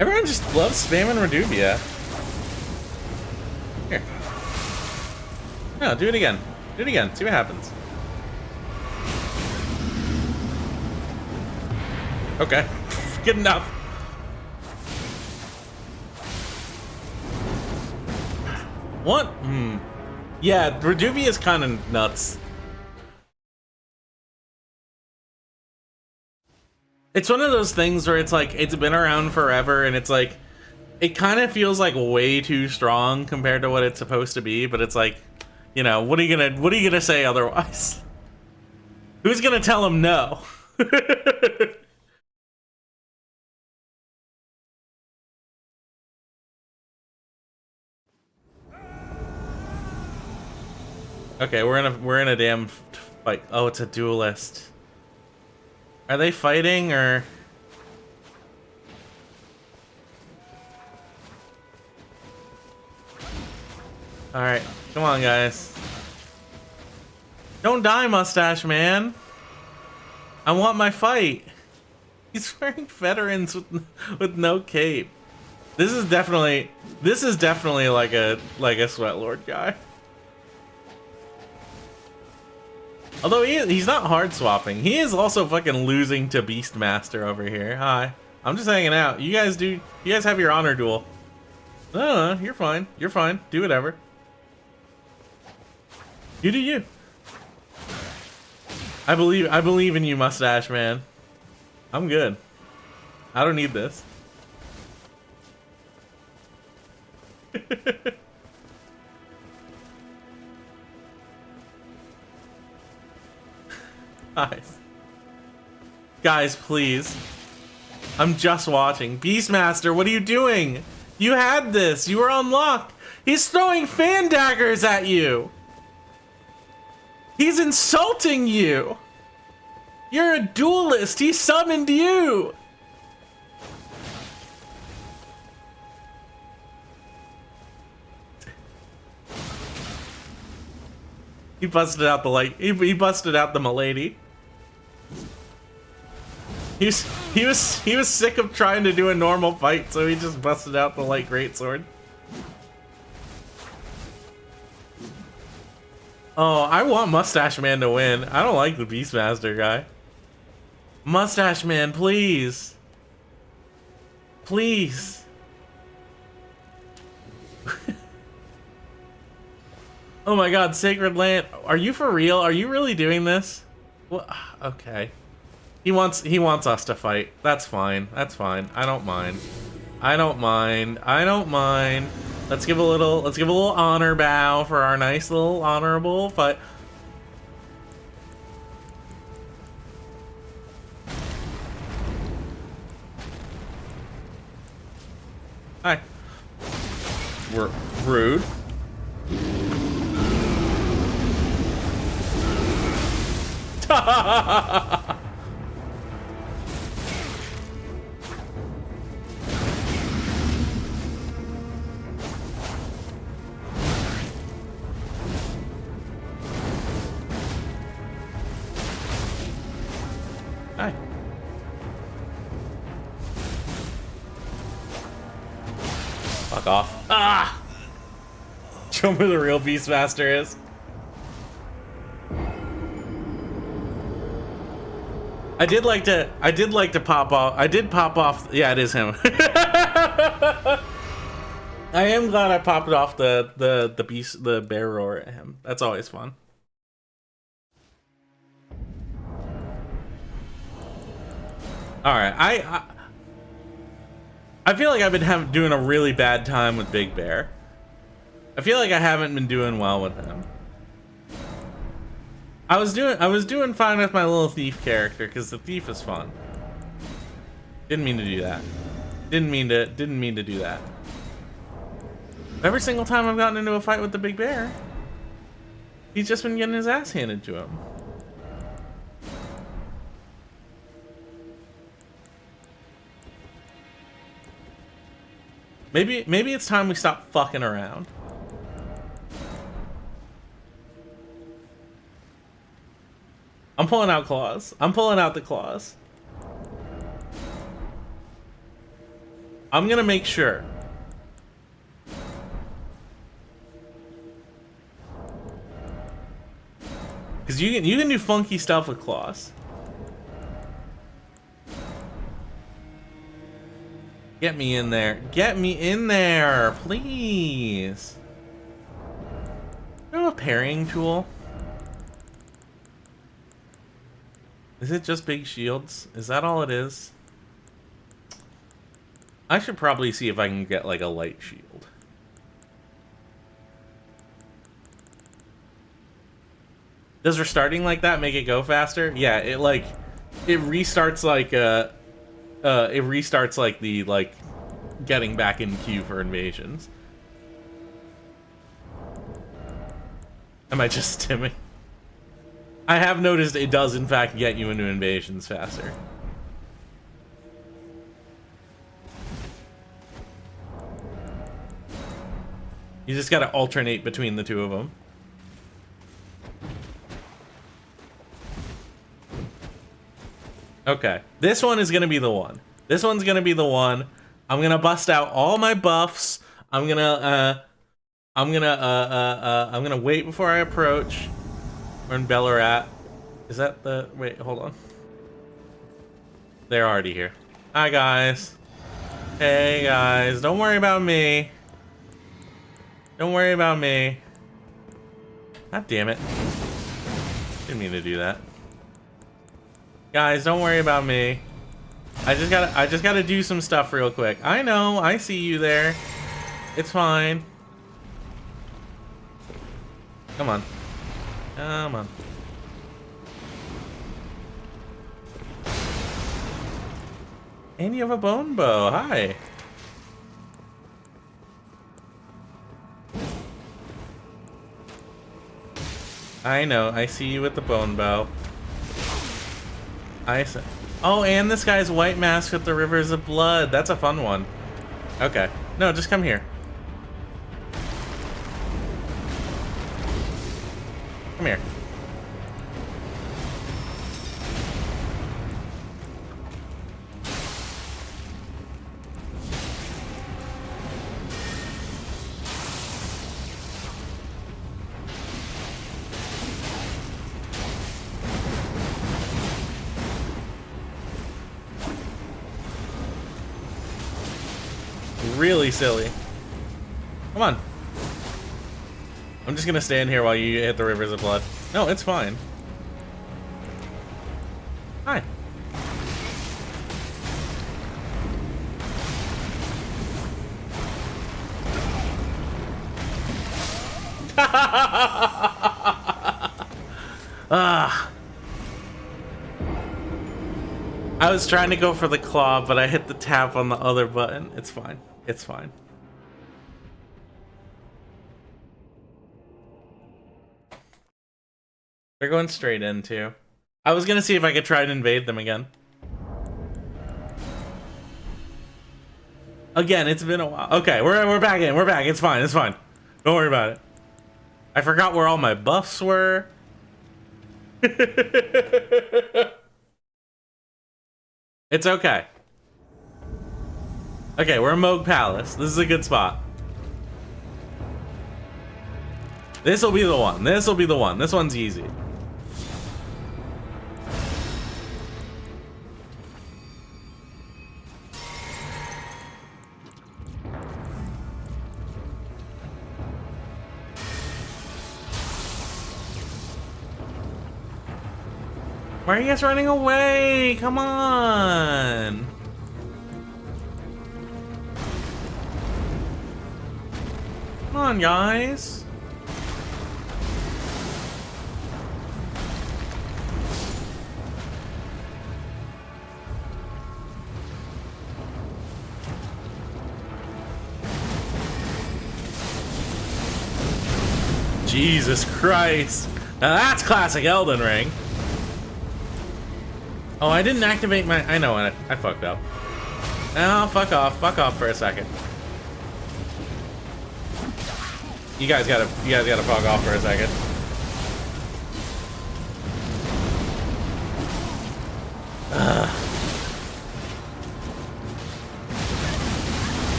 Everyone just loves spamming Reduvia. Here. No, do it again. Do it again. See what happens. Okay. Good enough. What? Yeah, Reduvia is kind of nuts. It's one of those things where it's like, it's been around forever, and it's like, it kind of feels like way too strong compared to what it's supposed to be, but it's like, you know, what are you gonna say otherwise? Who's gonna tell him no? Okay, we're in a damn fight. Oh, it's a duelist. Are they fighting or? All right, come on, guys. Don't die, Mustache Man. I want my fight. He's wearing veterans with no cape. This is definitely like a Sweatlord guy. Although he's not hard swapping. He is also fucking losing to Beastmaster over here. Hi. I'm just hanging out. You guys have your honor duel. No, you're fine. You're fine. Do whatever. You do you. I believe in you, Mustache Man. I'm good. I don't need this. Guys, please. I'm just watching. Beastmaster, what are you doing? You had this. You were unlocked. He's throwing fan daggers at you. He's insulting you. You're a duelist. He summoned you. He busted out the light. He busted out the milady. He was sick of trying to do a normal fight, so he just busted out the light greatsword. Oh, I want Mustache Man to win. I don't like the Beastmaster guy. Mustache Man, please. Please. Oh my god, Sacred Land. Are you for real? Are you really doing this? Well, okay. He wants us to fight. That's fine. That's fine. I don't mind. I don't mind. I don't mind. Let's give a little honor bow for our nice little honorable fight. Hi. We're rude. Hi. Fuck off. Ah! Show me who the real Beastmaster is. I did like to pop off. I did pop off. Yeah, it is him. I am glad I popped off the bear roar at him. That's always fun. All right, I feel like I've been doing a really bad time with Big Bear. I feel like I haven't been doing well with him. I was doing fine with my little thief character because the thief is fun. Didn't mean to do that. Didn't mean to do that. Every single time I've gotten into a fight with the Big Bear, he's just been getting his ass handed to him. Maybe it's time we stop fucking around. I'm pulling out claws. I'm pulling out the claws. I'm gonna make sure. Cause you can do funky stuff with claws. Get me in there. Get me in there, please. Oh, a parrying tool. Is it just big shields? Is that all it is? I should probably see if I can get like a light shield. Does restarting like that make it go faster? Yeah, it restarts like the getting back in queue for invasions. Am I just stimming? I have noticed it does in fact get you into invasions faster. You just gotta alternate between the two of them. Okay, this one is gonna be the one. This one's gonna be the one. I'm gonna bust out all my buffs. I'm gonna wait before I approach. We're in Ballarat. Is that the... Wait, hold on. They're already here. Hi, guys. Hey, guys. Don't worry about me. Don't worry about me. God damn it. Didn't mean to do that. Guys, don't worry about me. I just gotta do some stuff real quick. I know, I see you there. It's fine. Come on. Come on. And you have a bone bow. Hi. I know, I see you with the bone bow. Oh, and this guy's white mask with the rivers of blood. That's a fun one. Okay. No, just come here. Come here. Really silly. Come on. I'm just gonna stand here while you hit the rivers of blood. No, it's fine. Hi. I was trying to go for the claw, but I hit the tap on the other button. It's fine. It's fine. They're going straight in too. I was gonna see if I could try and invade them again. Again, it's been a while. Okay, we're back in. We're back. It's fine. It's fine. Don't worry about it. I forgot where all my buffs were. It's okay. Okay, we're in Moog Palace. This is a good spot. This will be the one. This will be the one. This one's easy. Why are you guys running away? Come on. Come on, guys. Jesus Christ. Now that's classic Elden Ring. Oh, I didn't activate my... I know it. I fucked up. Oh, fuck off. Fuck off for a second. You guys gotta fuck off for a second. Ugh.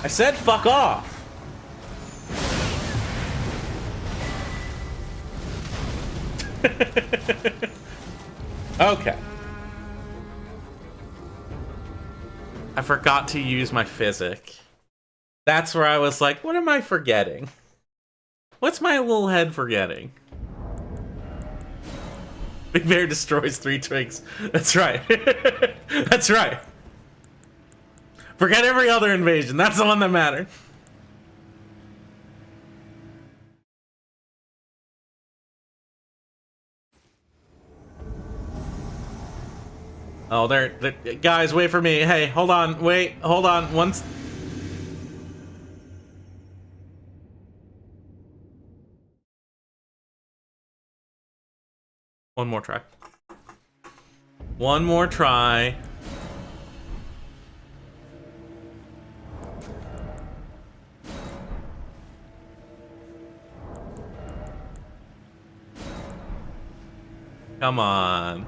I said fuck off. Okay. I forgot to use my physic. That's where I was like, what am I forgetting? What's my little head forgetting? Big Bear destroys 3 twigs. That's right. That's right. Forget every other invasion. That's the one that mattered. Oh, they're guys, wait for me. Hey, hold on. Wait, hold on. Once. One more try. One more try. Come on.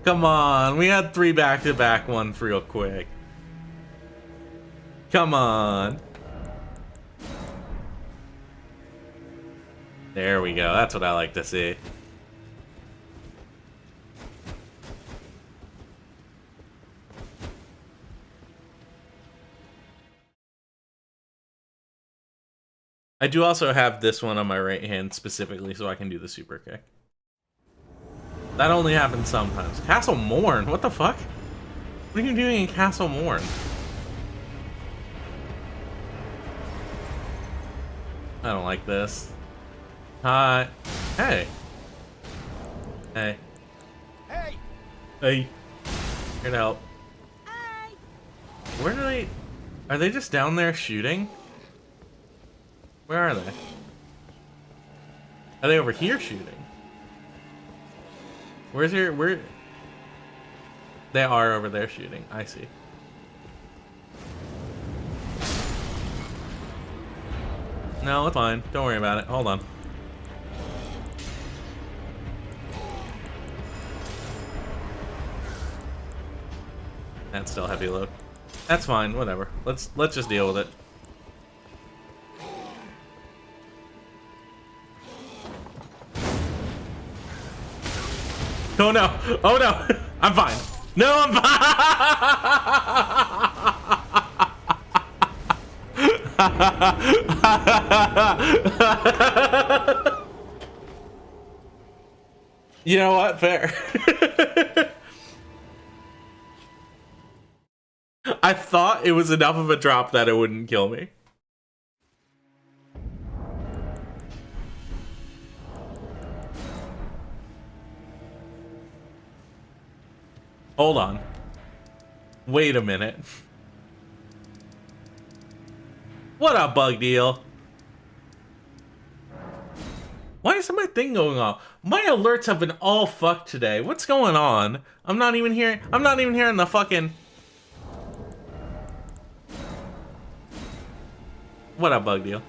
Come on. We had 3 back-to-back ones real quick. Come on. There we go. That's what I like to see. I do also have this one on my right hand specifically so I can do the super kick. That only happens sometimes. Castle Morn? What the fuck? What are you doing in Castle Morn? I don't like this. Hi. Hey. Hey. Hey. Hey. Here to help. Hey. Where are they? Are they just down there shooting? Where are they? Are they over here shooting? Where's your... Where... They are over there shooting. I see. No, it's fine. Don't worry about it. Hold on. That's still heavy load. That's fine. Whatever. Let's just deal with it. Oh no! Oh no! I'm fine. No, I'm fine. You know what? Fair. I thought it was enough of a drop that it wouldn't kill me. Hold on. Wait a minute. What up, bug deal? Why isn't my thing going off? My alerts have been all fucked today. What's going on? I'm not even hearing the fucking... What up, bug deal?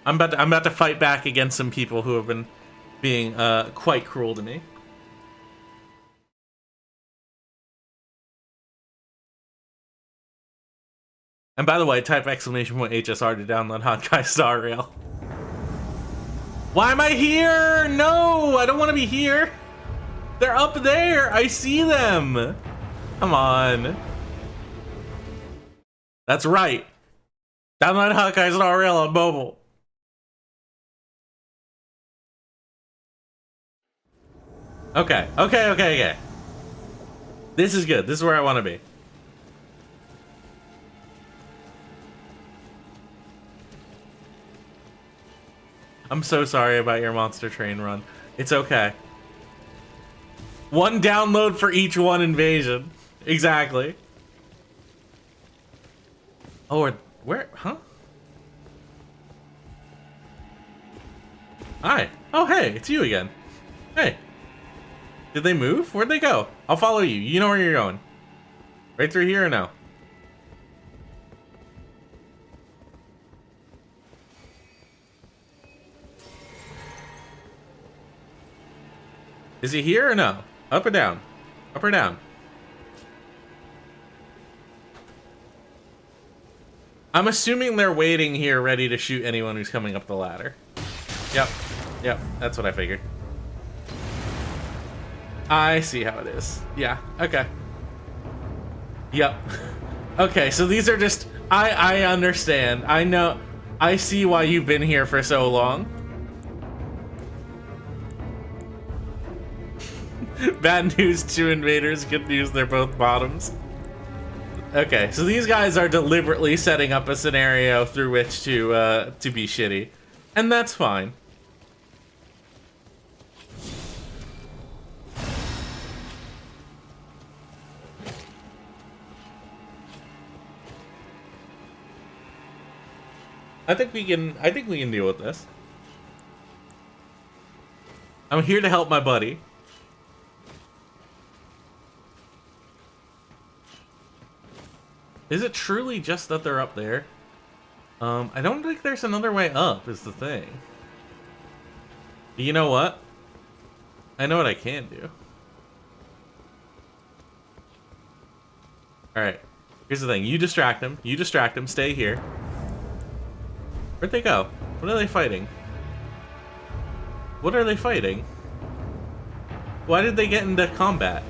I'm about to fight back against some people who have been being quite cruel to me. And by the way, type exclamation point HSR to download Honkai Star Rail. Why am I here? No, I don't want to be here. They're up there. I see them. Come on. That's right. Download Honkai Star Rail on mobile. Okay, okay, okay, okay. This is good. This is where I want to be. I'm so sorry about your monster train run. It's okay. One download for each one invasion. Exactly. Oh, where? Huh? Hi. Oh, hey, it's you again. Hey. Did they move? Where'd they go? I'll follow you. You know where you're going. Right through here or no? Is he here or no? Up or down? Up or down? I'm assuming they're waiting here ready to shoot anyone who's coming up the ladder. Yep. Yep. That's what I figured. I see how it is. Yeah. Okay. Yep. Okay, so these are just... I understand. I know... I see why you've been here for so long. Bad news, 2 invaders. Good news, they're both bottoms. Okay, so these guys are deliberately setting up a scenario through which to be shitty. And that's fine. I think we can deal with this. I'm here to help my buddy. Is it truly just that they're up there? I don't think there's another way up, is the thing. But you know what? I know what I can do. Alright. Here's the thing. You distract him. You distract him. Stay here. Where'd they go? What are they fighting? What are they fighting? Why did they get into combat?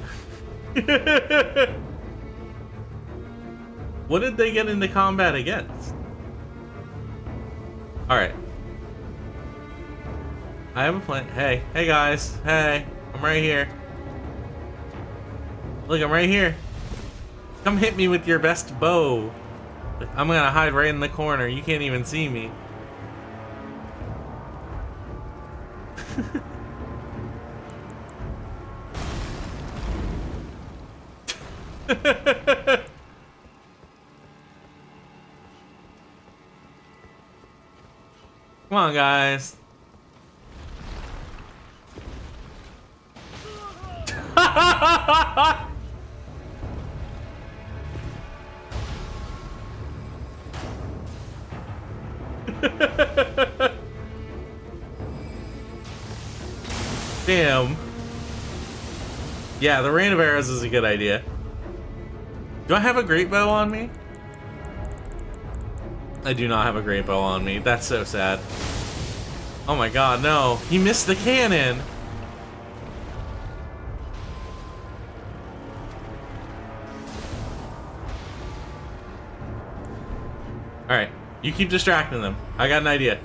What did they get into combat against? Alright. I have a plan. Hey. Hey guys. Hey. I'm right here. Look, I'm right here. Come hit me with your best bow. I'm gonna hide right in the corner. You can't even see me. Come on, guys. Damn. Yeah, the rain of arrows is a good idea. Do I have a great bow on me? I do not have a great bow on me. That's so sad. Oh my god, no. He missed the cannon. Alright, you keep distracting them. I got an idea.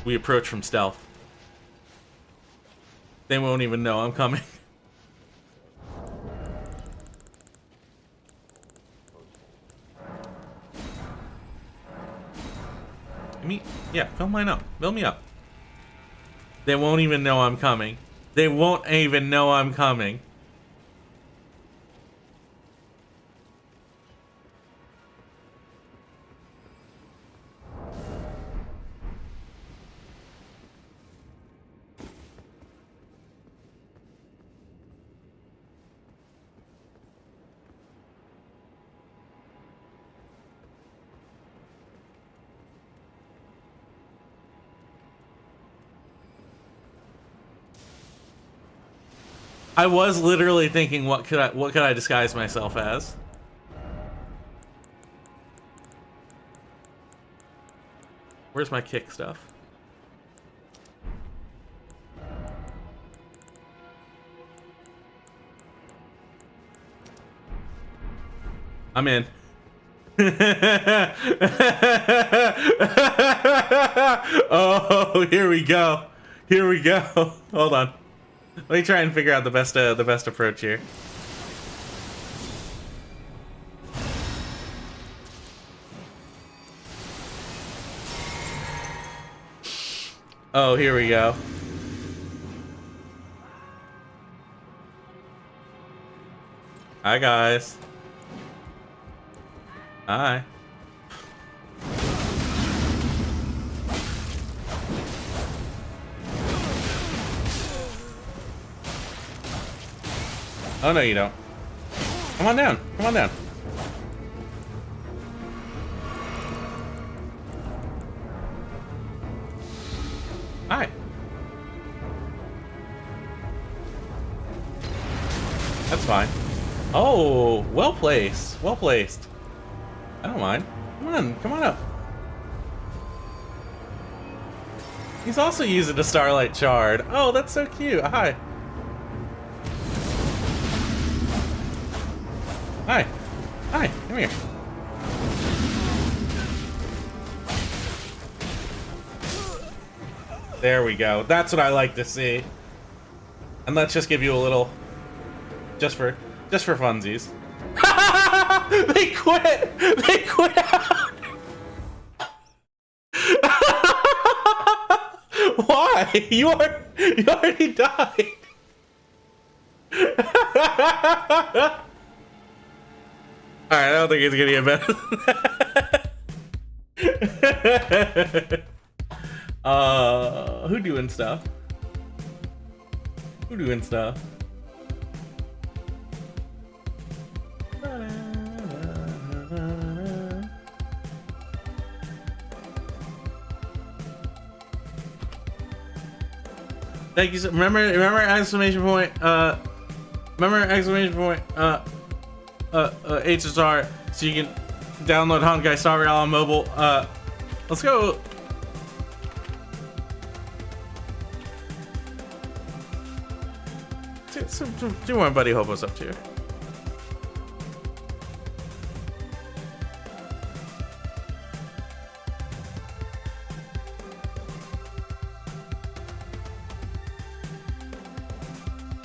We approach from stealth. They won't even know I'm coming. Yeah, fill mine up. Fill me up. They won't even know I'm coming. They won't even know I'm coming. I was literally thinking, what could I disguise myself as? Where's my kick stuff? I'm in. Oh, here we go. Here we go. Hold on. Let me try and figure out the best approach here. Oh, here we go. Hi, guys. Hi. Oh, no, you don't. Come on down. Come on down. Hi. That's fine. Oh, well placed. Well placed. I don't mind. Come on up. He's also using a Starlight Shard. Oh, that's so cute. Hi. Hi. Hi, come here. There we go. That's what I like to see. And let's just give you a little, just for funsies. They quit. They quit out. Why? You already died. All right, I don't think it's gonna get better than that. Who doing stuff? Who doing stuff? Thank you. Remember exclamation point. Remember exclamation point. HSR, so you can download Honkai Star Rail on mobile. Let's go. Do my buddy Hobo's up to.